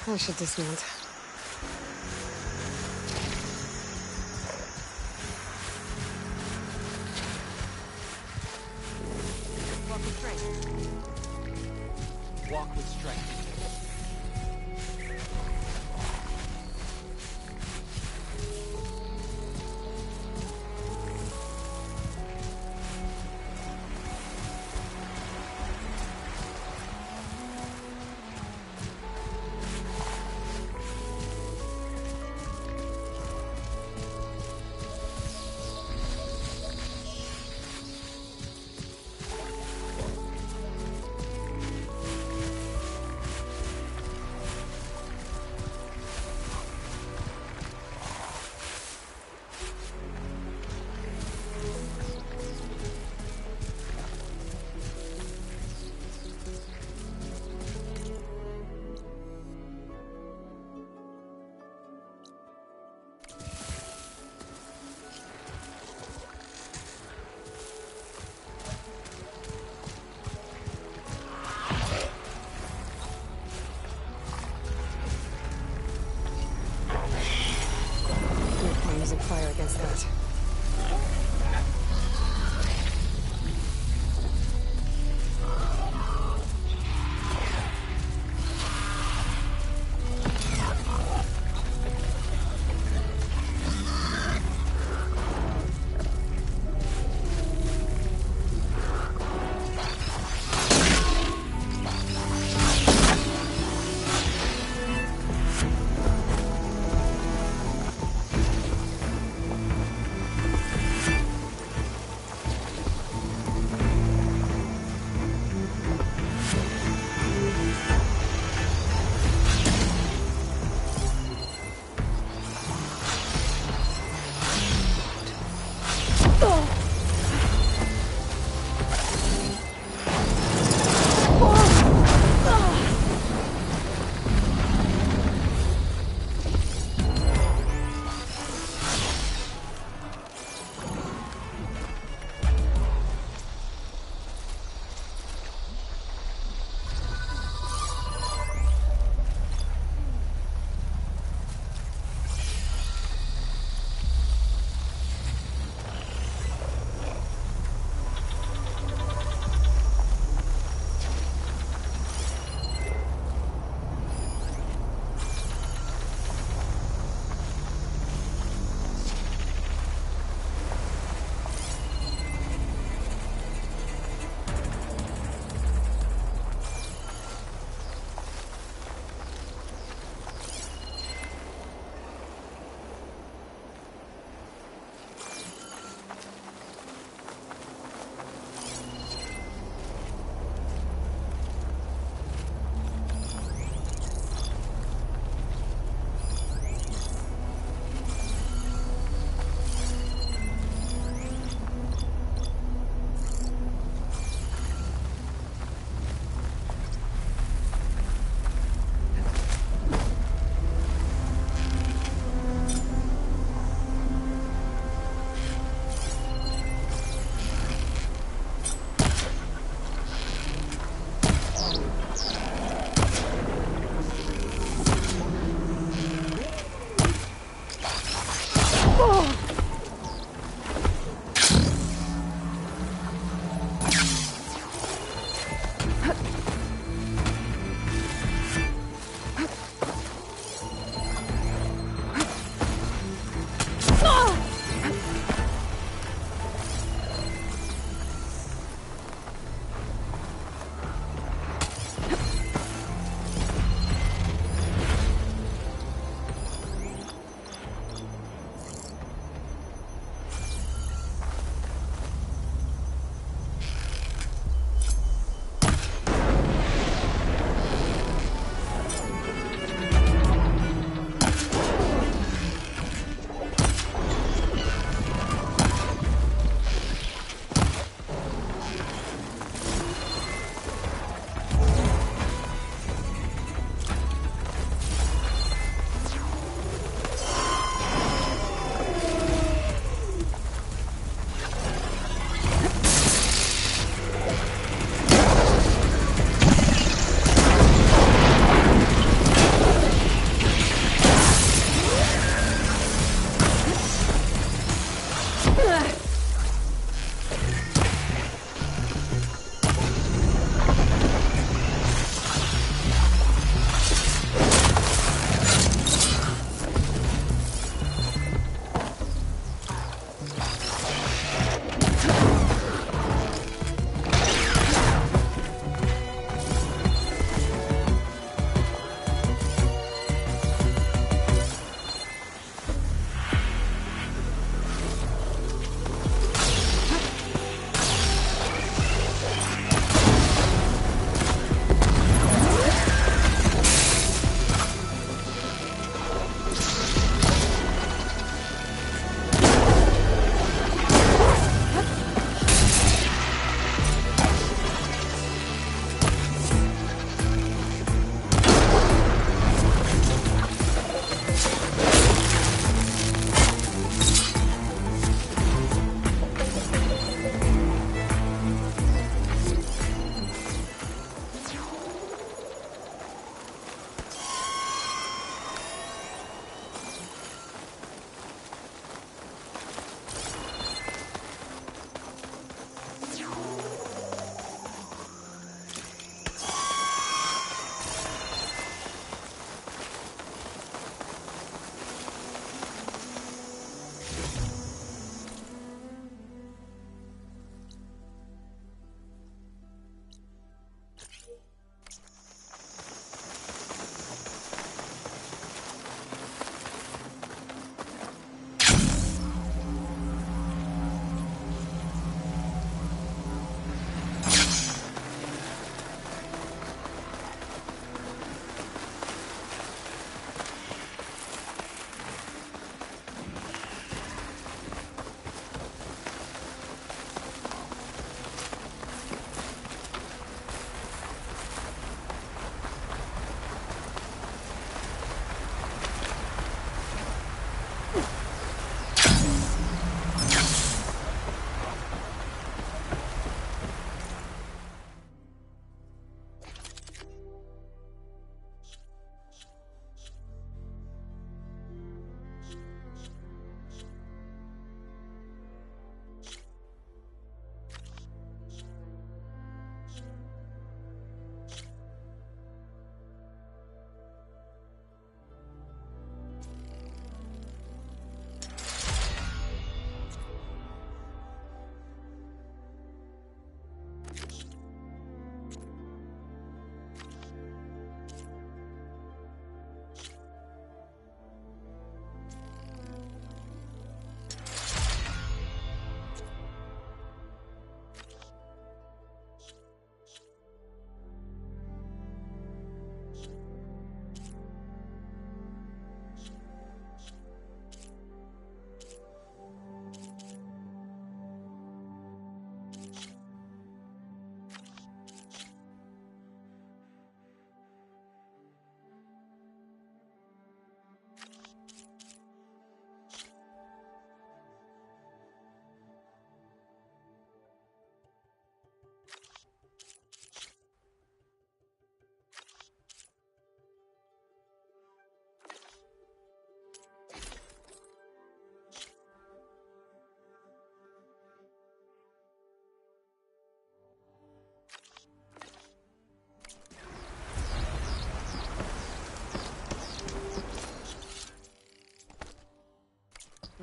I should dismount. Walk with strength. Walk with strength.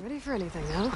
Ready for anything now?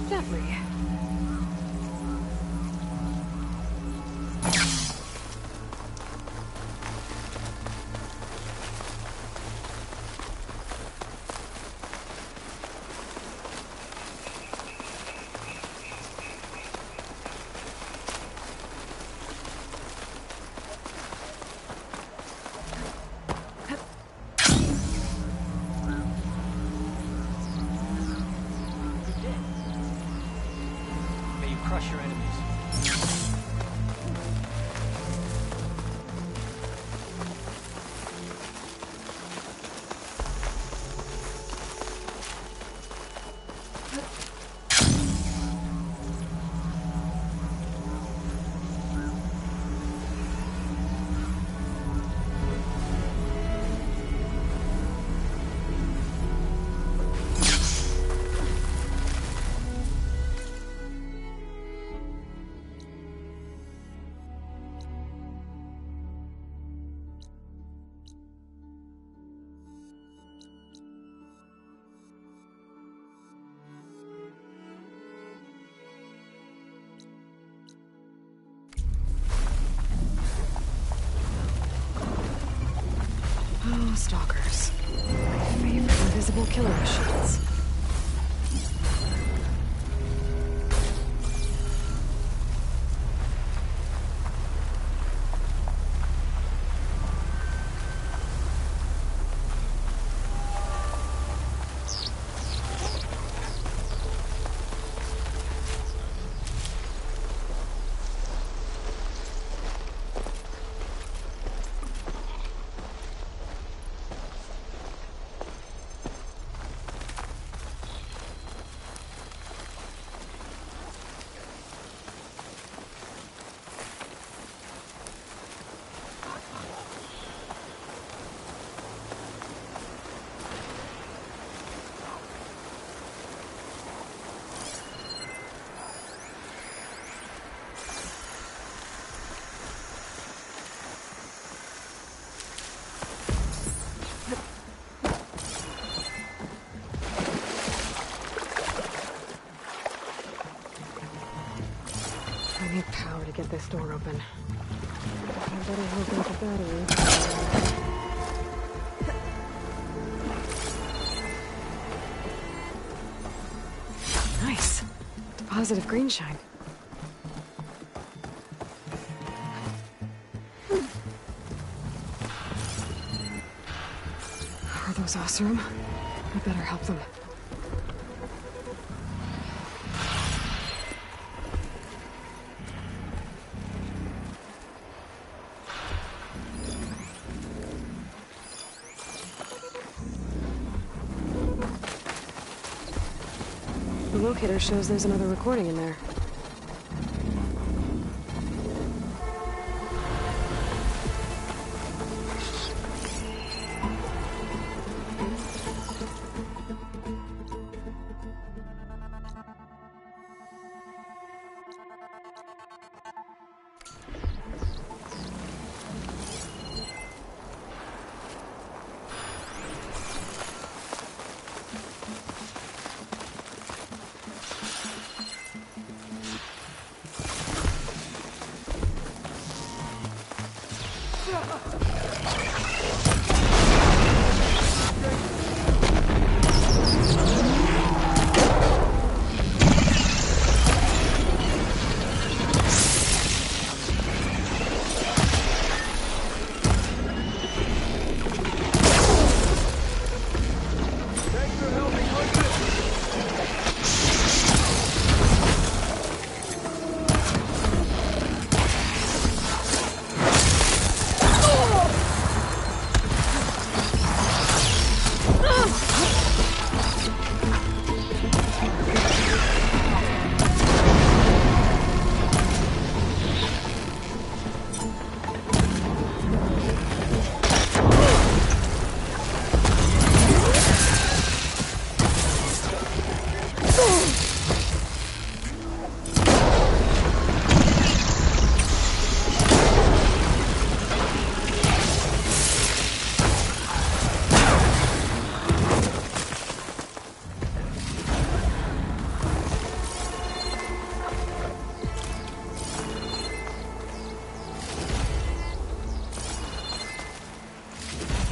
Gently. Crush your enemies. Oh, stalkers. My favorite invisible killer machines. I need power to get this door open. I better hook up the battery. Nice. Positive green shine. Are those Oseram? I better help them. The locator shows there's another recording in there.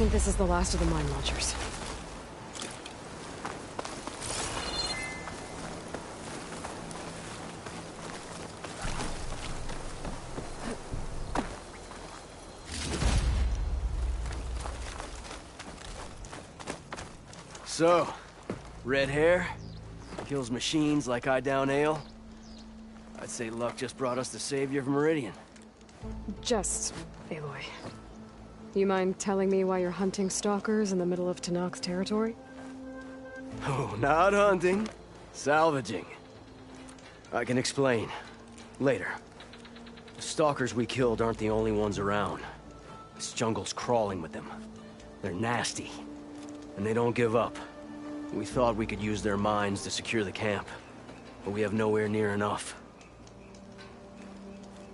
think this is the last of the mine launchers. So, red hair, kills machines like I down ale. I'd say luck just brought us the savior of Meridian. Just, Aloy. You mind telling me why you're hunting stalkers in the middle of Tanakh's territory? Oh, not hunting. Salvaging. I can explain. Later. The stalkers we killed aren't the only ones around. This jungle's crawling with them. They're nasty. And they don't give up. We thought we could use their mines to secure the camp. But we have nowhere near enough.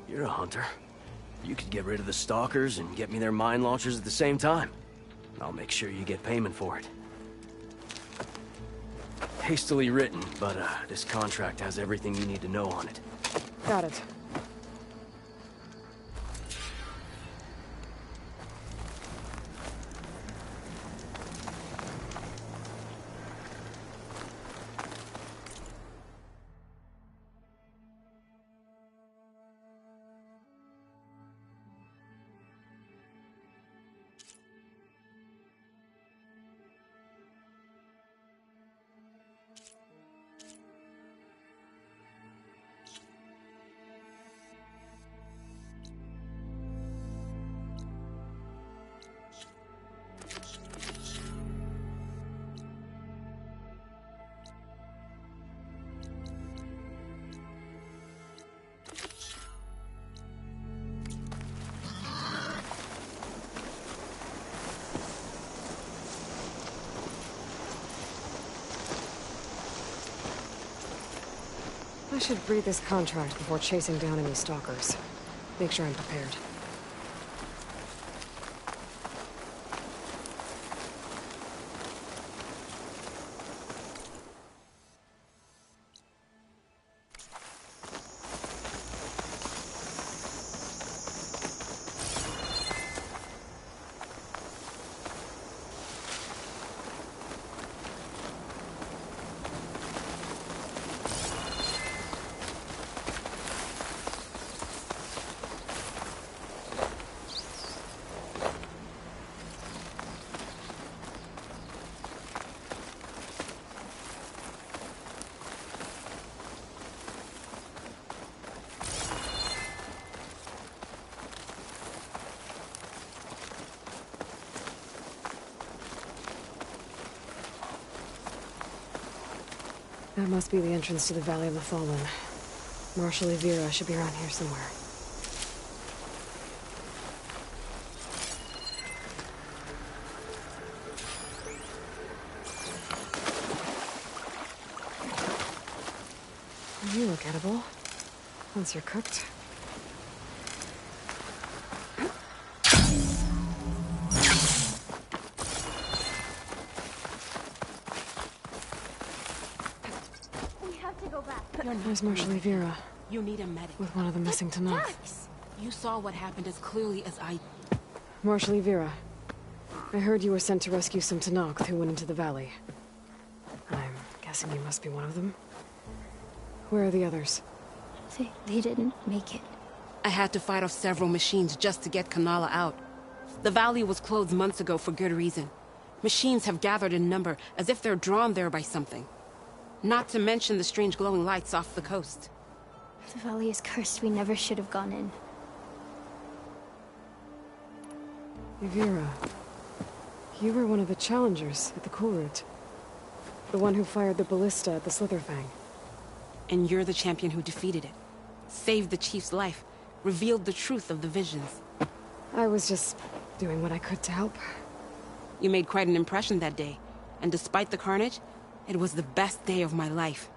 You're a hunter. You could get rid of the stalkers and get me their mine launchers at the same time. I'll make sure you get payment for it. Hastily written, but this contract has everything you need to know on it. Got it. I should read this contract before chasing down any stalkers. Make sure I'm prepared. That must be the entrance to the Valley of the Fallen. Marshal Evira should be around here somewhere. You look edible. Once you're cooked. There's Marshal Evira. You need a medic. With one of the missing Tanakh. You saw what happened as clearly as I... Marshal Evira. I heard you were sent to rescue some Tanakh who went into the valley. I'm guessing you must be one of them. Where are the others? They didn't make it. I had to fight off several machines just to get Kanala out. The valley was closed months ago for good reason. Machines have gathered in number, as if they're drawn there by something. Not to mention the strange glowing lights off the coast. The valley is cursed. We never should have gone in. Evira. You were one of the challengers at the Cool Route. The one who fired the ballista at the Slitherfang. And you're the champion who defeated it. Saved the chief's life. Revealed the truth of the visions. I was just doing what I could to help. You made quite an impression that day. And despite the carnage, it was the best day of my life.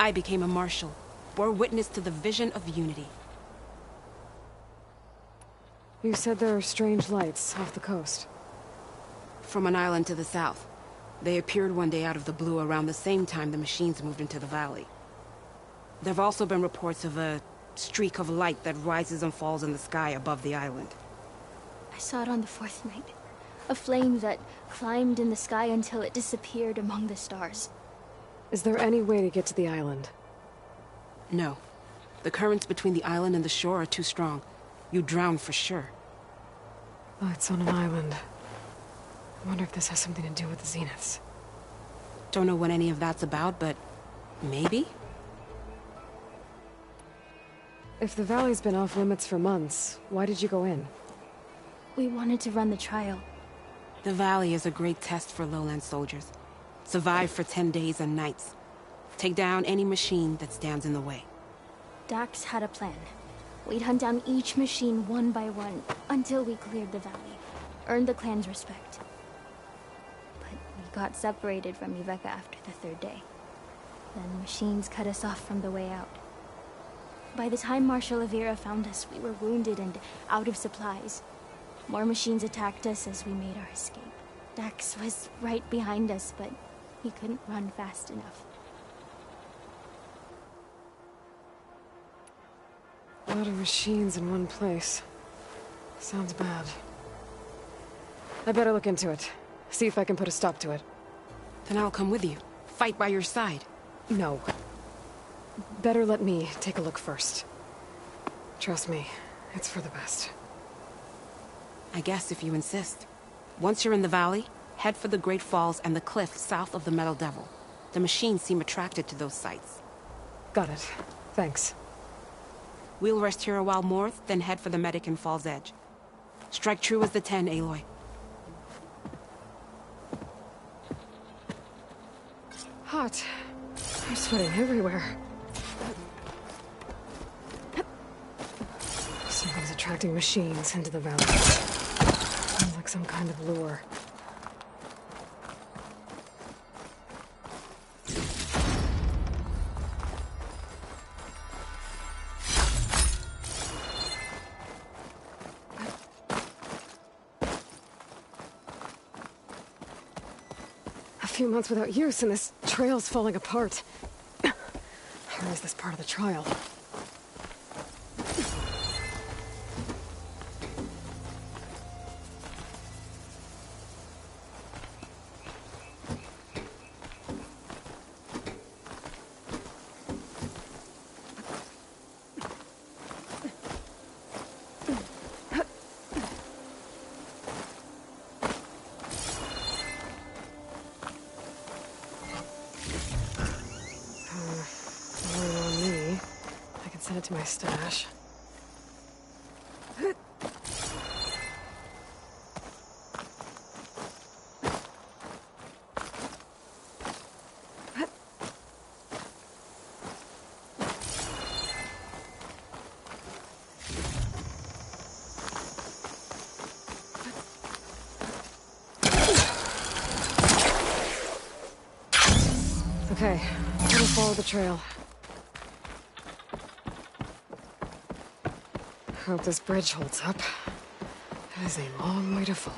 I became a marshal, bore witness to the vision of unity. You said there are strange lights off the coast. From an island to the south. They appeared one day out of the blue around the same time the machines moved into the valley. There have also been reports of a streak of light that rises and falls in the sky above the island. I saw it on the fourth night. A flame that climbed in the sky until it disappeared among the stars. Is there any way to get to the island? No. The currents between the island and the shore are too strong. You'd drown for sure. Oh, it's on an island. I wonder if this has something to do with the Zeniths. Don't know what any of that's about, but maybe? If the valley's been off limits for months, why did you go in? We wanted to run the trial. The valley is a great test for lowland soldiers. Survive for 10 days and nights. Take down any machine that stands in the way. Dax had a plan. We'd hunt down each machine one by one until we cleared the valley. Earned the clan's respect. But we got separated from Iveka after the third day. Then machines cut us off from the way out. By the time Marshal Avira found us, we were wounded and out of supplies. More machines attacked us as we made our escape. Dax was right behind us, but he couldn't run fast enough. A lot of machines in one place. Sounds bad. I better look into it. See if I can put a stop to it. Then I'll come with you. Fight by your side. No. Better let me take a look first. Trust me, it's for the best. I guess if you insist. Once you're in the valley, head for the Great Falls and the cliff south of the Metal Devil. The machines seem attracted to those sites. Got it. Thanks. We'll rest here a while more, then head for the medic in Fall's Edge. Strike true as the 10, Aloy. Hot. I'm sweating everywhere. Something's attracting machines into the valley. Sounds like some kind of lure. A few months without use and this trail's falling apart. Or is this part of the trial? Send it to my stash. Okay, I'm gonna follow the trail. Hope this bridge holds up. It is a long way to fall.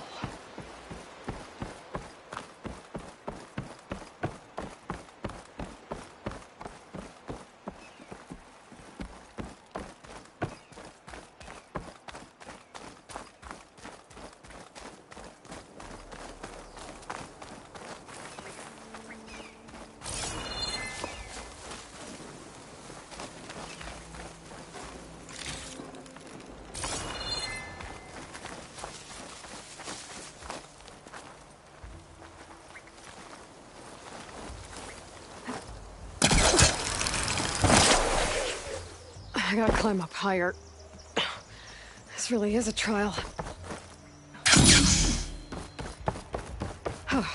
I gotta climb up higher. This really is a trial. Oh,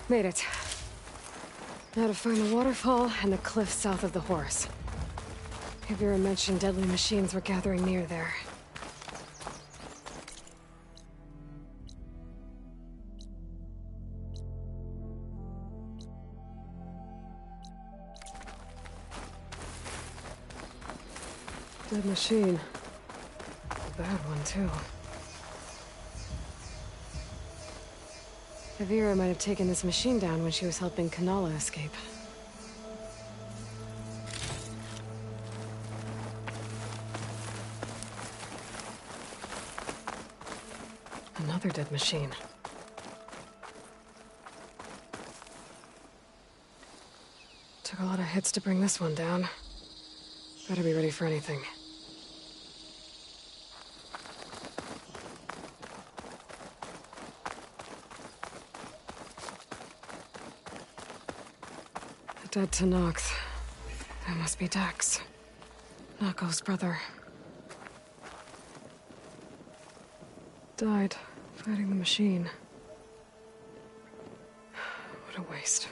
made it. Now to find the waterfall and the cliff south of the horse. Avira mentioned deadly machines were gathering near there. Dead machine. A bad one, too. Avira might have taken this machine down when she was helping Kanala escape. Another dead machine. Took a lot of hits to bring this one down. Better be ready for anything. A dead Tanox. That must be Dex. Nako's brother. Died fighting the machine. What a waste.